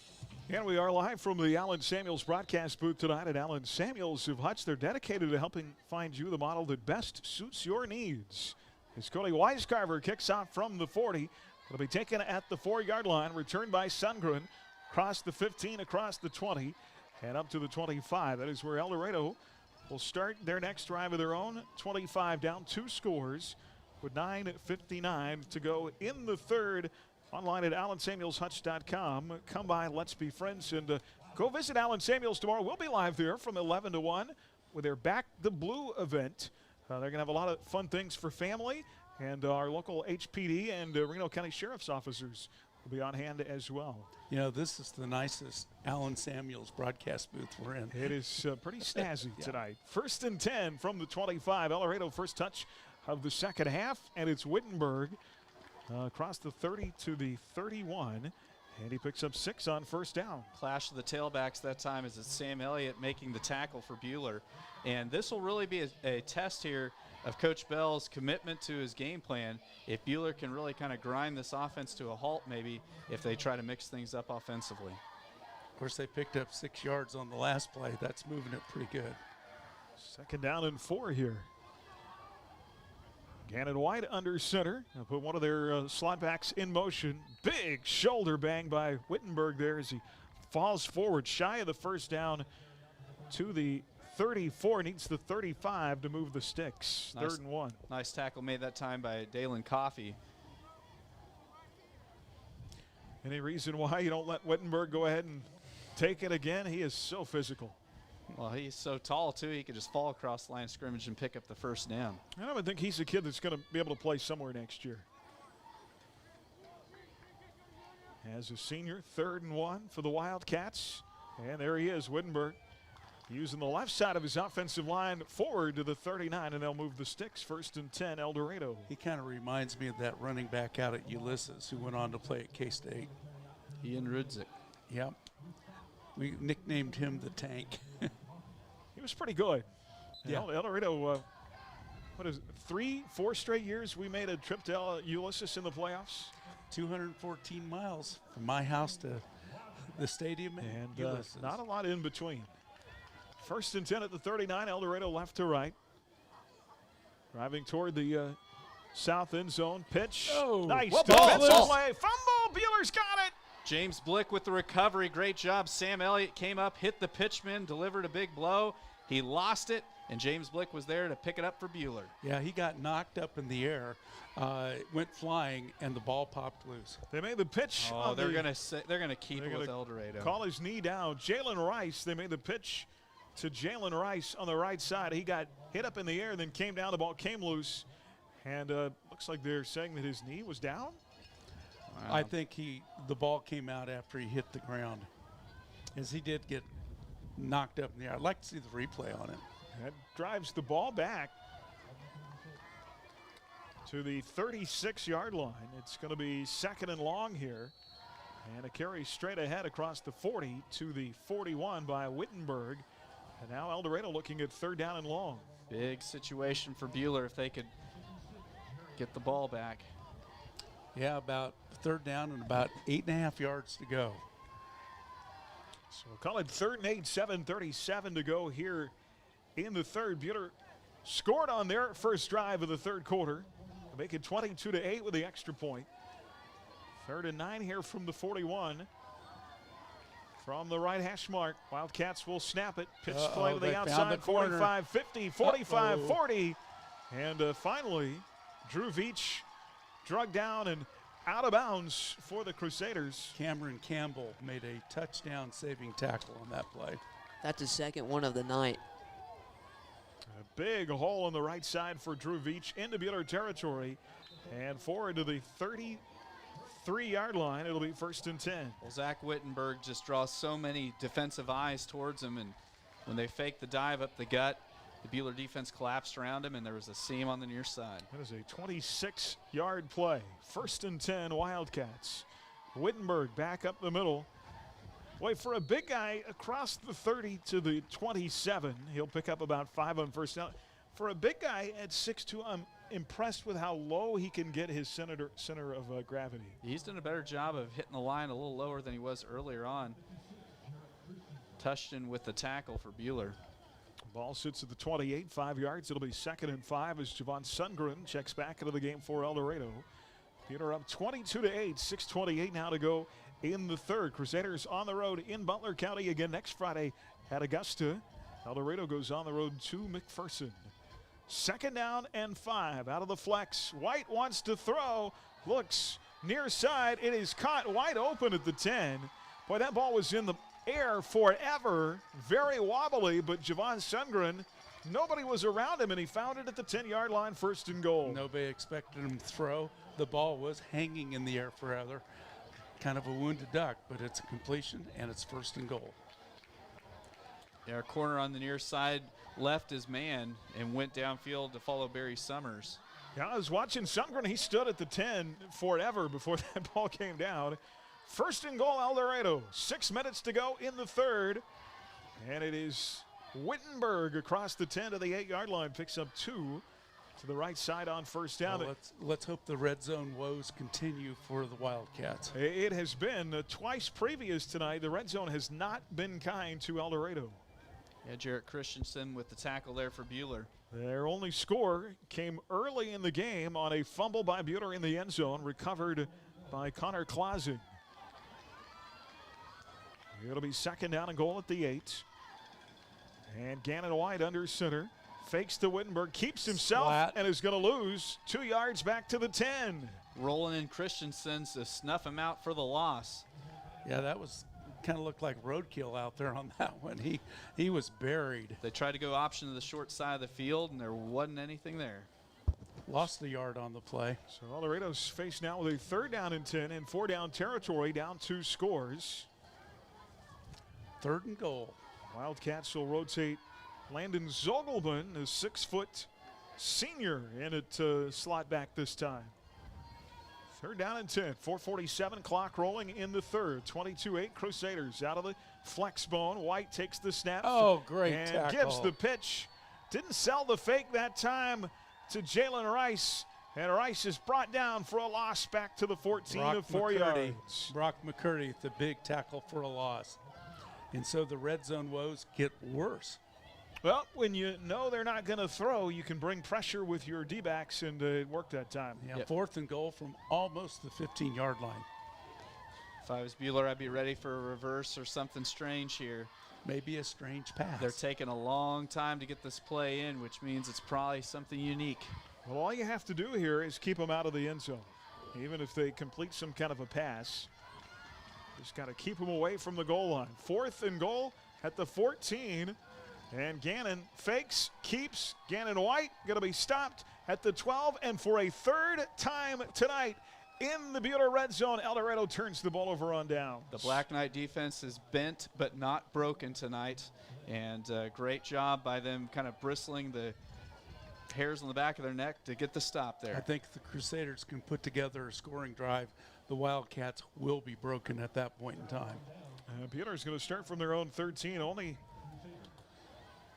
Speaker 2: And we are live from the Allen Samuels broadcast booth tonight at Allen Samuels of Hutch. They're dedicated to helping find you the model that best suits your needs. As Cody Weiscarver kicks off from the 40. It'll be taken at the 4-yard line, returned by Sundgren, across the 15, across the 20, and up to the 25. That is where El Dorado will start their next drive of their own. 25 down, 2 scores with 9:59 to go in the 3rd. Online at AllenSamuelsHutch.com. Come by, let's be friends, and go visit Allen Samuels tomorrow. We'll be live there from 11 to 1 with their Back the Blue event. They're going to have a lot of fun things for family, and our local HPD and Reno County Sheriff's officers will be on hand as well.
Speaker 6: You know, this is the nicest Allen Samuels broadcast booth we're in.
Speaker 2: It is pretty snazzy tonight. 1st and 10 from the 25. El Dorado first touch of the second half, and it's Wittenberg across the 30 to the 31. And he picks up 6 on first down.
Speaker 5: Clash of the tailbacks that time is Sam Elliott making the tackle for Buehler. And this will really be a test here of Coach Bell's commitment to his game plan. If Buehler can really kind of grind this offense to a halt, maybe, if they try to mix things up offensively.
Speaker 6: Of course, they picked up 6 yards on the last play. That's moving it pretty good.
Speaker 2: 2nd down and 4 here. Gannon White under center. They'll put one of their slot backs in motion. Big shoulder bang by Wittenberg there as he falls forward, shy of the first down to the 34. Needs the 35 to move the sticks.
Speaker 5: Nice,
Speaker 2: 3rd and 1.
Speaker 5: Nice tackle made that time by Dalen Coffey.
Speaker 2: Any reason why you don't let Wittenberg go ahead and take it again? He is so physical.
Speaker 5: Well, he's so tall, too. He could just fall across the line of scrimmage and pick up the first down.
Speaker 2: I don't think he's a kid that's going to be able to play somewhere next year. As a senior, 3rd and 1 for the Wildcats. And there he is, Wittenberg, using the left side of his offensive line forward to the 39, and they'll move the sticks. 1st and 10, El Dorado.
Speaker 6: He kind of reminds me of that running back out at Ulysses who went on to play at K-State.
Speaker 5: Ian Rudzik.
Speaker 6: Yep. We nicknamed him the Tank.
Speaker 2: He was pretty good.
Speaker 6: Yeah.
Speaker 2: El Dorado, what is it, 4 straight years we made a trip to Ulysses in the playoffs?
Speaker 6: 214 miles from my house to the stadium
Speaker 2: and
Speaker 6: Ulysses.
Speaker 2: Not a lot in between. 1st and 10 at the 39, El Dorado left to right. Driving toward the south end zone. Pitch.
Speaker 6: Oh,
Speaker 2: nice
Speaker 6: ball.
Speaker 2: defensive play. Fumble. Buehler's got it.
Speaker 5: James Blick with the recovery. Great job. Sam Elliott came up, hit the pitchman, delivered a big blow. He lost it, and James Blick was there to pick it up for Buehler.
Speaker 6: Yeah, he got knocked up in the air, went flying, and the ball popped loose.
Speaker 2: They made the pitch.
Speaker 5: Oh, they're gonna keep it with El Dorado.
Speaker 2: Call his knee down. Jalen Rice. They made the pitch to Jalen Rice on the right side. He got hit up in the air, then came down. The ball came loose, and looks like they're saying that his knee was down.
Speaker 6: Wow. I think the ball came out after he hit the ground, as he did get knocked up in the air. I'd like to see the replay on it.
Speaker 2: That drives the ball back to the 36-yard line. It's going to be 2nd and long here. And a carry straight ahead across the 40 to the 41 by Wittenberg. And now El Dorado looking at 3rd down and long.
Speaker 5: Big situation for Buehler if they could get the ball back.
Speaker 6: Yeah, about 3rd down and about 8.5 yards to go.
Speaker 2: So we'll call it 3rd and 8, 7:37 to go here in the 3rd. Buehler scored on their first drive of the 3rd quarter. Make it 22-8 with the extra point. 3rd and 9 here from the 41. From the right hash mark, Wildcats will snap it. Pitch play to the outside, 45-50, 45-40. And finally, Drew Veach drugged down and out of bounds for the Crusaders.
Speaker 6: Cameron Campbell made a touchdown-saving tackle on that play.
Speaker 8: That's his 2nd one of the night.
Speaker 2: A big hole on the right side for Drew Veach into Buehler territory and forward to the 33-yard line. It'll be 1st and 10.
Speaker 5: Well, Zach Wittenberg just draws so many defensive eyes towards him, and when they faked the dive up the gut, the Buehler defense collapsed around him, and there was a seam on the near side.
Speaker 2: That is a 26-yard play. 1st and 10, Wildcats. Wittenberg back up the middle. Boy, for a big guy across the 30 to the 27, he'll pick up about 5 on first down. For a big guy at 6'2", I'm impressed with how low he can get his center of gravity.
Speaker 5: He's done a better job of hitting the line a little lower than he was earlier on. Touched in with the tackle for Buehler.
Speaker 2: Ball sits at the 28, 5 yards. It'll be 2nd and 5 as Javon Sundgren checks back into the game for El Dorado. Buehler up 22-8, 6:28 now to go in the 3rd. Crusaders on the road in Butler County again next Friday at Augusta. El Dorado goes on the road to McPherson. 2nd down and 5 out of the flex. White wants to throw, looks near side. It is caught wide open at the 10. Boy, that ball was in the air forever, very wobbly, but Javon Sundgren, nobody was around him, and he found it at the 10-yard line, 1st and goal.
Speaker 6: Nobody expected him to throw. The ball was hanging in the air forever. Kind of a wounded duck, but it's a completion, and it's 1st and goal.
Speaker 5: Yeah, our corner on the near side left his man and went downfield to follow Barry Summers.
Speaker 2: Yeah, I was watching Sundgren. He stood at the 10 forever before that ball came down. 1st and goal, El Dorado. 6 minutes to go in the 3rd. And it is Wittenberg across the 10 to the 8-yard line. Picks up 2 to the right side on 1st down.
Speaker 6: Well, let's hope the red zone woes continue for the Wildcats.
Speaker 2: It has been twice previous tonight. The red zone has not been kind to El Dorado.
Speaker 5: Yeah, Jarrett Christensen with the tackle there for Buehler.
Speaker 2: Their only score came early in the game on a fumble by Buehler in the end zone, recovered by Connor Clausing. It'll be second down and goal at the 8. And Gannon White under center. Fakes to Wittenberg, keeps himself,
Speaker 6: Flat.
Speaker 2: and is going to lose 2 yards back to the 10.
Speaker 5: Rolling in Christensen's to snuff him out for the loss.
Speaker 6: Yeah, that was kind of looked like roadkill out there on that one. He was buried.
Speaker 5: They tried to go option to the short side of the field, and there wasn't anything there.
Speaker 6: Lost the yard on the play.
Speaker 2: So El Dorado's faced now with a 3rd down and 10 in 4-down territory, down 2 scores.
Speaker 6: 3rd and goal.
Speaker 2: Wildcats will rotate Landon Zogelman, a 6-foot senior, in at slot back this time. 3rd down and 10, 4:47 clock rolling in the 3rd. 22-8 Crusaders out of the flex bone. White takes the snap.
Speaker 6: Oh, great
Speaker 2: and
Speaker 6: tackle.
Speaker 2: gives the pitch. Didn't sell the fake that time to Jalen Rice. And Rice is brought down for a loss back to the 14 of 4 yards.
Speaker 6: Brock McCurdy, the big tackle for a loss. And so the red zone woes get worse.
Speaker 2: Well, when you know they're not going to throw, you can bring pressure with your D-backs, and it worked that time.
Speaker 6: Yeah, 4th and goal from almost the 15-yard line.
Speaker 5: If I was Buehler, I'd be ready for a reverse or something strange here.
Speaker 6: Maybe a strange pass.
Speaker 5: They're taking a long time to get this play in, which means it's probably something unique.
Speaker 2: Well, all you have to do here is keep them out of the end zone. Even if they complete some kind of a pass, just got to keep them away from the goal line. 4th and goal at the 14. And Gannon fakes, keeps. Gannon White going to be stopped at the 12. And for a 3rd time tonight in the Buehler red zone, El Dorado turns the ball over on downs.
Speaker 5: The Black Knight defense is bent but not broken tonight. And great job by them kind of bristling the hairs on the back of their neck to get the stop there.
Speaker 6: I think the Crusaders can put together a scoring drive. The Wildcats will be broken at that point in time.
Speaker 2: Buehler's going to start from their own 13. Only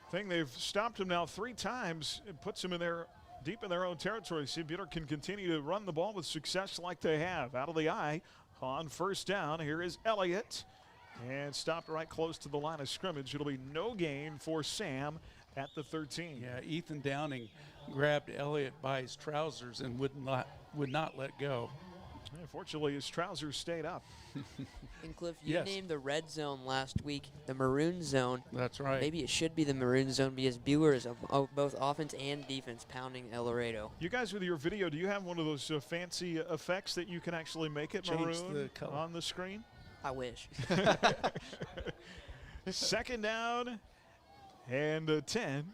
Speaker 2: thing, they've stopped him now 3 times. It puts them in their deep in their own territory. See, Buehler can continue to run the ball with success like they have. Out of the eye on 1st down. Here is Elliott. And stopped right close to the line of scrimmage. It'll be no gain for Sam at the 13.
Speaker 6: Yeah, Ethan Downing grabbed Elliott by his trousers and would not let go.
Speaker 2: Fortunately, his trousers stayed up.
Speaker 8: And Cliff, you
Speaker 6: Yes.
Speaker 8: named the red zone last week the maroon zone.
Speaker 6: That's right.
Speaker 8: Maybe it should be the maroon zone because Buehler is both offense and defense pounding El Dorado.
Speaker 2: You guys, with your video, do you have one of those fancy effects that you can actually make it
Speaker 6: Change
Speaker 2: maroon
Speaker 6: the color.
Speaker 2: on the screen?
Speaker 8: I wish.
Speaker 2: 2nd down and 10.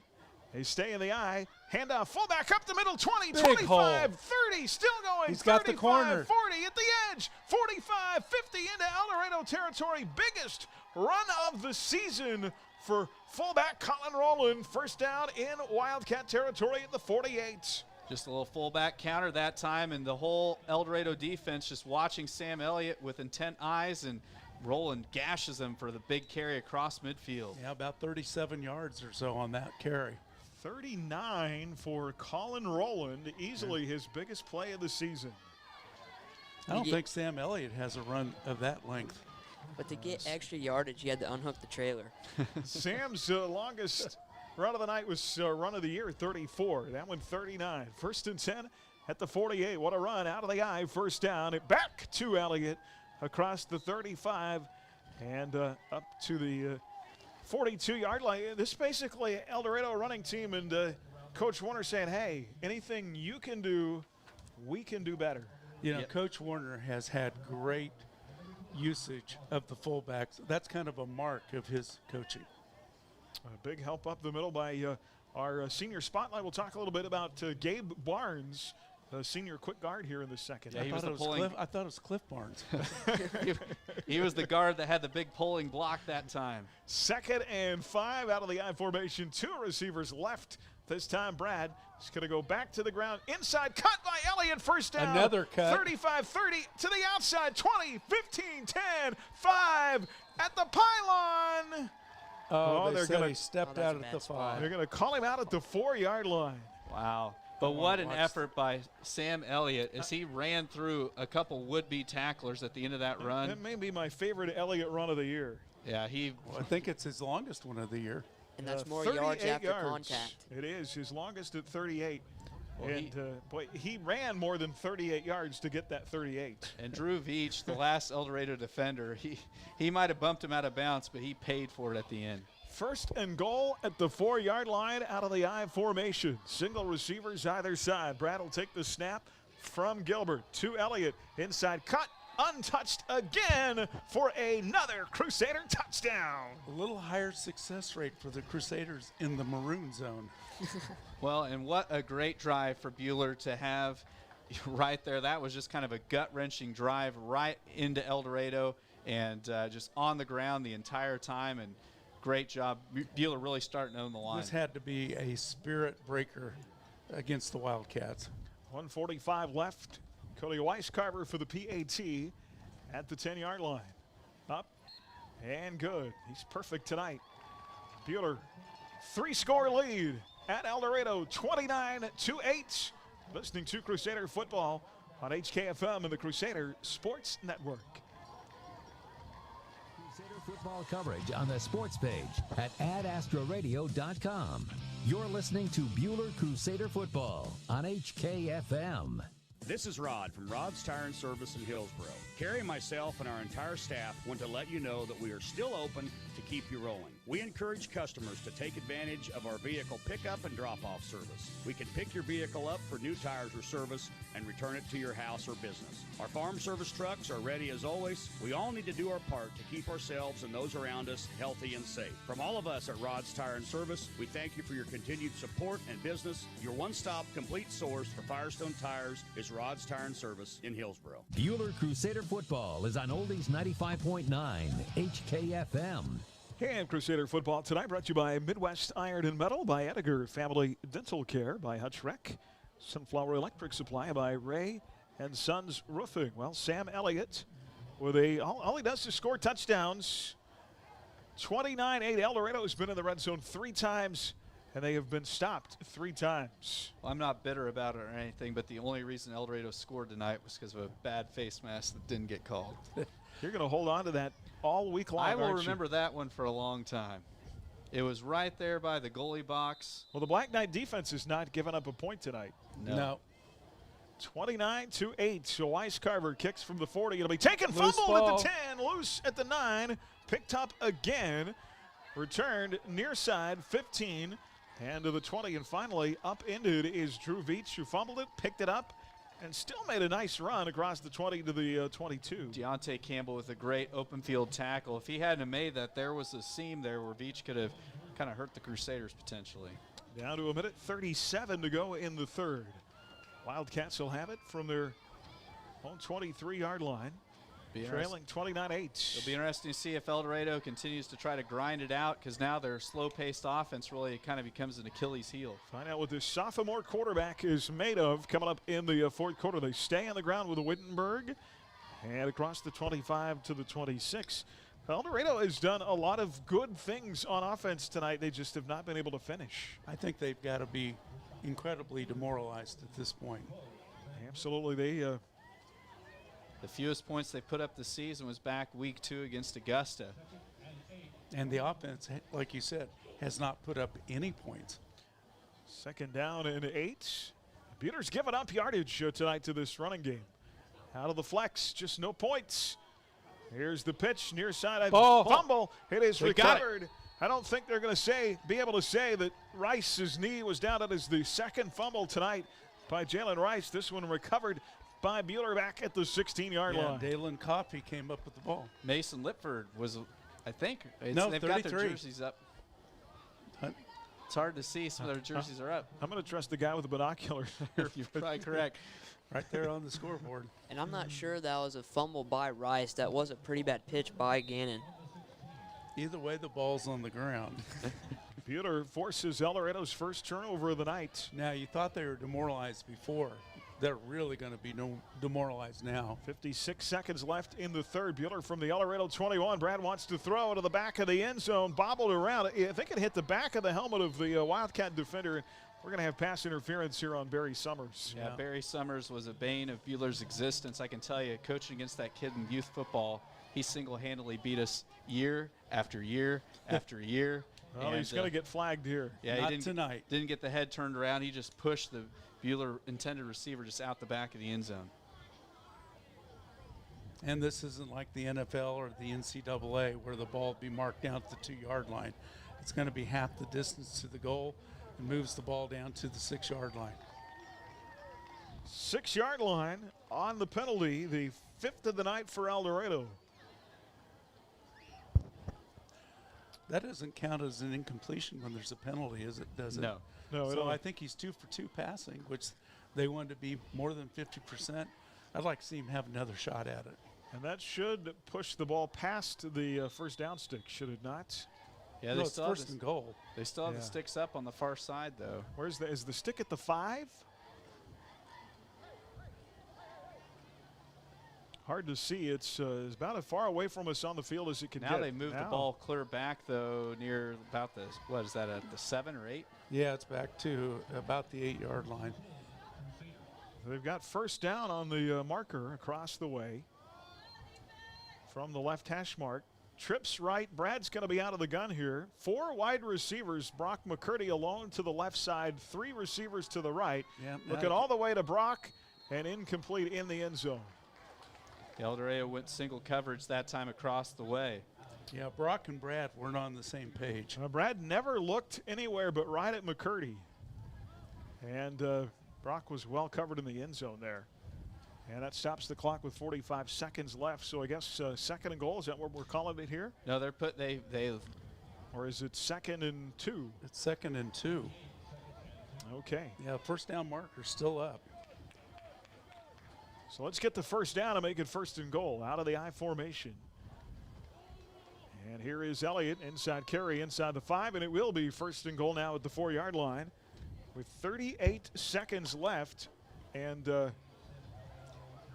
Speaker 2: They stay in the eye. Handoff, fullback up the middle, 20,
Speaker 6: Big
Speaker 2: 25,
Speaker 6: hole.
Speaker 2: 30, still going.
Speaker 6: He's got the
Speaker 2: 35,
Speaker 6: corner.
Speaker 2: 40 at the edge, 45, 50 into El Dorado territory. Biggest run of the season for fullback Colin Rowland. 1st down in Wildcat territory at the 48.
Speaker 5: Just a little fullback counter that time, and the whole El Dorado defense just watching Sam Elliott with intent eyes, and Rowland gashes him for the big carry across midfield.
Speaker 6: Yeah, about 37 yards or so on that carry.
Speaker 2: 39 for Colin Rowland, easily his biggest play of the season.
Speaker 6: I don't think Sam Elliott has a run of that length.
Speaker 8: But to get extra yardage, you had to unhook the trailer.
Speaker 2: Sam's longest run of the night was run of the year, 34. That one, 39. 1st and 10 at the 48. What a run out of the eye. 1st down. Back to Elliott across the 35 and up to the 42-yard line. This is basically El Dorado running team, and Coach Warner saying, hey, anything you can do, we can do better.
Speaker 6: You know, Coach Warner has had great usage of the fullbacks. That's kind of a mark of his coaching.
Speaker 2: A big help up the middle by our senior spotlight. We'll talk a little bit about Gabe Barnes, senior quick guard here in the 2nd.
Speaker 5: Yeah,
Speaker 6: I thought it was Cliff Barnes.
Speaker 5: He was the guard that had the big pulling block that time.
Speaker 2: 2nd and 5 out of the I formation. 2 receivers left. This time Brad is going to go back to the ground. Inside cut by Elliott. 1st down.
Speaker 6: Another cut.
Speaker 2: 35, 30 to the outside. 20, 15, 10, 5 at the pylon.
Speaker 6: They're going to stepped out at the 5.
Speaker 2: They're going to call him out at the 4-yard line.
Speaker 5: Wow. But what an effort by Sam Elliott as he ran through a couple would-be tacklers at the end of that run.
Speaker 2: That may be my favorite Elliott run of the year.
Speaker 5: Yeah,
Speaker 6: I think it's his longest one of the year.
Speaker 8: And that's more yards after contact.
Speaker 2: It is his longest at 38.
Speaker 5: Well,
Speaker 2: and he ran more than 38 yards to get that 38.
Speaker 5: And Drew Veach, the last El Dorado defender, he might have bumped him out of bounds, but he paid for it at the end.
Speaker 2: First and goal at the 4-yard line out of the I formation. Single receivers either side. Brad will take the snap from Gilbert to Elliott. Inside cut, untouched again for another Crusader touchdown.
Speaker 6: A little higher success rate for the Crusaders in the maroon zone.
Speaker 5: Well, and what a great drive for Buehler to have right there. That was just kind of a gut-wrenching drive right into El Dorado and just on the ground the entire time. And great job. Buehler really starting to own the line.
Speaker 6: This had to be a spirit breaker against the Wildcats.
Speaker 2: 1:45 left. Cody Weiscarver for the PAT at the 10-yard line. Up and good. He's perfect tonight. Buehler, 3-score lead at El Dorado, 29-8. Listening to Crusader football on HKFM and the Crusader Sports Network.
Speaker 3: Crusader football coverage on the sports page at AdAstraRadio.com. You're listening to Buehler Crusader football on HKFM.
Speaker 12: This is Rod from Rod's Tire and Service in Hillsboro. Carrie, myself, and our entire staff want to let you know that we are still open to keep you rolling. We encourage customers to take advantage of our vehicle pickup and drop-off service. We can pick your vehicle up for new tires or service and return it to your house or business. Our farm service trucks are ready as always. We all need to do our part to keep ourselves and those around us healthy and safe. From all of us at Rod's Tire and Service, we thank you for your continued support and business. Your one-stop complete source for Firestone tires is Rod's Tire and Service in Hillsboro.
Speaker 3: Buehler Crusader football is on Oldies 95.9 HKFM.
Speaker 2: And Crusader football tonight brought to you by Midwest Iron and Metal, by Edgar Family Dental Care, by Hutch Rec, Sunflower Electric Supply, by Ray and Sons Roofing. Well, Sam Elliott with all he does is score touchdowns. 29-8. El Dorado has been in the red zone 3 times, and they have been stopped 3 times.
Speaker 5: Well, I'm not bitter about it or anything, but the only reason El Dorado scored tonight was because of a bad face mask that didn't get called.
Speaker 2: You're going to hold on to that all week long,
Speaker 5: I will remember that one for a long time. It was right there by the goalie box.
Speaker 2: Well, the Black Knight defense has not given up a point tonight.
Speaker 6: No.
Speaker 2: 29-8. So Weiscarver kicks from the 40. It'll be taken, fumbled at the 10, loose at the 9, picked up again, returned near side 15, and to the 20, and finally upended is Drew Veach, who fumbled it, picked it up, and still made a nice run across the 20 to the 22.
Speaker 5: Deontay Campbell with a great open field tackle. If he hadn't have made that, there was a seam there where Veach could have kind of hurt the Crusaders potentially.
Speaker 2: Down to 1:37 to go in the third. Wildcats will have it from their own 23-yard line, trailing 29-8.
Speaker 5: It'll be interesting to see if El Dorado continues to try to grind it out, because now their slow-paced offense really kind of becomes an Achilles heel.
Speaker 2: Find out what this sophomore quarterback is made of coming up in the fourth quarter. They stay on the ground with Wittenberg, and across the 25 to the 26. El Dorado has done a lot of good things on offense tonight. They just have not been able to finish.
Speaker 6: I think they've got to be incredibly demoralized at this point.
Speaker 2: Absolutely. They
Speaker 5: the fewest points they put up this season was back week 2 against Augusta.
Speaker 6: And the offense, like you said, has not put up any points.
Speaker 2: Second down and 8. Buehler's given up yardage tonight to this running game. Out of the flex, just no points. Here's the pitch, near side, fumble. It is recovered. I don't think they're going to be able to say that Rice's knee was down. That is the second fumble tonight by Jalen Rice. This one recovered by Buehler back at the 16-yard line.
Speaker 6: Dalen Coffey came up with the ball.
Speaker 5: Mason Lipford was, I think, they've
Speaker 6: 33.
Speaker 5: got their jerseys up. It's hard to see. Some of their jerseys are up.
Speaker 2: I'm going to trust the guy with the binoculars.
Speaker 5: You're probably correct.
Speaker 6: Right there on the scoreboard.
Speaker 8: And I'm not sure that was a fumble by Rice. That was a pretty bad pitch by Gannon.
Speaker 6: Either way, the ball's on the ground.
Speaker 2: Buehler forces El Dorado's first turnover of the night.
Speaker 6: Now, you thought they were demoralized before. They're really going to be demoralized now.
Speaker 2: 56 seconds left in the third. Buehler from the El Dorado 21. Brad wants to throw to the back of the end zone. Bobbled around. I think it hit the back of the helmet of the Wildcat defender. We're going to have pass interference here on Barry Summers.
Speaker 5: Yeah, Barry Summers was a bane of Buehler's existence. I can tell you, coaching against that kid in youth football, he single-handedly beat us year after year after year.
Speaker 2: Well, he's going to get flagged here.
Speaker 5: Yeah,
Speaker 6: Not
Speaker 5: he didn't get the head turned around. He just pushed the Buehler intended receiver just out the back of the end zone.
Speaker 6: And this isn't like the NFL or the NCAA where the ball will be marked down to the 2-yard line. It's going to be half the distance to the goal and moves the ball down to the 6-yard line.
Speaker 2: 6-yard line on the penalty, the 5th of the night for El Dorado.
Speaker 6: That doesn't count as an incompletion when there's a penalty, does it?
Speaker 5: No.
Speaker 2: No,
Speaker 6: So I think he's 2 for 2 passing, which they wanted to be more than 50%. I'd like to see him have another shot at it.
Speaker 2: And that should push the ball past the first down stick, should it not?
Speaker 5: Yeah,
Speaker 6: No, it's first and goal.
Speaker 5: They still have the sticks up on the far side, though.
Speaker 2: Is the stick at the 5? Hard to see. It's about as far away from us on the field as it can get.
Speaker 5: Now they moved the ball clear back, though, near about the, what is that, at the 7 or 8?
Speaker 6: Yeah, it's back to about the 8-yard line.
Speaker 2: They've got first down on the marker across the way from the left hash mark. Trips right. Brad's going to be out of the gun here. 4 wide receivers. Brock McCurdy alone to the left side. 3 receivers to the right.
Speaker 6: Yeah,
Speaker 2: looking all the way to Brock and incomplete in the end zone.
Speaker 5: El Dorado went single coverage that time across the way.
Speaker 6: Yeah, Brock and Brad weren't on the same page.
Speaker 2: Brad never looked anywhere but right at McCurdy. And Brock was well covered in the end zone there. And that stops the clock with 45 seconds left. So I guess second and goal, is that what we're calling it here?
Speaker 5: No, they
Speaker 2: or is it 2nd and 2?
Speaker 6: It's 2nd and 2.
Speaker 2: Okay.
Speaker 6: Yeah, first down marker still up.
Speaker 2: So let's get the first down and make it 1st and goal out of the I formation. And here is Elliott, inside carry, inside the 5, and it will be 1st and goal now at the 4-yard line with 38 seconds left. And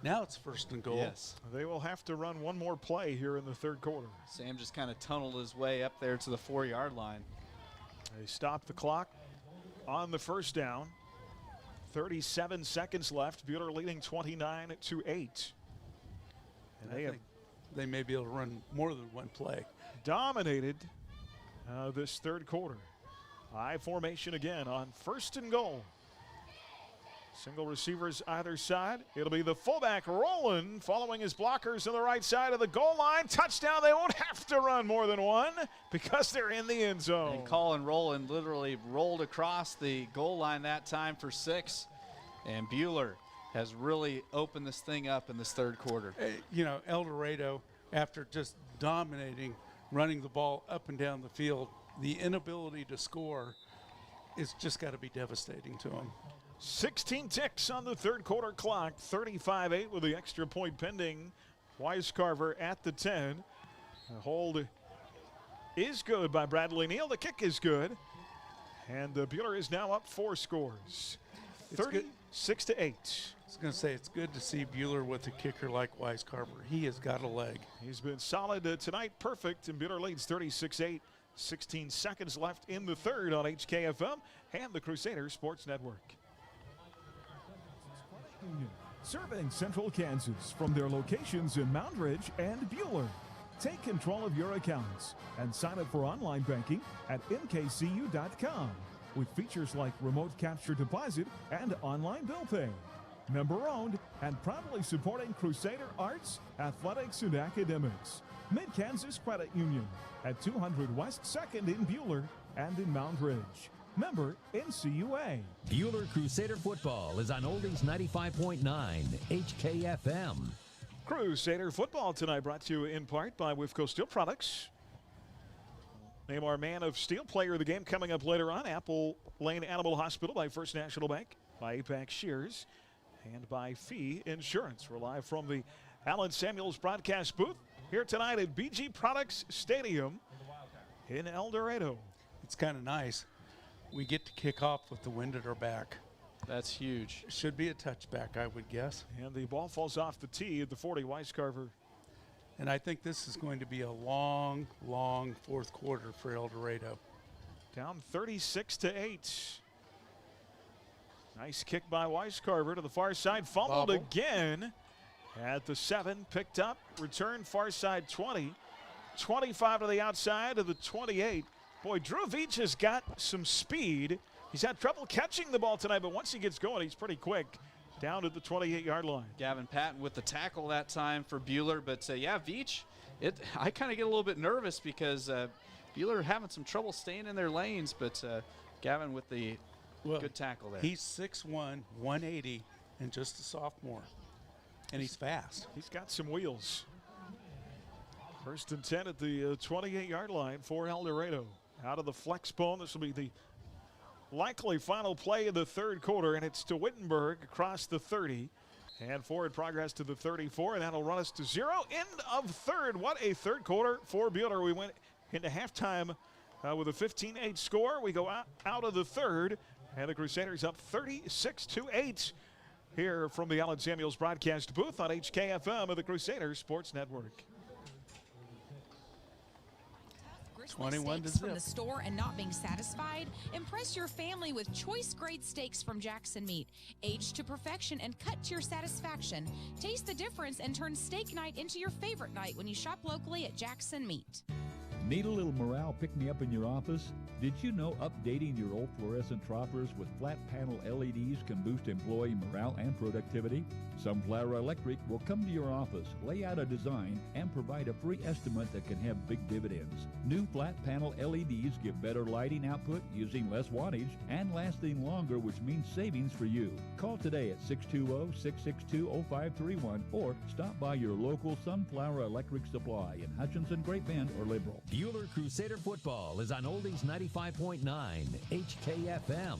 Speaker 6: now it's 1st and goal.
Speaker 5: Yes.
Speaker 2: They will have to run one more play here in the 3rd quarter.
Speaker 5: Sam just kind of tunneled his way up there to the 4-yard line.
Speaker 2: They stop the clock on the first down. 37 seconds left. Buehler leading 29-8. And
Speaker 6: they may be able to run more than one play.
Speaker 2: Dominated this 3rd quarter. I formation again on 1st and goal. Single receivers either side. It'll be the fullback Rowland following his blockers on the right side of the goal line. Touchdown. They won't have to run more than one because they're in the end zone.
Speaker 5: And Colin Rowland literally rolled across the goal line that time for 6. And Buehler has really opened this thing up in this 3rd quarter.
Speaker 6: You know, El Dorado, after just dominating, running the ball up and down the field, the inability to score is just got to be devastating to them.
Speaker 2: 16 ticks on the 3rd quarter clock. 35-8 with the extra point pending. Weiscarver at the 10. The hold is good by Bradley Neal. The kick is good. And Buehler is now up 4 scores. 36-8.
Speaker 6: I was going to say, it's good to see Buehler with a kicker like Weiscarver. He has got a leg.
Speaker 2: He's been solid tonight, perfect, and Buehler leads 36-8. 16 seconds left in the 3rd on HKFM and the Crusader Sports Network.
Speaker 9: Serving Central Kansas from their locations in Moundridge and Buehler. Take control of your accounts and sign up for online banking at mkcu.com with features like remote capture deposit and online bill pay. Member owned and proudly supporting Crusader arts, athletics, and academics. Mid-Kansas Credit Union at 200 West 2nd in Buehler and in Moundridge. Member NCUA.
Speaker 3: Buehler Crusader football is on Oldies 95.9 HKFM.
Speaker 2: Crusader football tonight brought to you in part by Wifco Steel Products. Name our man of steel player of the game coming up later on. Apple Lane Animal Hospital by First National Bank, by APAC Shears, and by Fee Insurance. We're live from the Allen Samuels broadcast booth here tonight at BG Products Stadium in El Dorado.
Speaker 6: It's kind of nice. We get to kick off with the wind at our back.
Speaker 5: That's huge.
Speaker 6: Should be a touchback, I would guess.
Speaker 2: And the ball falls off the tee at the 40. Weiscarver.
Speaker 6: And I think this is going to be a long, long 4th quarter for El Dorado.
Speaker 2: Down 36-8. Nice kick by Weiscarver to the far side. Fumbled again at the 7. Picked up. Return far side 20. 25 to the outside of the 28. Boy, Drew Veach has got some speed. He's had trouble catching the ball tonight, but once he gets going, he's pretty quick. Down to the 28-yard line.
Speaker 5: Gavin Patton with the tackle that time for Buehler. But, yeah, Veach, I kind of get a little bit nervous because Buehler having some trouble staying in their lanes. But Gavin with the good tackle there.
Speaker 6: He's 6'1", 180, and just a sophomore. And he's fast.
Speaker 2: He's got some wheels. 1st and 10 at the 28-yard line for El Dorado. Out of the flex bone. This will be the likely final play of the third quarter, and it's to Wittenberg across the 30. And forward progress to the 34, and that'll run us to 0. End of third. What a third quarter for Buehler. We went into halftime with a 15-8 score. We go out of the third, and the Crusaders up 36-8 here from the Allen Samuels broadcast booth on HKFM of the Crusaders Sports Network.
Speaker 6: 21 to
Speaker 10: from the store and not being satisfied? Impress your family with choice grade steaks from Jackson Meat. Aged to perfection and cut to your satisfaction. Taste the difference and turn steak night into your favorite night when you shop locally at Jackson Meat.
Speaker 22: Need a little morale pick-me-up in your office? Did you know updating your old fluorescent troffers with flat panel LEDs can boost employee morale and productivity? Sunflower Electric will come to your office, lay out a design, and provide a free estimate that can have big dividends. New flat panel LEDs give better lighting output using less wattage and lasting longer, which means savings for you. Call today at 620-662-0531 or stop by your local Sunflower Electric supply in Hutchinson, Great Bend, or Liberal.
Speaker 3: Buehler Crusader football is on Oldies 95.9 HKFM.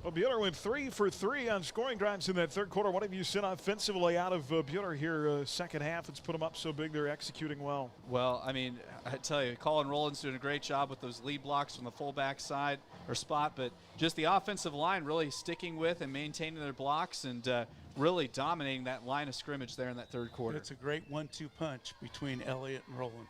Speaker 2: Well, Buehler went 3 for 3 on scoring drives in that third quarter. What have you seen offensively out of Buehler here second half? It's put them up so big they're executing well.
Speaker 5: Well, I mean, I tell you, Colin Rowland's doing a great job with those lead blocks from the fullback side or spot, but just the offensive line really sticking with and maintaining their blocks and really dominating that line of scrimmage there in that third quarter.
Speaker 6: It's a great 1-2 punch between Elliott and Rowland.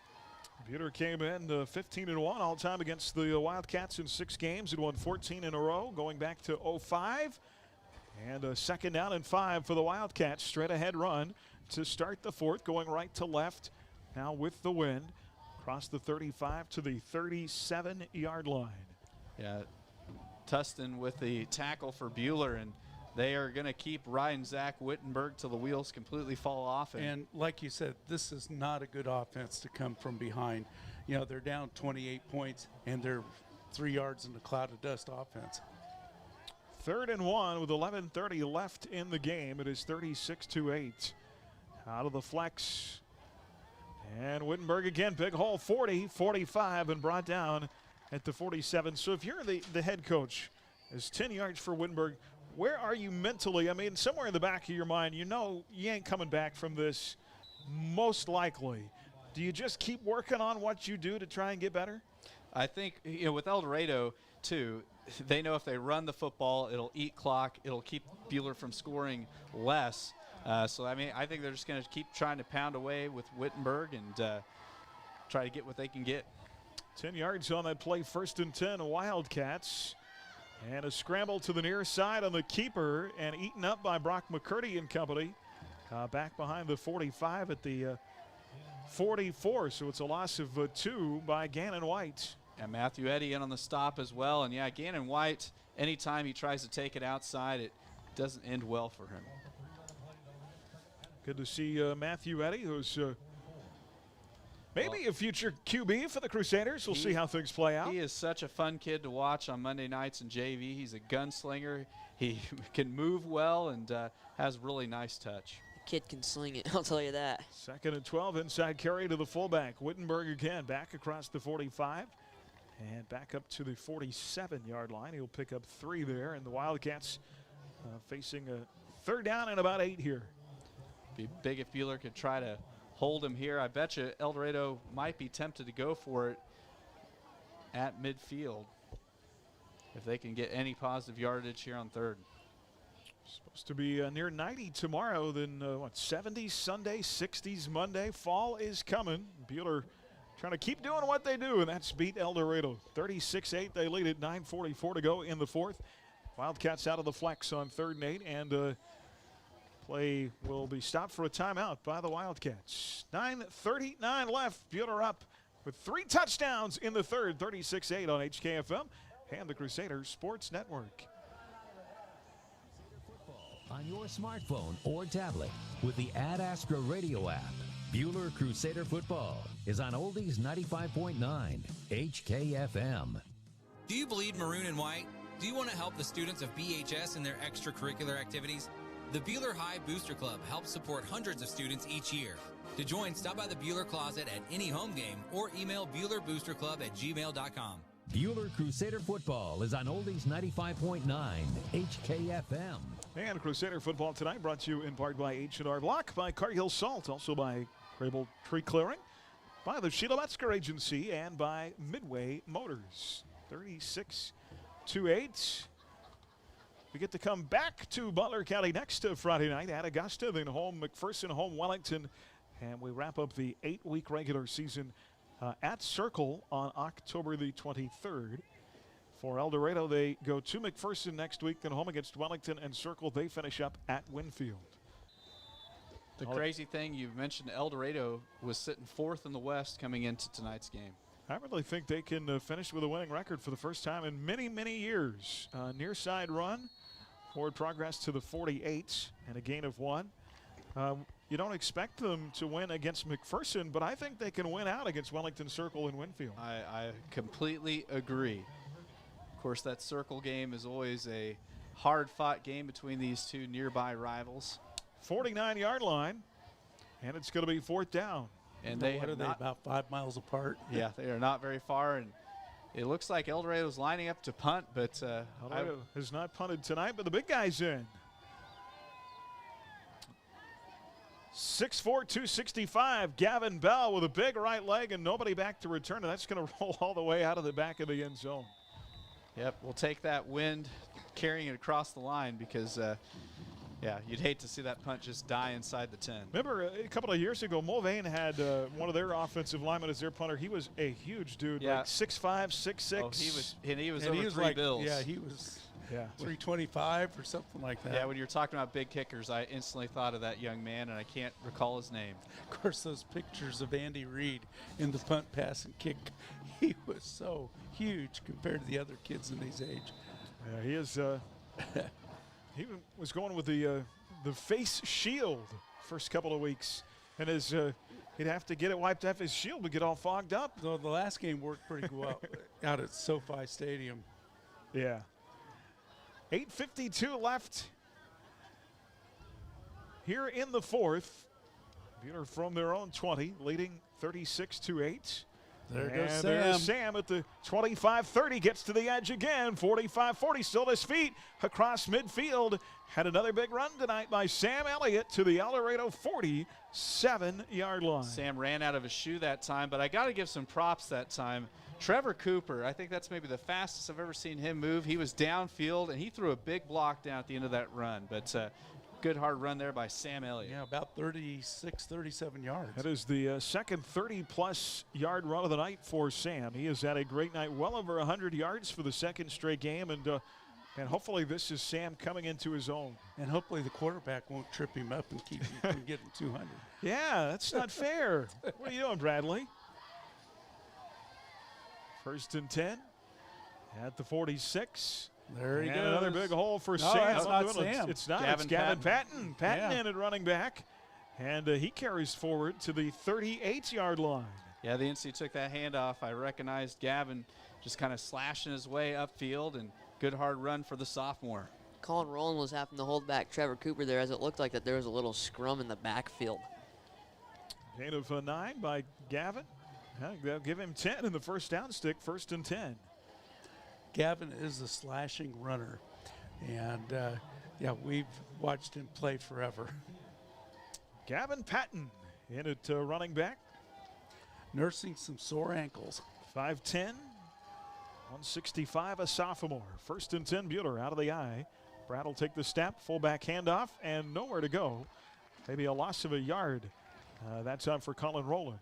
Speaker 2: Buehler came in 15-1 all time against the Wildcats in 6 games. Had won 14 in a row going back to 05. And a 2nd down and 5 for the Wildcats. Straight ahead run to start the fourth, going right to left. Now with the wind, across the 35 to the 37-yard line.
Speaker 5: Yeah, Tustin with the tackle for Buehler, and they are going to keep riding Zach Wittenberg till the wheels completely fall off.
Speaker 6: And like you said, this is not a good offense to come from behind. You know, they're down 28 points, and they're 3 yards in the cloud of dust offense.
Speaker 2: 3rd and 1 with 11:30 left in the game. It is 36-8. Out of the flex. And Wittenberg again, big hole, 40, 45, and brought down at the 47. So if you're the head coach, it's 10 yards for Wittenberg. Where are you mentally? I mean, somewhere in the back of your mind, you know you ain't coming back from this, most likely. Do you just keep working on what you do to try and get better?
Speaker 5: I think, you know, with El Dorado, too, they know if they run the football, it'll eat clock, it'll keep Buehler from scoring less. So, I mean, I think they're just going to keep trying to pound away with Wittenberg and try to get what they can get.
Speaker 2: 10 yards on that play, 1st and 10, Wildcats. And a scramble to the near side on the keeper and eaten up by Brock McCurdy and company. Back behind the 45 at the 44. So it's a loss of 2 by Gannon White.
Speaker 5: And Matthew Eddy in on the stop as well. And, yeah, Gannon White, anytime he tries to take it outside, it doesn't end well for him.
Speaker 2: Good to see Matthew Eddy, who's maybe a future QB for the Crusaders. We'll see how things play out.
Speaker 5: He is such a fun kid to watch on Monday nights in JV. He's a gunslinger. He can move well and has really nice touch.
Speaker 8: Kid can sling it, I'll tell you that.
Speaker 2: 2nd and 12, inside carry to the fullback. Wittenberg again, back across the 45 and back up to the 47-yard line. He'll pick up 3 there, and the Wildcats facing a 3rd down and about 8 here.
Speaker 5: Be big if Buehler could try to hold him here. I bet you El Dorado might be tempted to go for it at midfield if they can get any positive yardage here on 3rd.
Speaker 2: Supposed to be near 90 tomorrow, then 70s Sunday, 60s Monday. Fall is coming. Buehler trying to keep doing what they do, and that's beat El Dorado. 36-8, they lead it, 9:44 to go in the 4th. Wildcats out of the flex on 3rd and 8, and play will be stopped for a timeout by the Wildcats. 9:39 left. Buehler up with 3 touchdowns in the third, 36-8 on HKFM and the Crusaders Sports Network.
Speaker 3: On your smartphone or tablet with the Ad Astra radio app, Buehler Crusader Football is on Oldies 95.9 HKFM.
Speaker 11: Do you bleed maroon and white? Do you want to help the students of BHS in their extracurricular activities? The Buehler High Booster Club helps support hundreds of students each year. To join, stop by the Buehler Closet at any home game or email BuehlerBoosterClub@gmail.com.
Speaker 3: Buehler Crusader Football is on Oldies 95.9 HKFM.
Speaker 2: And Crusader Football tonight brought to you in part by H&R Block, by Cargill Salt, also by Crable Tree Clearing, by the Sheila Metzger Agency, and by Midway Motors. 36-8. We get to come back to Butler County next Friday night at Augusta, then home McPherson, home Wellington, and we wrap up the 8-week regular season at Circle on October the 23rd. For El Dorado, they go to McPherson next week, then home against Wellington, and Circle, they finish up at Winfield.
Speaker 5: The crazy thing, you mentioned El Dorado was sitting 4th in the West coming into tonight's game.
Speaker 2: I really think they can finish with a winning record for the first time in many, many years. Near side run, forward progress to the 48, and a gain of 1. You don't expect them to win against McPherson, but I think they can win out against Wellington, Circle, and Winfield.
Speaker 5: I completely agree. Of course, that Circle game is always a hard-fought game between these two nearby rivals.
Speaker 2: 49-yard line, and it's going to be 4th down.
Speaker 6: And they are about 5 miles apart?
Speaker 5: Yeah, they are not very far, and it looks like El Dorado's lining up to punt, but
Speaker 2: El Dorado has not punted tonight, but the big guy's in. 6'4", 265, Gavin Bell with a big right leg and nobody back to return, and that's going to roll all the way out of the back of the end zone.
Speaker 5: Yep, we'll take that wind carrying it across the line because, yeah, you'd hate to see that punt just die inside the 10.
Speaker 2: Remember a couple of years ago, Mulvane had one of their offensive linemen as their punter. He was a huge dude, like 6'5", 6'6".
Speaker 5: Oh, he was over 3 bills.
Speaker 6: Yeah, he was 325 or something like that.
Speaker 5: Yeah, when you're talking about big kickers, I instantly thought of that young man, and I can't recall his name.
Speaker 6: Of course, those pictures of Andy Reid in the punt, pass, and kick, he was so huge compared to the other kids in his age.
Speaker 2: Yeah, he is. He was going with the face shield first couple of weeks, and he'd have to get it wiped off his shield to get all fogged up.
Speaker 6: Though the last game worked pretty well out at SoFi Stadium.
Speaker 2: Yeah. 8:52 left here in the 4th. Buehler from their own 20, leading 36-8.
Speaker 6: There goes Sam.
Speaker 2: There's Sam at the 25-30, gets to the edge again. 45-40, still at his feet across midfield. Had another big run tonight by Sam Elliott to the El Dorado 47-yard line.
Speaker 5: Sam ran out of his shoe that time, but I got to give some props that time. Trevor Cooper, I think that's maybe the fastest I've ever seen him move. He was downfield, and he threw a big block down at the end of that run. But good hard run there by Sam Elliott.
Speaker 6: Yeah, about 36, 37 yards.
Speaker 2: That is the second 30-plus yard run of the night for Sam. He has had a great night, well over 100 yards for the second straight game, and hopefully this is Sam coming into his own.
Speaker 6: And hopefully the quarterback won't trip him up and keep him from getting 200.
Speaker 2: Yeah, that's not fair. What are you doing, Bradley? 1st and 10 at the 46.
Speaker 6: There he goes.
Speaker 2: Another big hole for
Speaker 6: No,
Speaker 2: Sam.
Speaker 6: that's not Sam.
Speaker 2: It's not.
Speaker 5: Gavin
Speaker 2: It's Gavin
Speaker 5: Patton.
Speaker 2: Patton in at running back. And he carries forward to the 38-yard line.
Speaker 5: Yeah, the NC took that handoff. I recognized Gavin just kind of slashing his way upfield, and good hard run for the sophomore.
Speaker 8: Colin Rowland was having to hold back Trevor Cooper there, as it looked like that there was a little scrum in the backfield.
Speaker 2: Gain of 9 by Gavin. They'll give him 10 in the first down stick, 1st and 10.
Speaker 6: Gavin is a slashing runner, and yeah, we've watched him play forever.
Speaker 2: Gavin Patton in at running back.
Speaker 6: Nursing some sore ankles.
Speaker 2: 5'10", 165, a sophomore. 1st and 10, Buehler out of the eye. Brad will take the snap, fullback handoff, and nowhere to go. Maybe a loss of a yard. That's up for Colin Rowland.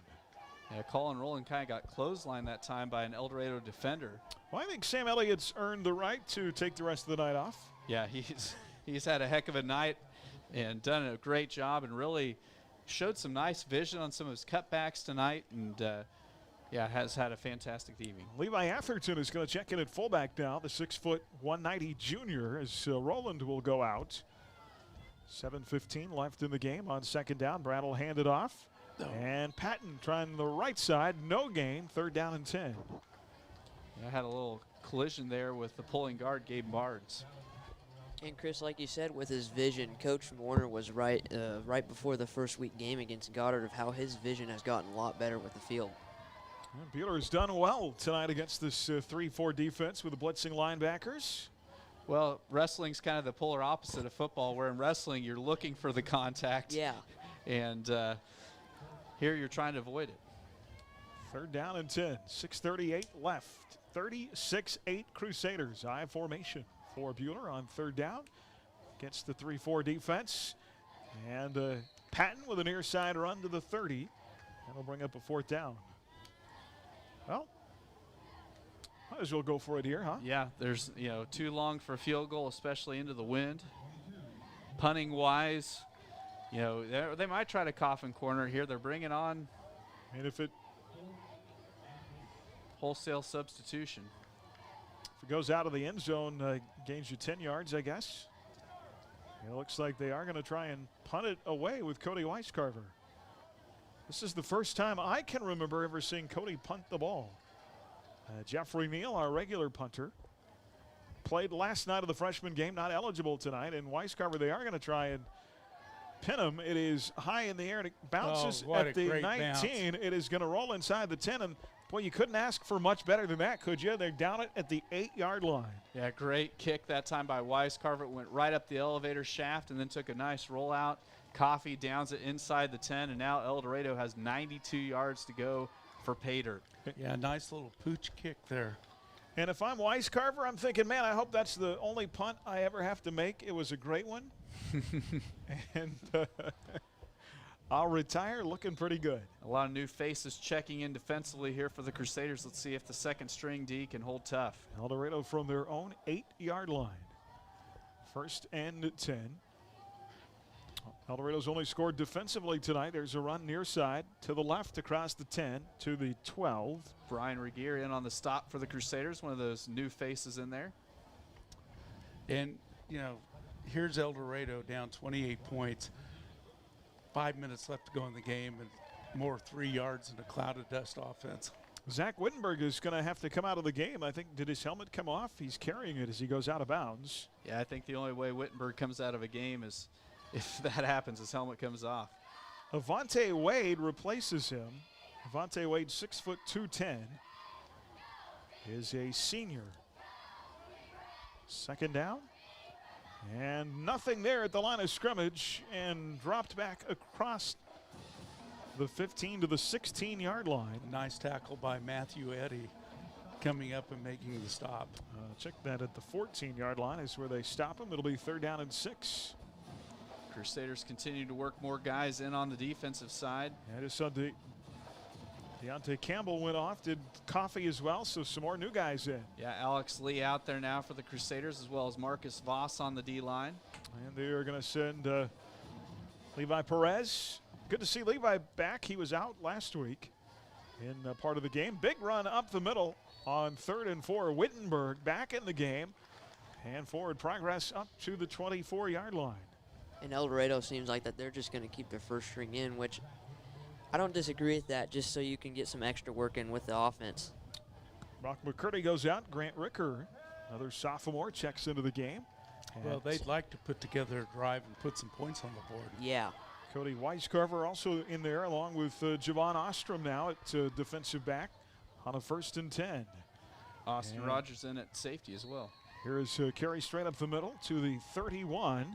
Speaker 5: Yeah, Colin Rowland kind of got clotheslined that time by an El Dorado defender.
Speaker 2: Well, I think Sam Elliott's earned the right to take the rest of the night off.
Speaker 5: Yeah, he's had a heck of a night and done a great job and really showed some nice vision on some of his cutbacks tonight and Yeah, has had a fantastic evening.
Speaker 2: Levi Atherton is going to check in at fullback now, the 6 foot 190 junior, as Roland will go out. 7:15 left in the game on second down. Brad will hand it off. And Patton trying the right side, no gain, 3rd down and 10.
Speaker 5: I had a little collision there with the pulling guard, Gabe Barnes.
Speaker 8: And Chris, like you said, with his vision, Coach Warner was right before the first week game against Goddard of how his vision has gotten a lot better with the field.
Speaker 2: And Buehler has done well tonight against this 3-4 defense with the blitzing linebackers.
Speaker 5: Well, wrestling's kind of the polar opposite of football, where in wrestling you're looking for the contact.
Speaker 8: Yeah.
Speaker 5: And here you're trying to avoid it.
Speaker 2: 3rd down and 10, 6:38 left. 36-8 Crusaders. I formation for Buehler on 3rd down against the 3-4 defense. And Patton with a near side run to the 30. That'll bring up a 4th down. Well, might as well go for it here, huh?
Speaker 5: Yeah, there's, too long for a field goal, especially into the wind. Punting wise, they might try to coffin corner here. They're bringing on.
Speaker 2: And if it
Speaker 5: wholesale substitution.
Speaker 2: If it goes out of the end zone, gains you 10 yards, I guess. It looks like they are going to try and punt it away with Cody Weiscarver. This is the first time I can remember ever seeing Cody punt the ball. Jeffrey Neal, our regular punter, played last night of the freshman game, not eligible tonight. And Weiscarver, they are going to try and pin him. It is high in the air and it bounces at the 19.
Speaker 6: Bounce.
Speaker 2: It is going to roll inside the 10. And boy, you couldn't ask for much better than that, could you? They're down it at the 8-yard line.
Speaker 5: Yeah, great kick that time by Weiscarver. It went right up the elevator shaft and then took a nice rollout. Coffee downs it inside the 10, and now El Dorado has 92 yards to go for pay dirt.
Speaker 6: Yeah, nice little pooch kick there.
Speaker 2: And if I'm Weiscarver, I'm thinking, man, I hope that's the only punt I ever have to make. It was a great one. And I'll retire looking pretty good.
Speaker 5: A lot of new faces checking in defensively here for the Crusaders. Let's see if the second string D can hold tough.
Speaker 2: El Dorado from their own 8-yard line. 1st and 10. El Dorado's only scored defensively tonight. There's a run near side to the left across the 10 to the 12.
Speaker 5: Brian Regier in on the stop for the Crusaders, one of those new faces in there.
Speaker 6: And, here's El Dorado down 28 points. 5 minutes left to go in the game and more 3 yards in a cloud of dust offense.
Speaker 2: Zach Wittenberg is going to have to come out of the game. I think, did his helmet come off? He's carrying it as he goes out of bounds.
Speaker 5: Yeah, I think the only way Wittenberg comes out of a game is if that happens, his helmet comes off.
Speaker 2: Avante Wade replaces him. Avante Wade, 6 foot 210, is a senior. 2nd down. And nothing there at the line of scrimmage and dropped back across the 15 to the 16-yard line.
Speaker 6: Nice tackle by Matthew Eddy coming up and making the stop.
Speaker 2: Check that at the 14-yard line is where they stop him. It'll be 3rd down and 6.
Speaker 5: Crusaders continue to work more guys in on the defensive side.
Speaker 2: And it's Deontay Campbell went off, did Coffee as well, so some more new guys in.
Speaker 5: Yeah, Alex Lee out there now for the Crusaders, as well as Marcus Voss on the D-line.
Speaker 2: And they are going to send Levi Perez. Good to see Levi back. He was out last week in part of the game. Big run up the middle on 3rd and 4. Wittenberg back in the game. And forward progress up to the 24-yard line.
Speaker 8: And El Dorado seems like that they're just going to keep their first string in, which I don't disagree with that, just so you can get some extra work in with the offense.
Speaker 2: Brock McCurdy goes out. Grant Ricker, another sophomore, checks into the game.
Speaker 6: Well, they'd like to put together a drive and put some points on the board.
Speaker 8: Yeah.
Speaker 2: Cody Weiscarver also in there, along with Javon Ostrom now at defensive back on a 1st and 10.
Speaker 5: Austin Rogers in at safety as well.
Speaker 2: Here is carry straight up the middle to the 31.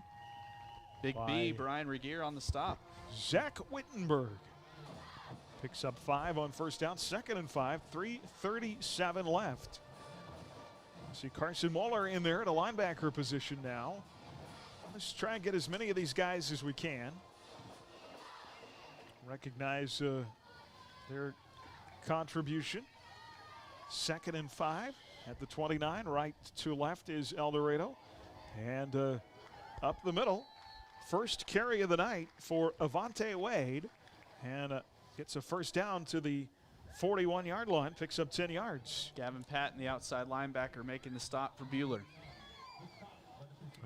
Speaker 5: Big B, Brian Regier on the stop.
Speaker 2: Zach Wittenberg picks up 5 on 1st down, 2nd and 5, 3:37 left. See Carson Buhler in there at a linebacker position now. Let's try and get as many of these guys as we can. Recognize their contribution. 2nd and 5 at the 29. Right to left is El Dorado. And up the middle, first carry of the night for Avante Wade. And gets a 1st down to the 41-yard line, picks up 10 yards.
Speaker 5: Gavin Patton, the outside linebacker, making the stop for Buehler.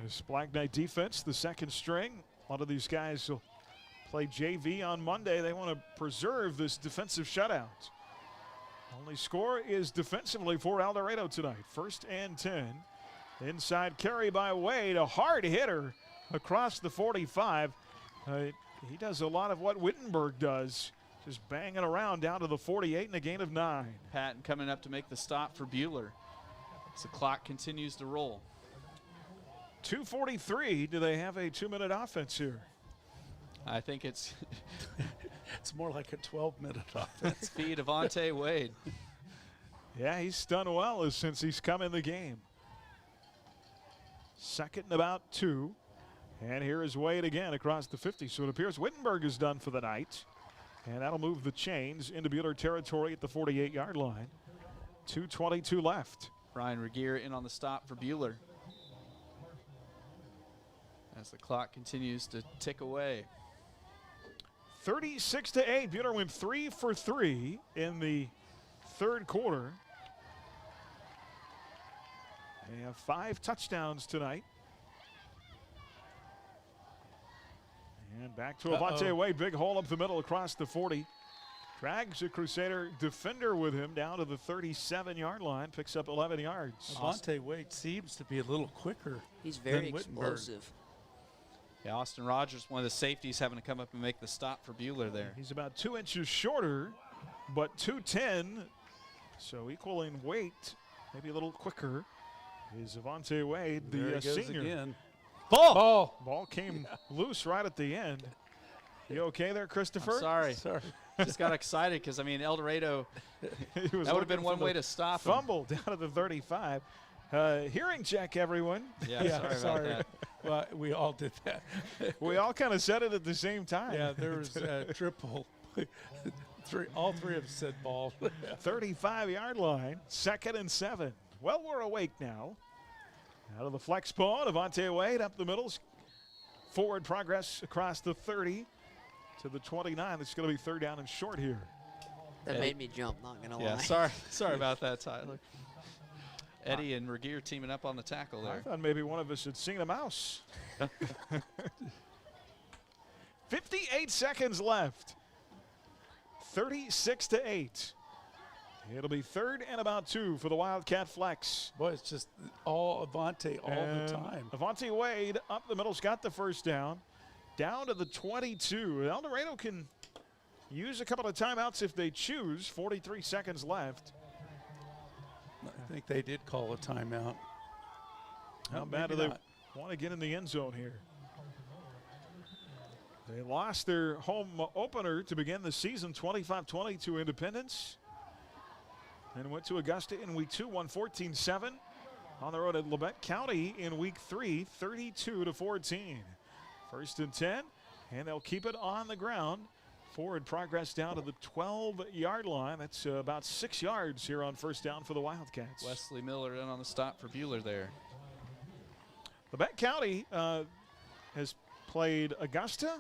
Speaker 2: This Black Knight defense, the second string. A lot of these guys will play JV on Monday. They want to preserve this defensive shutout. Only score is defensively for El Dorado tonight. 1st and 10. Inside carry by Wade, a hard hitter across the 45. He does a lot of what Wittenberg does, just banging around down to the 48 in a gain of 9.
Speaker 5: Patton coming up to make the stop for Buehler as the clock continues to roll.
Speaker 2: 2:43. Do they have a 2-minute offense here?
Speaker 5: I think it's
Speaker 6: it's more like a 12-minute offense.
Speaker 5: Feed Avante Wade.
Speaker 2: Yeah, he's done well since he's come in the game. 2nd and about 2. And here is Wade again across the 50. So it appears Wittenberg is done for the night. And that'll move the chains into Buehler territory at the 48-yard line. 2:22 left.
Speaker 5: Ryan Regier in on the stop for Buehler as the clock continues to tick away.
Speaker 2: 36-8. Buehler went 3 for 3 in the 3rd quarter. They have 5 touchdowns tonight. And back to Avante Wade. Big hole up the middle across the 40. Drags a Crusader defender with him down to the 37-yard line. Picks up 11 yards.
Speaker 6: Avante Wade seems to be a little quicker.
Speaker 8: He's very
Speaker 6: than Wittenberg.
Speaker 8: explosive.
Speaker 5: Yeah, Austin Rogers, one of the safeties, having to come up and make the stop for Buehler there.
Speaker 2: He's about 2 inches shorter, but 210, so equaling weight, maybe a little quicker, is Avante Wade, the senior.
Speaker 6: Again.
Speaker 2: Ball came loose right at the end. You okay there, Christopher?
Speaker 5: I'm sorry. Just got excited because, I mean, El Dorado, that would have been one way to stop him.
Speaker 2: Fumble down to the 35. Hearing check, everyone.
Speaker 5: Yeah, sorry about that.
Speaker 6: Well, we all did that.
Speaker 2: We all kind of said it at the same time.
Speaker 6: Yeah, there was triple. All three of us said ball.
Speaker 2: 35-yard line, 2nd and 7. Well, we're awake now. Out of the flex pawn, Avante Wade up the middle. Forward progress across the 30 to the 29. It's going to be 3rd down and short here.
Speaker 8: That made me jump, not going to
Speaker 5: Yeah,
Speaker 8: lie.
Speaker 5: sorry about that, Tyler. Eddie and Regier teaming up on the tackle there.
Speaker 2: I thought maybe one of us had seen a mouse. 58 seconds left. 36-8. It'll be 3rd and about 2 for the Wildcat flex.
Speaker 6: Boy, it's just all Avante all the time.
Speaker 2: Avante Wade up the middle's got the 1st down. Down to the 22. El Dorado can use a couple of timeouts if they choose. 43 seconds left.
Speaker 6: I think they did call a timeout.
Speaker 2: How bad do they want to get in the end zone here? They lost their home opener to begin the season, 25-20 to Independence. Then went to Augusta in week 2, won 14-7. On the road at Labette County in week 3, 32-14. 1st and 10, and they'll keep it on the ground. Forward progress down to the 12-yard line. That's about 6 yards here on 1st down for the Wildcats.
Speaker 5: Wesley Miller in on the stop for Buehler there.
Speaker 2: Labette County has played Augusta.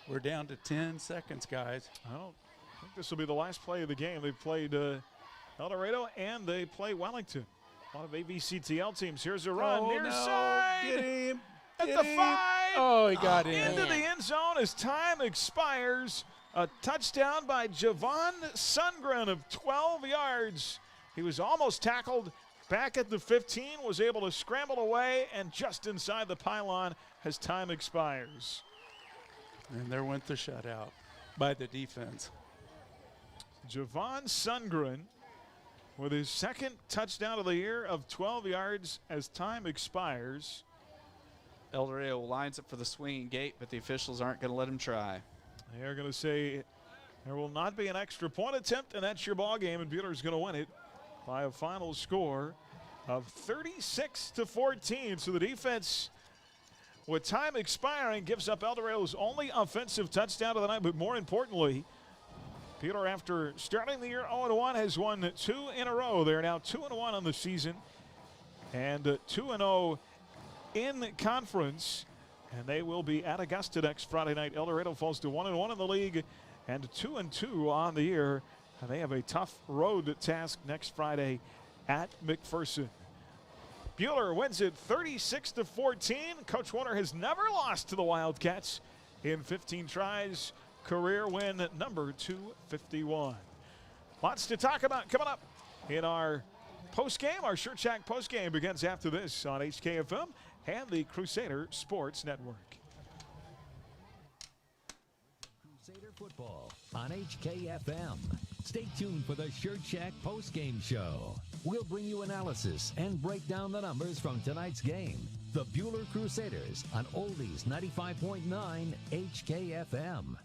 Speaker 6: We're down to 10 seconds, guys.
Speaker 2: I don't think this will be the last play of the game. They've played El Dorado and they play Wellington. A lot of AVCTL teams. Here's a run near side.
Speaker 6: Get him.
Speaker 2: At the 5.
Speaker 6: Oh, he got in.
Speaker 2: Into the end zone as time expires. A touchdown by Javon Sundgren of 12 yards. He was almost tackled back at the 15, was able to scramble away, and just inside the pylon as time expires.
Speaker 6: And there went the shutout by the defense.
Speaker 2: Javon Sundgren with his 2nd touchdown of the year of 12 yards as time expires.
Speaker 5: El Dorado lines up for the swinging gate, but the officials aren't going to let him try.
Speaker 2: They are going to say there will not be an extra point attempt, and that's your ball game, and Buehler's going to win it by a final score of 36-14. So the defense, with time expiring, gives up El Dorado's only offensive touchdown of the night, but more importantly, Buehler, after starting the year 0-1, has won 2 in a row. They're now 2-1 on the season and 2-0 in conference, and they will be at Augusta next Friday night. El Dorado falls to 1-1 in the league and 2-2 on the year. And they have a tough road task next Friday at McPherson. Buehler wins it 36-14. Coach Warner has never lost to the Wildcats in 15 tries. Career win number 251. Lots to talk about coming up in our postgame. Our Shirt Shack postgame begins after this on HKFM and the Crusader Sports Network.
Speaker 3: Crusader football on HKFM. Stay tuned for the Shirt Shack postgame show. We'll bring you analysis and break down the numbers from tonight's game. The Buehler Crusaders on Oldies 95.9 HKFM.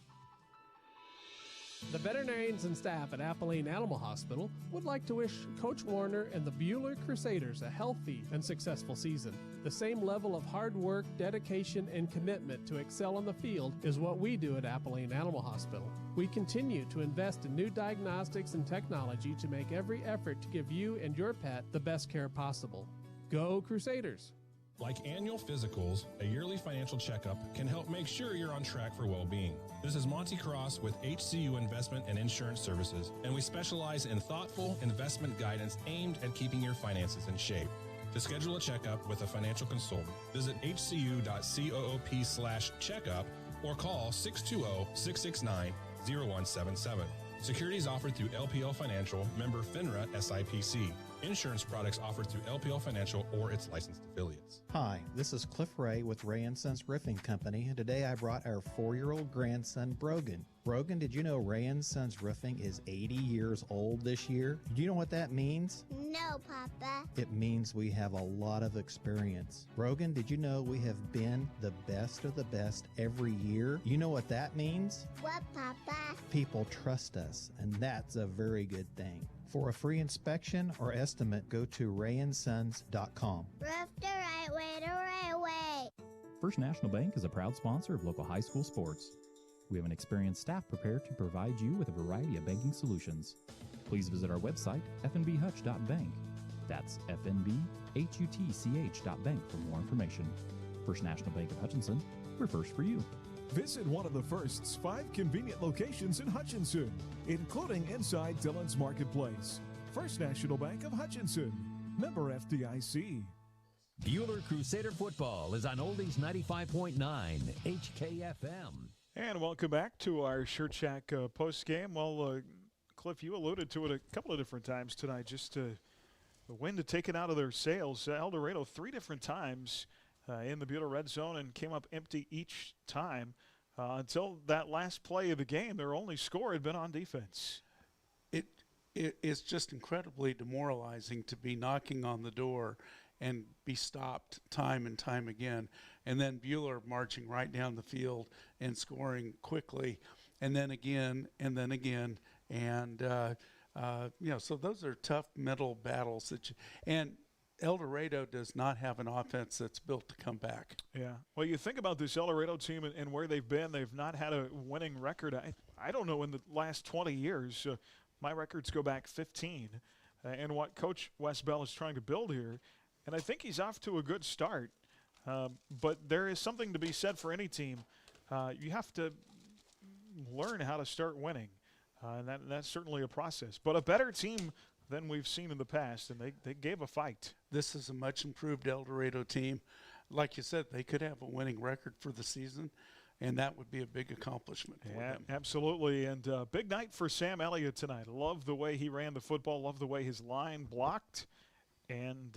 Speaker 14: The veterinarians and staff at Abilene Animal Hospital would like to wish Coach Warner and the Buehler Crusaders a healthy and successful season. The same level of hard work, dedication, and commitment to excel on the field is what we do at Abilene Animal Hospital. We continue to invest in new diagnostics and technology to make every effort to give you and your pet the best care possible. Go Crusaders!
Speaker 16: Like annual physicals, a yearly financial checkup can help make sure you're on track for well-being. This is Monty Cross with HCU Investment and Insurance Services, and we specialize in thoughtful investment guidance aimed at keeping your finances in shape. To schedule a checkup with a financial consultant, visit hcu.coop/checkup or call 620-669-0177. Securities offered through LPL Financial, member FINRA SIPC. Insurance products offered through LPL Financial or its licensed affiliates.
Speaker 23: Hi, this is Cliff Ray with Ray & Sons Roofing Company, and today I brought our 4-year-old grandson, Brogan. Brogan, did you know Ray & Sons Roofing is 80 years old this year? Do you know what that means?
Speaker 24: No, Papa.
Speaker 23: It means we have a lot of experience. Brogan, did you know we have been the best of the best every year? You know what that means?
Speaker 24: What, Papa?
Speaker 23: People trust us, and that's a very good thing. For a free inspection or estimate, go to rayandsons.com.
Speaker 24: Roof the right way, the right way.
Speaker 25: First National Bank is a proud sponsor of local high school sports. We have an experienced staff prepared to provide you with a variety of banking solutions. Please visit our website, fnbhutch.bank. That's fnbhutch.bank for more information. First National Bank of Hutchinson, we're first for you.
Speaker 26: Visit one of the First's 5 convenient locations in Hutchinson, including inside Dillon's Marketplace. First National Bank of Hutchinson, member FDIC.
Speaker 3: Buehler Crusader football is on Oldies 95.9 HKFM.
Speaker 2: And welcome back to our Shirt Shack postgame. Well, Cliff, you alluded to it a couple of different times tonight, just the win to take it out of their sails. El Dorado 3 different times in the Buehler red zone and came up empty each time until that last play of the game. Their only score had been on defense.
Speaker 6: It is just incredibly demoralizing to be knocking on the door and be stopped time and time again, and then Buehler marching right down the field and scoring quickly, and then again, and then again, and so those are tough mental battles and El Dorado does not have an offense that's built to come back.
Speaker 2: Yeah. Well, you think about this El Dorado team and where they've been. They've not had a winning record. I don't know in the last 20 years. My records go back 15. And what Coach Wes Bell is trying to build here, and I think he's off to a good start. But there is something to be said for any team. You have to learn how to start winning. And that's certainly a process. But a better team than we've seen in the past, and they gave a fight.
Speaker 6: This is a much improved El Dorado team. Like you said, they could have a winning record for the season, and that would be a big accomplishment for them.
Speaker 2: Absolutely, and big night for Sam Elliott tonight. Love the way he ran the football, love the way his line blocked, and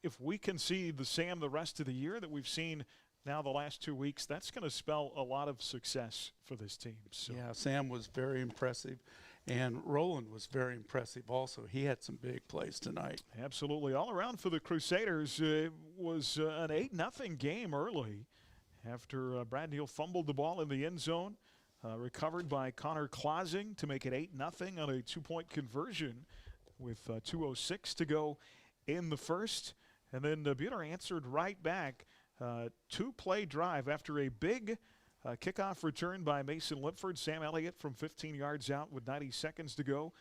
Speaker 2: if we can see the Sam the rest of the year that we've seen now the last 2 weeks, that's going to spell a lot of success for this team. So.
Speaker 6: Yeah, Sam was very impressive. And Roland was very impressive also. He had some big plays tonight.
Speaker 2: Absolutely. All around for the Crusaders, it was an 8-0 game early after Brad Neal fumbled the ball in the end zone, recovered by Connor Clausing to make it 8-0 on a 2-point conversion with 2:06 to go in the first. And then Buehler answered right back, 2-play drive after a big kickoff return by Mason Lipford. Sam Elliott from 15 yards out with 90 seconds to go.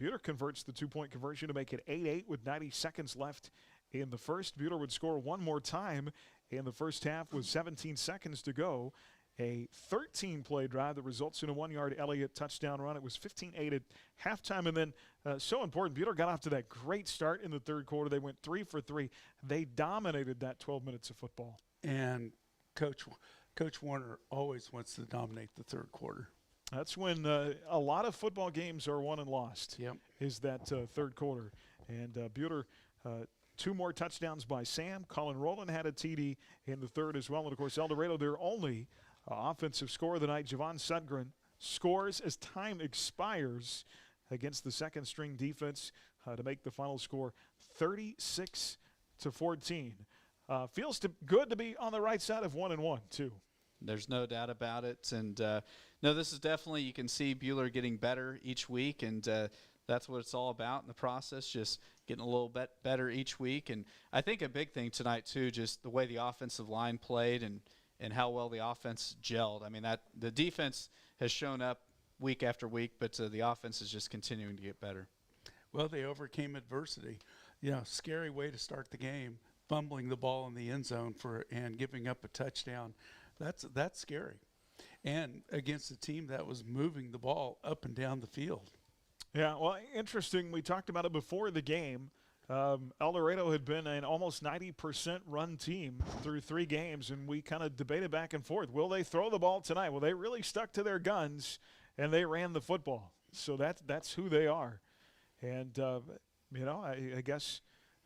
Speaker 2: Buehler converts the 2-point conversion to make it 8-8 with 90 seconds left in the first. Buehler would score one more time in the first half with 17 seconds to go. a 13-play drive that results in a 1-yard Elliott touchdown run. It was 15-8 at halftime, and then so important, Buehler got off to that great start in the third quarter. They went 3 for 3. They dominated that 12 minutes of football.
Speaker 6: And Coach Warner always wants to dominate the third quarter.
Speaker 2: That's when a lot of football games are won and lost.
Speaker 6: Yep.
Speaker 2: Is that third quarter. And Buehler, 2 more touchdowns by Sam. Colin Rowland had a TD in the third as well. And, of course, El Dorado, their only offensive scorer of the night, Javon Sudgren, scores as time expires against the second-string defense to make the final score 36-14. Feels good to be on the right side of 1-1, too.
Speaker 5: There's no doubt about it. And, no, this is definitely, you can see Buehler getting better each week, and that's what it's all about in the process, just getting a little bit better each week. And I think a big thing tonight, too, just the way the offensive line played and how well the offense gelled. I mean, that the defense has shown up week after week, but the offense is just continuing to get better.
Speaker 6: Well, they overcame adversity. Scary way to start the game, fumbling the ball in the end zone and giving up a touchdown. That's scary. And against a team that was moving the ball up and down the field.
Speaker 2: Yeah, well, interesting. We talked about it before the game. El Dorado had been an almost 90% run team through 3 games, and we kind of debated back and forth. Will they throw the ball tonight? Well, they really stuck to their guns, and they ran the football. So that's who they are. And, I guess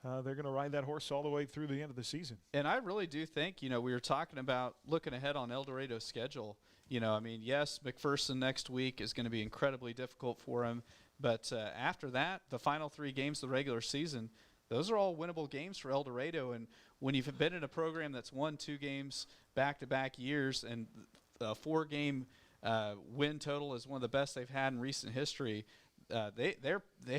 Speaker 2: they're going to ride that horse all the way through the end of the season.
Speaker 5: And I really do think, we were talking about looking ahead on El Dorado's schedule. Yes, McPherson next week is going to be incredibly difficult for him. But after that, the final 3 games of the regular season, those are all winnable games for El Dorado. And when you've been in a program that's won 2 games back-to-back years and a 4-game win total is one of the best they've had in recent history, they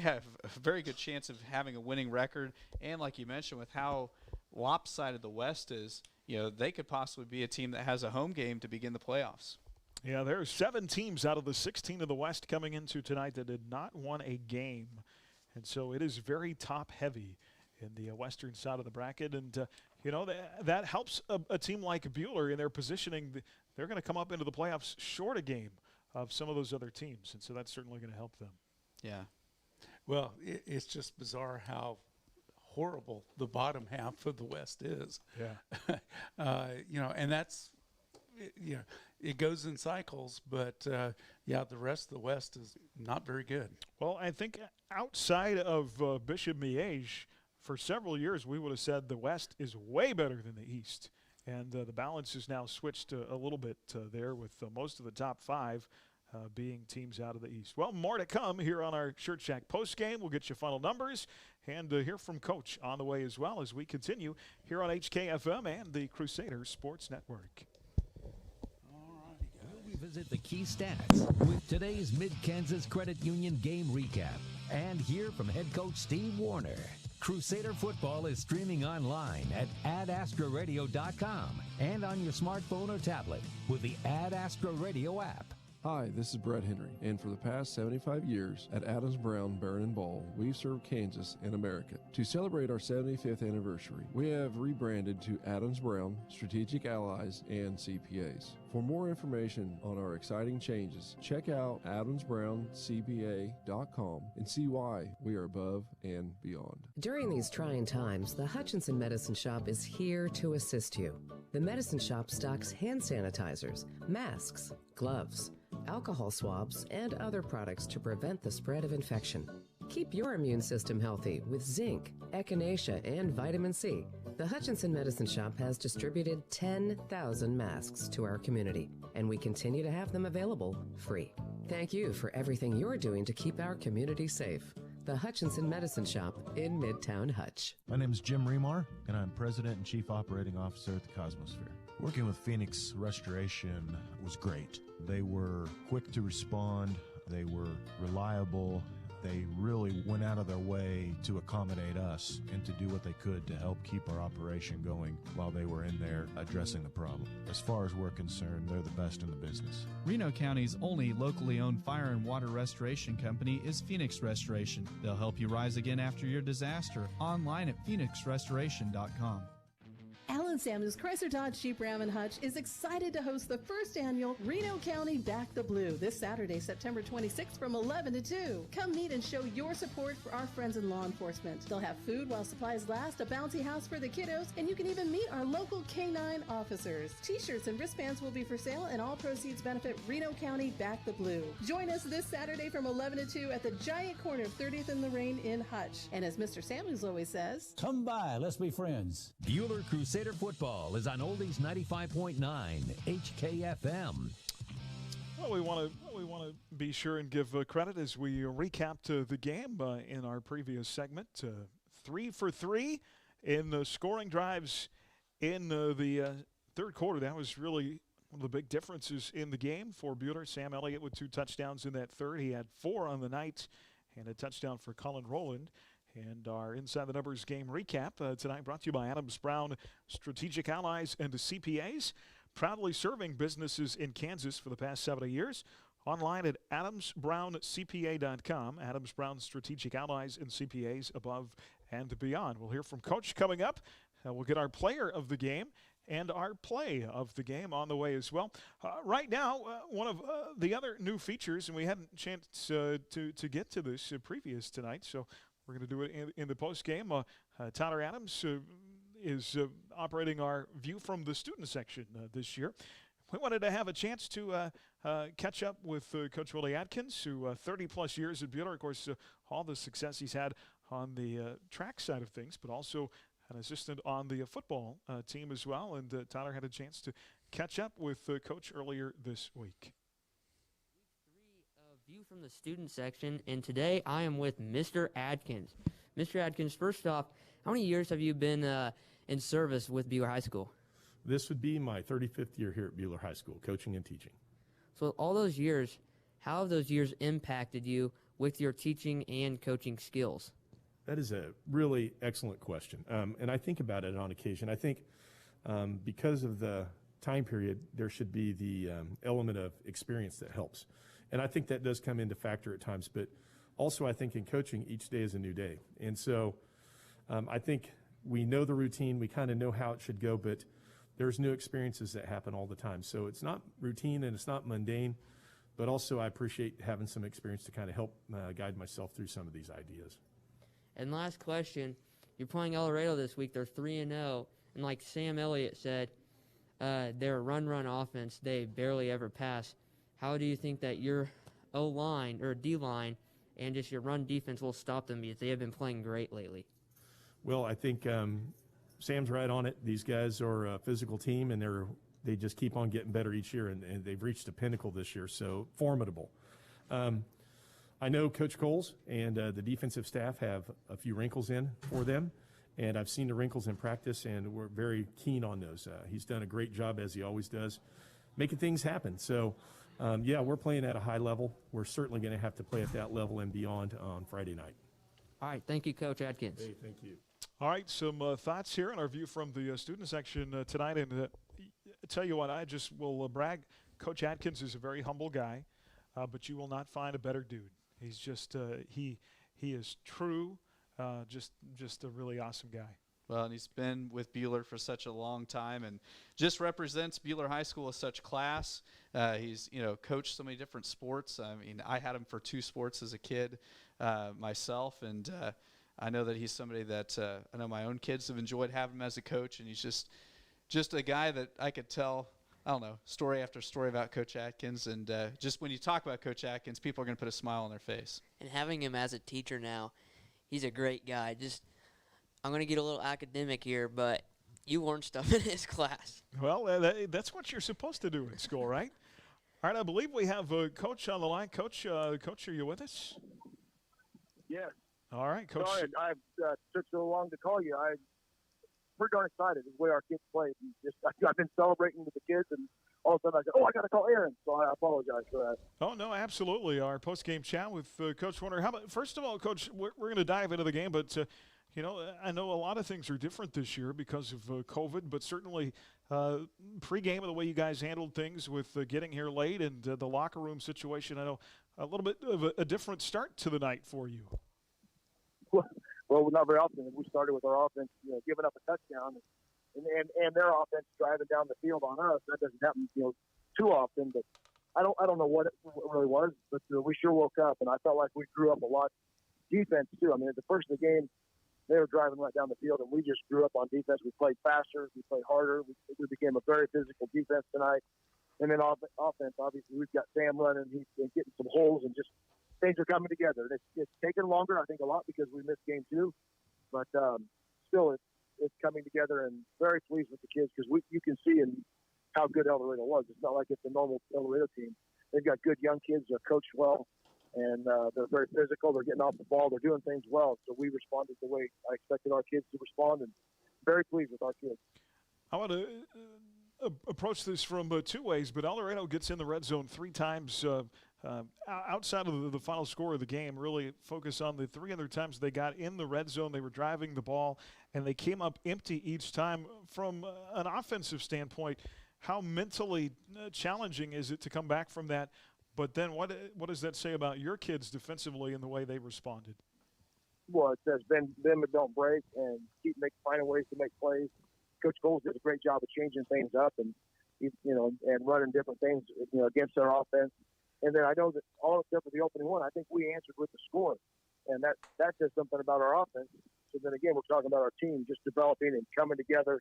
Speaker 5: have a very good chance of having a winning record. And like you mentioned, with how lopsided the West is, they could possibly be a team that has a home game to begin the playoffs.
Speaker 2: Yeah, there are 7 teams out of the 16 of the West coming into tonight that did not win a game. And so it is very top-heavy in the western side of the bracket. And, that helps a team like Buehler in their positioning. They're going to come up into the playoffs short a game of some of those other teams. And so that's certainly going to help them.
Speaker 5: Yeah.
Speaker 6: Well, it's just bizarre how horrible the bottom half of the West is.
Speaker 2: Yeah.
Speaker 6: And that's, it goes in cycles, but the rest of the West is not very good.
Speaker 2: Well, I think outside of Bishop Miege, for several years we would have said the West is way better than the East. And the balance is now switched a little bit there with most of the top 5 being teams out of the East. Well, more to come here on our Shirt Shack postgame. We'll get you final numbers and hear from Coach on the way as well as we continue here on HKFM and the Crusader Sports Network.
Speaker 3: Visit the key stats with today's Mid-Kansas Credit Union game recap and hear from head coach Steve Warner. Crusader football is streaming online at AdAstraRadio.com and on your smartphone or tablet with the Ad Astra Radio app.
Speaker 1: Hi, this is Brett Henry, and for the past 75 years at Adams Brown Barron & Ball, we've served Kansas and America. To celebrate our 75th anniversary, we have rebranded to Adams Brown, Strategic Allies, and CPAs. For more information on our exciting changes, check out adamsbrowncpa.com and see why we are above and beyond.
Speaker 7: During these trying times, the Hutchinson Medicine Shop is here to assist you. The Medicine Shop stocks hand sanitizers, masks, gloves, alcohol swabs, and other products to prevent the spread of infection. Keep your immune system healthy with zinc, echinacea, and vitamin C. The Hutchinson Medicine Shop has distributed 10,000 masks to our community, and we continue to have them available free. Thank you for everything you're doing to keep our community safe. The Hutchinson Medicine Shop in Midtown Hutch.
Speaker 4: My name is Jim Remar, and I'm President and Chief Operating Officer at the Cosmosphere. Working with Phoenix Restoration was great. They were quick to respond. They were reliable. They really went out of their way to accommodate us and to do what they could to help keep our operation going while they were in there addressing the problem. As far as we're concerned, they're the best in the business.
Speaker 13: Reno County's only locally owned fire and water restoration company is Phoenix Restoration. They'll help you rise again after your disaster. Online at phoenixrestoration.com.
Speaker 15: Allen Samuels Chrysler Dodge Jeep Ram and Hutch is excited to host the first annual Reno County Back the Blue this Saturday, September 26th from 11 to 2. Come meet and show your support for our friends in law enforcement. They'll have food while supplies last, a bouncy house for the kiddos, and you can even meet our local K-9 officers. T-shirts and wristbands will be for sale, and all proceeds benefit Reno County Back the Blue. Join us this Saturday from 11 to 2 at the giant corner of 30th and Lorraine in Hutch. And as Mr. Samuels always says,
Speaker 3: come by, let's be friends. Buehler Crusader football is on Oldies 95.9 HKFM.
Speaker 2: Well, we want to be sure and give credit as we recapped the game in our previous segment. 3 for 3 in scoring drives in the third quarter. That was really one of the big differences in the game for Buehler. Sam Elliott with 2 touchdowns in that third. He had 4 on the night and a touchdown for Colin Rowland. And our Inside the Numbers game recap tonight brought to you by Adams Brown Strategic Allies and the CPAs, proudly serving businesses in Kansas for the past 70 years. Online at adamsbrowncpa.com. Adams Brown Strategic Allies and CPAs, above and beyond. We'll hear from Coach coming up. We'll get our player of the game and our play of the game on the way as well. Right now, one of the other new features, and we hadn't a chance to get to this previous tonight, so we're going to do it in the post game. Tyler Adams is operating our view from the student section this year. We wanted to have a chance to catch up with Coach Willie Atkins, who 30-plus years at Buehler, of course, all the success he's had on the track side of things, but also an assistant on the football team as well. And Tyler had a chance to catch up with Coach earlier this week.
Speaker 17: View from the student section, and today I am with Mr. Adkins. Mr. Adkins, first off, how many years have you been in service with Buehler High School?
Speaker 18: This would be my 35th year here at Buehler High School, coaching and teaching.
Speaker 8: So all those years, how have those years impacted you with your teaching and coaching skills?
Speaker 18: That is a really excellent question, and I think about it on occasion. I think because of the time period, there should be the element of experience that helps. And I think that does come into factor at times, but also I think in coaching, each day is a new day. And so I think we know the routine, we kind of know how it should go, but there's new experiences that happen all the time. So it's not routine and it's not mundane, but also I appreciate having some experience to kind of help guide myself through some of these ideas.
Speaker 8: And last question, you're playing El Dorado this week. They're 3-0, and like Sam Elliott said, their run offense, they barely ever pass. How do you think that your O-line or D-line and just your run defense will stop them, because they have been playing great lately?
Speaker 18: Well, I think Sam's right on it. These guys are a physical team, and they just keep on getting better each year, and they've reached a pinnacle this year, so formidable. I know Coach Coles and the defensive staff have a few wrinkles in for them, and I've seen the wrinkles in practice, and we're very keen on those. He's done a great job, as he always does, making things happen. So, yeah, we're playing at a high level. We're certainly going to have to play at that level and beyond on Friday night.
Speaker 8: All right, thank you, Coach Atkins.
Speaker 18: Hey, thank you.
Speaker 2: All right, some thoughts here in our view from the student section tonight. And tell you what, I just will brag. Coach Atkins is a very humble guy, but you will not find a better dude. He's just he is true, just a really awesome guy.
Speaker 5: Well, and he's been with Buehler for such a long time, and just represents Buehler High School with such class. He's coached so many different sports. I mean, I had him for 2 sports as a kid myself, and I know that he's somebody that I know my own kids have enjoyed having him as a coach, and he's just a guy that I could tell, I don't know, story after story about Coach Atkins, and just when you talk about Coach Atkins, people are going to put a smile on their face.
Speaker 8: And having him as a teacher now, he's a great guy. I'm going to get a little academic here, but you learn stuff in his class.
Speaker 2: Well, that's what you're supposed to do in school, right? All right, I believe we have Coach on the line. Coach, are you with us?
Speaker 19: Yes.
Speaker 2: All right, Coach.
Speaker 19: Sorry, I took so long to call you. I'm pretty darn excited the way our kids played. I've been celebrating with the kids, and all of a sudden I said, I got to call Aaron, so I apologize for that.
Speaker 2: Oh, no, absolutely. Our post-game chat with Coach Warner. How about, first of all, Coach, we're going to dive into the game, but I know a lot of things are different this year because of COVID, but certainly pregame and the way you guys handled things with getting here late and the locker room situation, I know a little bit of a different start to the night for you.
Speaker 19: Well, not very often. We started with our offense, giving up a touchdown. and their offense driving down the field on us. That doesn't happen, too often. But I don't know what it really was, but we sure woke up, and I felt like we grew up a lot. Defense too. I mean, at the first of the game, they were driving right down the field, and we just grew up on defense. We played faster, we played harder. We became a very physical defense tonight. And then offense, obviously, we've got Sam running. He's been getting some holes, and just things are coming together. It's taken longer, I think, a lot because we missed game 2, but still, it's coming together, and very pleased with the kids because you can see in how good El Dorado was. It's not like it's a normal El Dorado team. They've got good young kids. They're coached well, and they're very physical. They're getting off the ball. They're doing things well. So we responded the way I expected our kids to respond, and very pleased with our kids.
Speaker 2: I want to approach this from 2 ways, but El Dorado gets in the red zone 3 times outside of the final score of the game. Really focus on the 3 other times they got in the red zone. They were driving the ball, and they came up empty each time. From an offensive standpoint, how mentally challenging is it to come back from that? But then what does that say about your kids defensively and the way they responded?
Speaker 19: Well, it says bend but don't break, and keep finding ways to make plays. Coach Coles did a great job of changing things up and running different things against their offense. And then I know that all except for the opening one, I think we answered with the score, and that says something about our offense. So then again, we're talking about our team just developing and coming together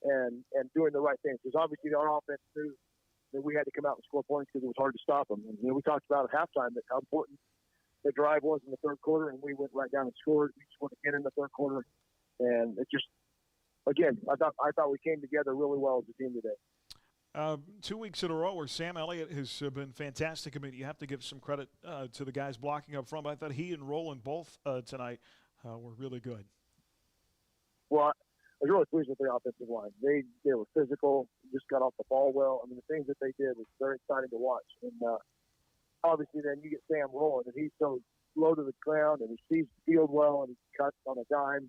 Speaker 19: and doing the right things. Because obviously our offense knew that we had to come out and score points because it was hard to stop them. And we talked about at halftime that how important the drive was in the third quarter, and we went right down and scored. We scored again in the third quarter, and it just, again, I thought we came together really well as a team today.
Speaker 2: 2 weeks in a row where Sam Elliott has been fantastic. I mean, you have to give some credit to the guys blocking up front. But I thought he and Roland both tonight were really good.
Speaker 19: Well, I was really pleased with the offensive line. They were physical, just got off the ball well. I mean, the things that they did was very exciting to watch. And obviously then you get Sam rolling, and he's so low to the ground, and he sees the field well, and he cuts on a dime.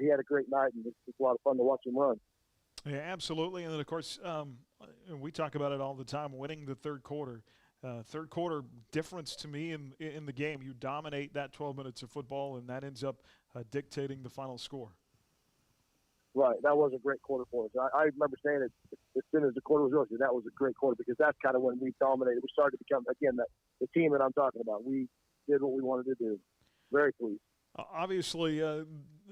Speaker 19: He had a great night, and it's a lot of fun to watch him run.
Speaker 2: Yeah, absolutely. And then, of course, we talk about it all the time, winning the third quarter. Third quarter difference to me in the game. You dominate that 12 minutes of football, and that ends up dictating the final score.
Speaker 19: Right. That was a great quarter for us. I remember saying it as soon as the quarter was over, that was a great quarter because that's kind of when we dominated. We started to become, again, the team that I'm talking about. We did what we wanted to do. Very pleased.
Speaker 2: Obviously, the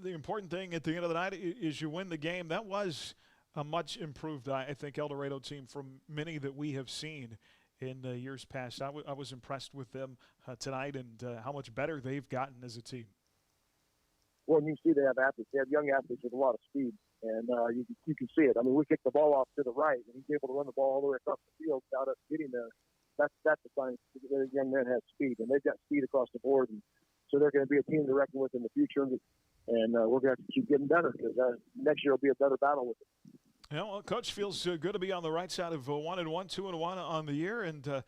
Speaker 2: important thing at the end of the night is you win the game. That was a much improved, I think, El Dorado team from many that we have seen in years past. I was impressed with them tonight and how much better they've gotten as a team.
Speaker 19: Well, you see they have athletes. They have young athletes with a lot of speed, and you can see it. I mean, we kicked the ball off to the right, and he's able to run the ball all the way across the field without us getting there. That's a sign that the young man has speed, and they've got speed across the board. And so they're going to be a team to reckon with in the future, and we're going to have to keep getting better because next year will be a better battle with it.
Speaker 2: Yeah, well, Coach feels good to be on the right side of 1-1, 2-1 on the year, and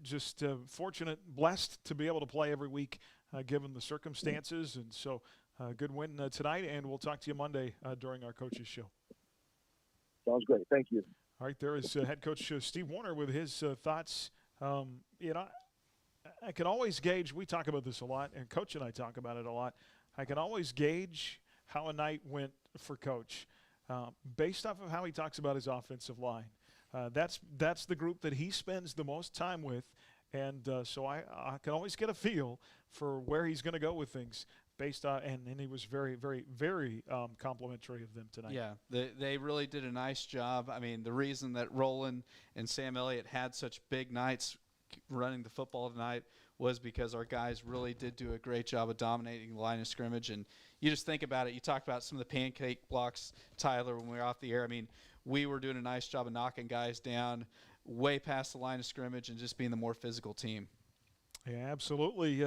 Speaker 2: just fortunate, blessed to be able to play every week given the circumstances. And so good win tonight, and we'll talk to you Monday during our coaches show.
Speaker 19: Sounds great. Thank you.
Speaker 2: All right, there is head coach Steve Warner with his thoughts. I can always gauge, we talk about this a lot, and Coach and I talk about it a lot. I can always gauge how a night went for Coach based off of how he talks about his offensive line. That's the group that he spends the most time with, and so I can always get a feel for where he's going to go with things based on, and he was very, very, very complimentary of them tonight.
Speaker 5: Yeah, they really did a nice job. I mean, the reason that Roland and Sam Elliott had such big nights running the football tonight was because our guys really did do a great job of dominating the line of scrimmage. And you just think about it. You talked about some of the pancake blocks, Tyler, when we were off the air. I mean, we were doing a nice job of knocking guys down way past the line of scrimmage and just being the more physical team.
Speaker 2: Yeah, absolutely.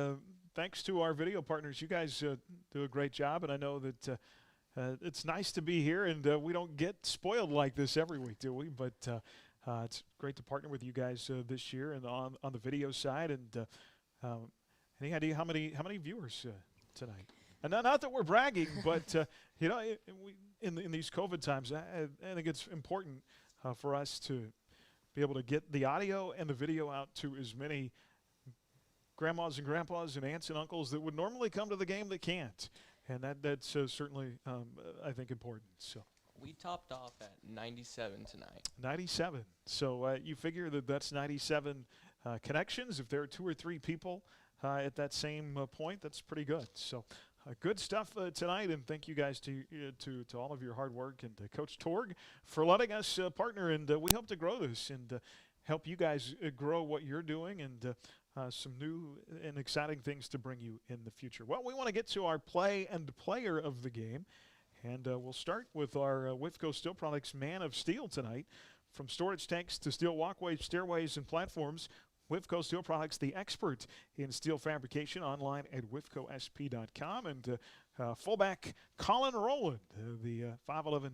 Speaker 2: Thanks to our video partners. You guys do a great job, and I know that it's nice to be here, and we don't get spoiled like this every week, do we? But it's great to partner with you guys this year and on the video side. And any idea how many viewers tonight? And not that we're bragging, but in these COVID times, I think it's important for us to be able to get the audio and the video out to as many grandmas and grandpas and aunts and uncles that would normally come to the game that can't. And that's certainly, I think, important. So.
Speaker 9: We topped off at 97 tonight.
Speaker 2: 97. So you figure that that's 97 connections. If there are 2 or 3 people at that same point, that's pretty good. So good stuff tonight, and thank you guys to all of your hard work, and Coach Torg for letting us partner, and we hope to grow this and help you guys grow what you're doing, and some new and exciting things to bring you in the future. Well, we want to get to our play and player of the game, and we'll start with our Whiffco Steel Products Man of Steel tonight. From storage tanks to steel walkways, stairways, and platforms, Whiffco Steel Products, the expert in steel fabrication, online at whiffcosp.com. And fullback Colin Rowland, the 5'11"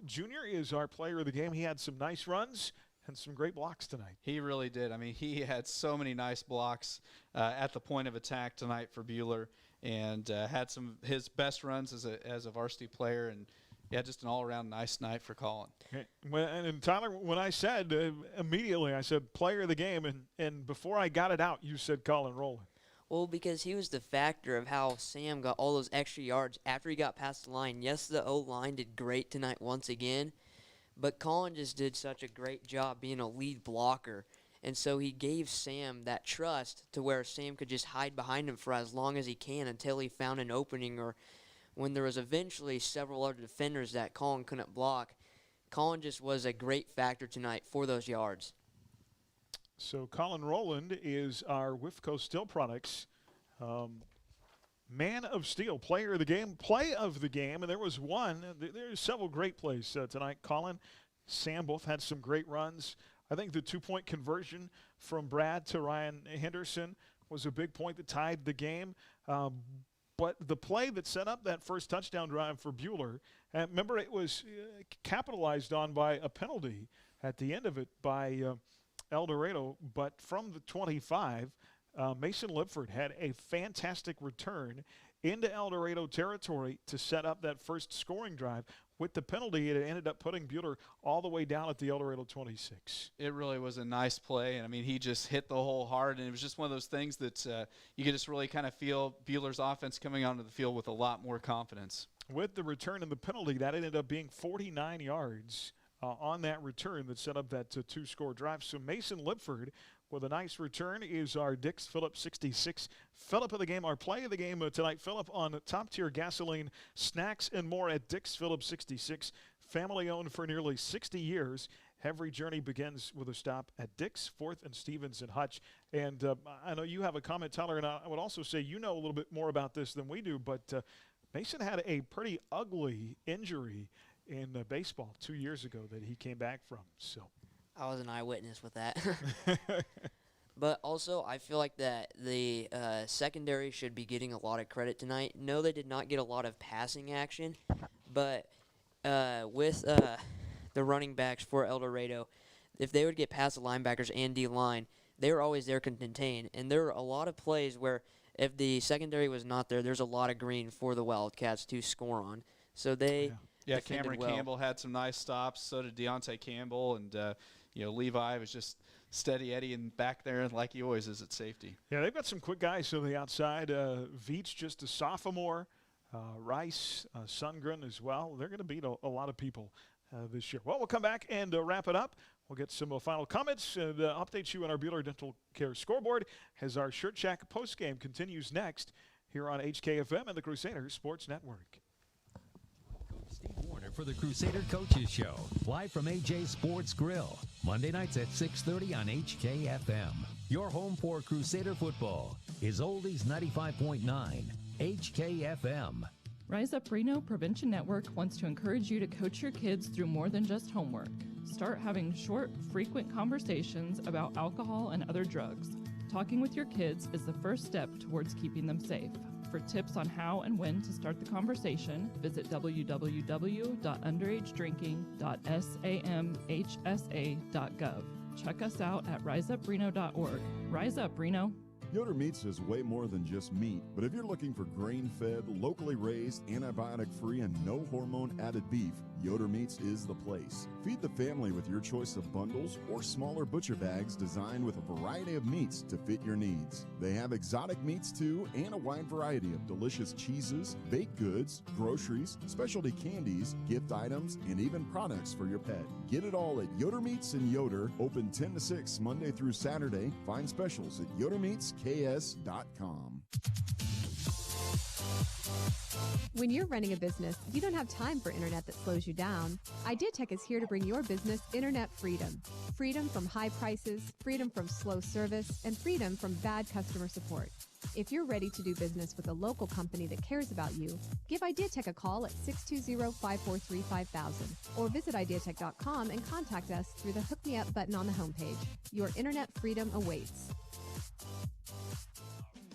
Speaker 2: junior, is our player of the game. He had some nice runs and some great blocks tonight.
Speaker 5: He really did. I mean, he had so many nice blocks at the point of attack tonight for Buehler, and had some his best runs as a varsity player, and yeah, just an all-around nice night for Colin.
Speaker 2: Okay. And Tyler, when I said immediately, I said player of the game, and before I got it out, you said Colin Rowland.
Speaker 17: Well, because he was the factor of how Sam got all those extra yards after he got past the line. Yes, the O-line did great tonight once again, but Colin just did such a great job being a lead blocker. And so he gave Sam that trust to where Sam could just hide behind him for as long as he can until he found an opening, or when there was eventually several other defenders that Colin couldn't block. Colin just was a great factor tonight for those yards.
Speaker 2: So Colin Rowland is our Whiffco Steel Products Man of Steel, player of the game, play of the game. And there was one. There's several great plays tonight. Colin, Sam both had some great runs. I think the 2-point conversion from Brad to Ryan Henderson was a big point that tied the game. But the play that set up that first touchdown drive for Buehler, remember it was capitalized on by a penalty at the end of it by El Dorado. But from the 25, Mason Lipford had a fantastic return into El Dorado territory to set up that first scoring drive. With the penalty, it ended up putting Buehler all the way down at the El Dorado 26.
Speaker 5: It really was a nice play, and I mean, he just hit the hole hard, and it was just one of those things that you could just really kind of feel Buehler's offense coming onto the field with a lot more confidence.
Speaker 2: With the return and the penalty, that ended up being 49 yards on that return that set up that 2-score drive. So Mason Lipford with a nice return is our Dix Phillips 66 Phillip of the game, our play of the game tonight. Phillip on top-tier gasoline, snacks, and more at Dix Phillips 66. Family-owned for nearly 60 years. Every journey begins with a stop at Dix, 4th and Stevens and Hutch. And I know you have a comment, Tyler, and I would also say you know a little bit more about this than we do, but Mason had a pretty ugly injury in baseball 2 years ago that he came back from. So
Speaker 17: I was an eyewitness with that. But also, I feel like that the secondary should be getting a lot of credit tonight. No, they did not get a lot of passing action, but with the running backs for El Dorado, if they would get past the linebackers and D-line, they were always there to contain. And there were a lot of plays where if the secondary was not there, there's a lot of green for the Wildcats to score on. So they
Speaker 5: Cameron
Speaker 17: well.
Speaker 5: Campbell had some nice stops. So did Deontay Campbell, and Levi was just steady Eddie and back there like he always is at safety.
Speaker 2: Yeah, they've got some quick guys on the outside. Veach, just a sophomore. Rice, Sundgren as well. They're going to beat a lot of people this year. Well, we'll come back and wrap it up. We'll get some final comments and update you on our Buehler Dental Care scoreboard as our Shirt Shack postgame continues next here on HKFM and the Crusader Sports Network.
Speaker 3: For the Crusader Coaches Show, live from AJ Sports Grill, Monday nights at 6:30 on HKFM. Your home for Crusader football is Oldies 95.9 HKFM.
Speaker 10: Rise Up Reno Prevention Network wants to encourage you to coach your kids through more than just homework. Start having short, frequent conversations about alcohol and other drugs. Talking with your kids is the first step towards keeping them safe. For tips on how and when to start the conversation, visit www.underagedrinking.samhsa.gov. Check us out at riseupreno.org. Rise Up, Reno.
Speaker 11: Yoder Meats is way more than just meat, but if you're looking for grain-fed, locally raised, antibiotic-free, and no hormone-added beef, Yoder Meats is the place. Feed the family with your choice of bundles or smaller butcher bags designed with a variety of meats to fit your needs. They have exotic meats too, and a wide variety of delicious cheeses, baked goods, groceries, specialty candies, gift items, and even products for your pet. Get it all at Yoder Meats in Yoder, open 10 to 6 Monday through Saturday. Find specials at yodermeatsks.com.
Speaker 12: When you're running a business, you don't have time for internet that slows you down. IdeaTech is here to bring your business internet freedom. Freedom from high prices, freedom from slow service, and freedom from bad customer support. If you're ready to do business with a local company that cares about you, give IdeaTech a call at 620-543-5000 or visit ideatech.com and contact us through the Hook Me Up button on the homepage. Your internet freedom awaits.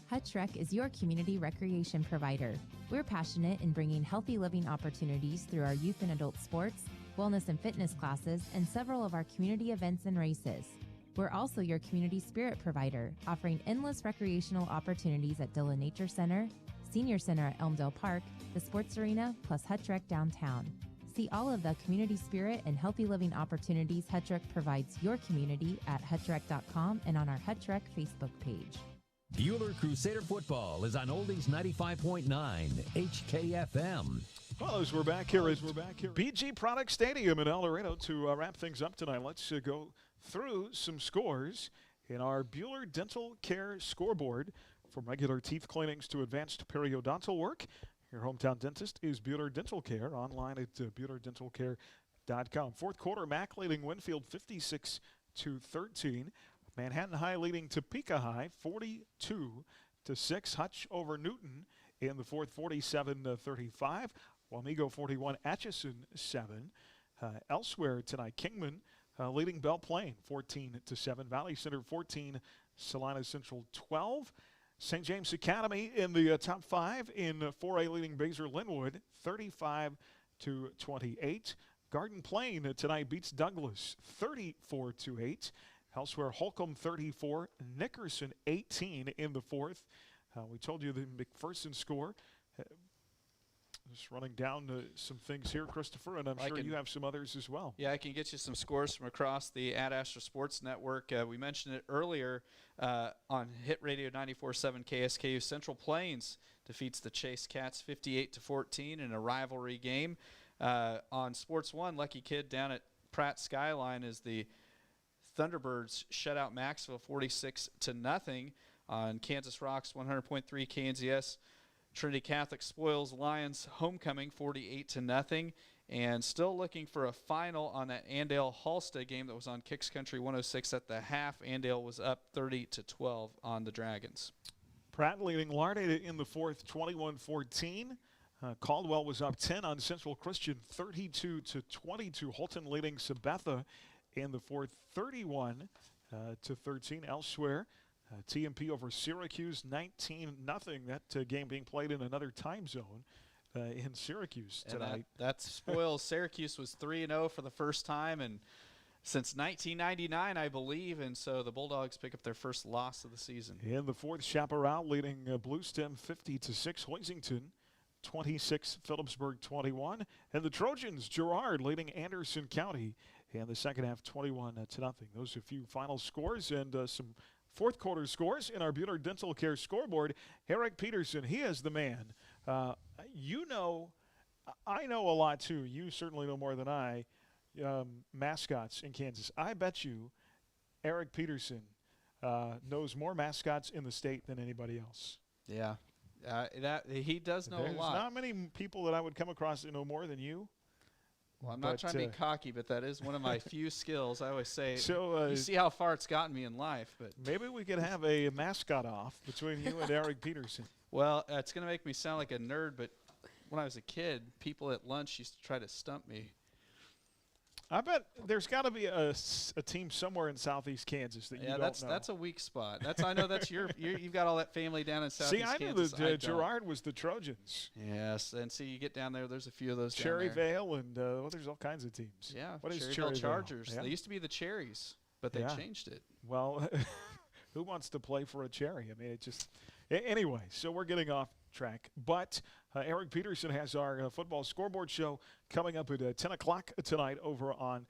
Speaker 14: Hutch Rec is your community recreation provider. We're passionate in bringing healthy living opportunities through our youth and adult sports, wellness and fitness classes, and several of our community events and races. We're also your community spirit provider, offering endless recreational opportunities at Dillon Nature Center, Senior Center at Elmdale Park, the Sports Arena, plus Hutch Rec downtown. See all of the community spirit and healthy living opportunities Hutch Rec provides your community at hutchrec.com and on our Hutch Rec Facebook page.
Speaker 3: Buehler Crusader football is on Oldies 95.9 HKFM.
Speaker 2: Well, as we're back here at BG Product Stadium in El Dorado to wrap things up tonight, let's go through some scores in our Buehler Dental Care scoreboard. From regular teeth cleanings to advanced periodontal work, your hometown dentist is Buehler Dental Care, online at BuehlerDentalCare.com. Fourth quarter, Mac leading Winfield 56-13. Manhattan High leading Topeka High 42-6. Hutch over Newton in the fourth, 47-35. Wamego 41, Atchison 7. Elsewhere tonight, Kingman leading Belle Plaine 14-7. Valley Center 14, Salina Central 12. St. James Academy in the top 5 in 4A leading Baser Linwood 35-28. Garden Plain tonight beats Douglas 34-8. Elsewhere, Holcomb 34, Nickerson 18 in the fourth. We told you the McPherson score. Just running down some things here, Christopher, and I'm sure you have some others as well.
Speaker 5: Yeah, I can get you some scores from across the Ad Astra Sports Network. We mentioned it earlier on Hit Radio 94.7 KSKU. Central Plains defeats the Chase Cats 58-14 in a rivalry game. On Sports 1, Lucky Kid down at Pratt Skyline is the Thunderbirds shut out Maxville 46-0. On Kansas Rocks 100.3 KNZS, Trinity Catholic spoils Lions homecoming 48-0. And still looking for a final on that Andale-Halstead game that was on Kicks Country 106 at the half. Andale was up 30-12 on the Dragons.
Speaker 2: Pratt leading Larned in the fourth 21-14. Caldwell was up 10 on Central Christian 32-22. Holton leading Sabetha in the fourth 31-13. Elsewhere, TMP over Syracuse 19-0. That game being played in another time zone in Syracuse tonight.
Speaker 5: And that spoils. Syracuse was 3-0 for the first time and since 1999, I believe, and so the Bulldogs pick up their first loss of the season.
Speaker 2: In the fourth, Chaparral leading Blue Stem 50-6. Hoisington 26, Phillipsburg 21, and the Trojans Girard leading Anderson County in the second half 21-0. Those are a few final scores and some fourth quarter scores in our Buehler Dental Care scoreboard. Eric Peterson, he is the man. I know a lot too. You certainly know more than I. Mascots in Kansas. I bet you Eric Peterson knows more mascots in the state than anybody else.
Speaker 5: Yeah. He does know a lot.
Speaker 2: There's not many people that I would come across that know more than you.
Speaker 5: Well, I'm not trying to be cocky, but that is one of my few skills. I always say, you see how far it's gotten me in life. But
Speaker 2: maybe we could have a mascot off between you and Eric Peterson.
Speaker 5: Well, it's going to make me sound like a nerd, but when I was a kid, people at lunch used to try to stump me.
Speaker 2: I bet there's got to be a team somewhere in southeast Kansas that you don't know.
Speaker 5: That's a weak spot. I know that's you've got all that family down in southeast Kansas.
Speaker 2: See, I knew that Girard was the Trojans.
Speaker 5: Yes, and see, you get down there's a few of those
Speaker 2: Cherryvale, and there's all kinds of teams.
Speaker 5: Yeah,
Speaker 2: what is
Speaker 5: Cherryvale
Speaker 2: Cherryvale?
Speaker 5: Chargers.
Speaker 2: Yeah.
Speaker 5: They used to be the Cherries, but they changed it.
Speaker 2: Well, Who wants to play for a cherry? I mean, it just – anyway, so we're getting off track. But Eric Peterson has our football scoreboard show coming up at 10 o'clock tonight over on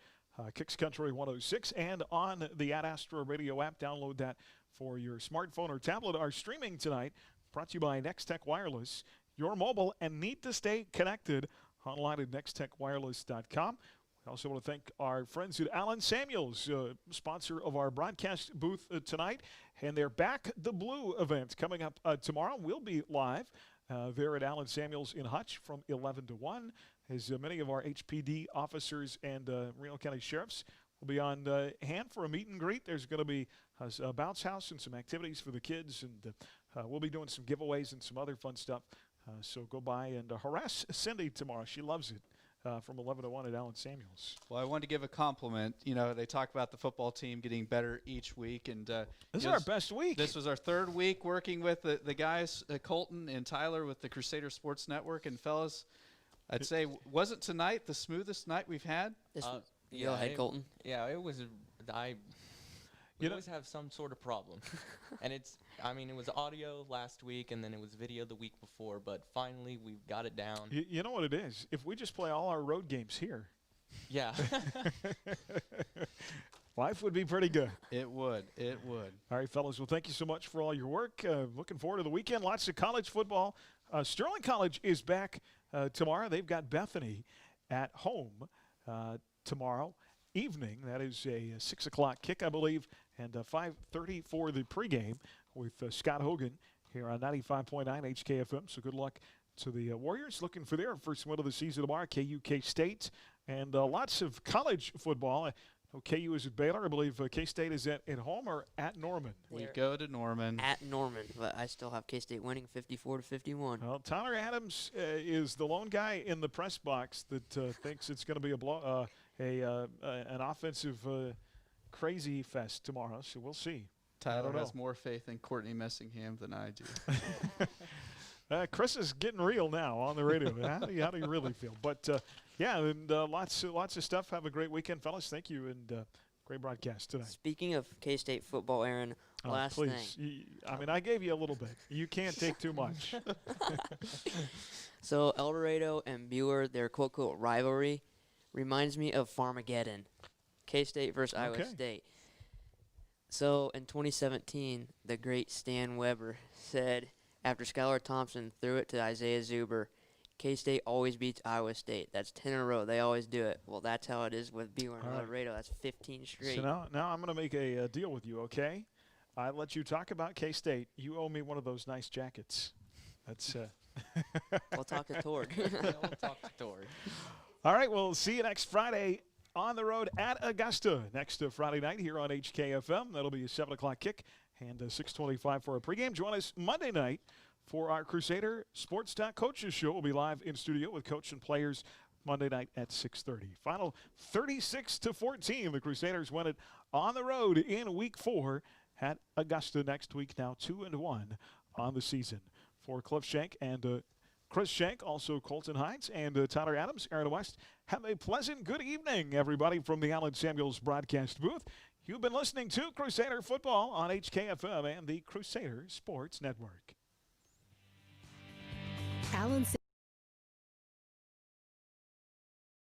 Speaker 2: Kicks Country 106 and on the Ad Astra Radio app. Download that for your smartphone or tablet. Our streaming tonight brought to you by Next Tech Wireless. Your mobile and need to stay connected online at nexttechwireless.com. We also want to thank our friends at Allen Samuels, sponsor of our broadcast booth tonight, and their Back the Blue event coming up tomorrow. We'll be live there at Allen Samuels in Hutch from 11 to 1, as many of our HPD officers and Reno County sheriffs will be on hand for a meet and greet. There's going to be a bounce house and some activities for the kids, and we'll be doing some giveaways and some other fun stuff. So go by and harass Cindy tomorrow. She loves it. From 11 to 1 at Allen Samuels.
Speaker 5: Well, I wanted to give a compliment. You know, they talk about the football team getting better each week. And
Speaker 2: this is our best week.
Speaker 5: This was our third week working with the guys, Colton and Tyler with the Crusader Sports Network. And, fellas, I'd say, wasn't tonight the smoothest night we've had?
Speaker 17: Go ahead, Colton.
Speaker 9: Yeah, it was. We always have some sort of problem. And it was audio last week, and then it was video the week before, but finally we've got it down.
Speaker 2: You know what it is? If we just play all our road games here.
Speaker 9: Yeah.
Speaker 2: Life would be pretty good.
Speaker 5: It would. It would.
Speaker 2: All right, fellas. Well, thank you so much for all your work. Looking forward to the weekend. Lots of college football. Sterling College is back tomorrow. They've got Bethany at home tomorrow evening. That is a 6 o'clock kick, I believe, and 5:30 for the pregame with Scott Hogan here on 95.9 HKFM. So good luck to the Warriors, looking for their first win of the season tomorrow. KU, K-State, and lots of college football. KU is at Baylor. I believe K-State is at home or at Norman.
Speaker 5: We go to Norman.
Speaker 17: At Norman, but I still have K-State winning 54-51.
Speaker 2: Well, Tyler Adams is the lone guy in the press box that thinks it's going to be an offensive crazy fest tomorrow, so we'll see.
Speaker 5: Tyler has more faith in Courtney Messingham than I
Speaker 2: do. Chris is getting real now on the radio. How do you really feel? But, and lots of stuff. Have a great weekend, fellas. Thank you, and great broadcast tonight.
Speaker 17: Speaking of K-State football, Aaron, last thing.
Speaker 2: I gave you a little bit. You can't take too much.
Speaker 17: So El Dorado and Buehler, their quote-unquote rivalry, reminds me of Farmageddon. K-State versus Iowa State. So in 2017, the great Stan Weber said, after Skylar Thompson threw it to Isaiah Zuber, K-State always beats Iowa State. That's 10 in a row. They always do it. Well, that's how it is with Buehler and El Dorado. That's 15 straight.
Speaker 2: So now I'm going to make a deal with you, okay? I let you talk about K-State. You owe me one of those nice jackets. That's
Speaker 17: We'll talk to Tord.
Speaker 9: We'll talk to Tord.
Speaker 2: All right, we'll see you next Friday on the road at Augusta. Next Friday night here on HKFM. That'll be a 7 o'clock kick and 6:25 for a pregame. Join us Monday night for our Crusader Sports Coaches Show. We'll be live in studio with coach and players Monday night at 6:30. Final 36-14. The Crusaders win it on the road in Week 4 at Augusta next week. Now 2-1 on the season. For Cliff Shank and Chris Shank, also Colton Hines, and Tyler Adams, Aaron West. Have a pleasant good evening, everybody, from the Allen Samuels broadcast booth. You've been listening to Crusader Football on HKFM and the Crusader Sports Network.
Speaker 12: Allen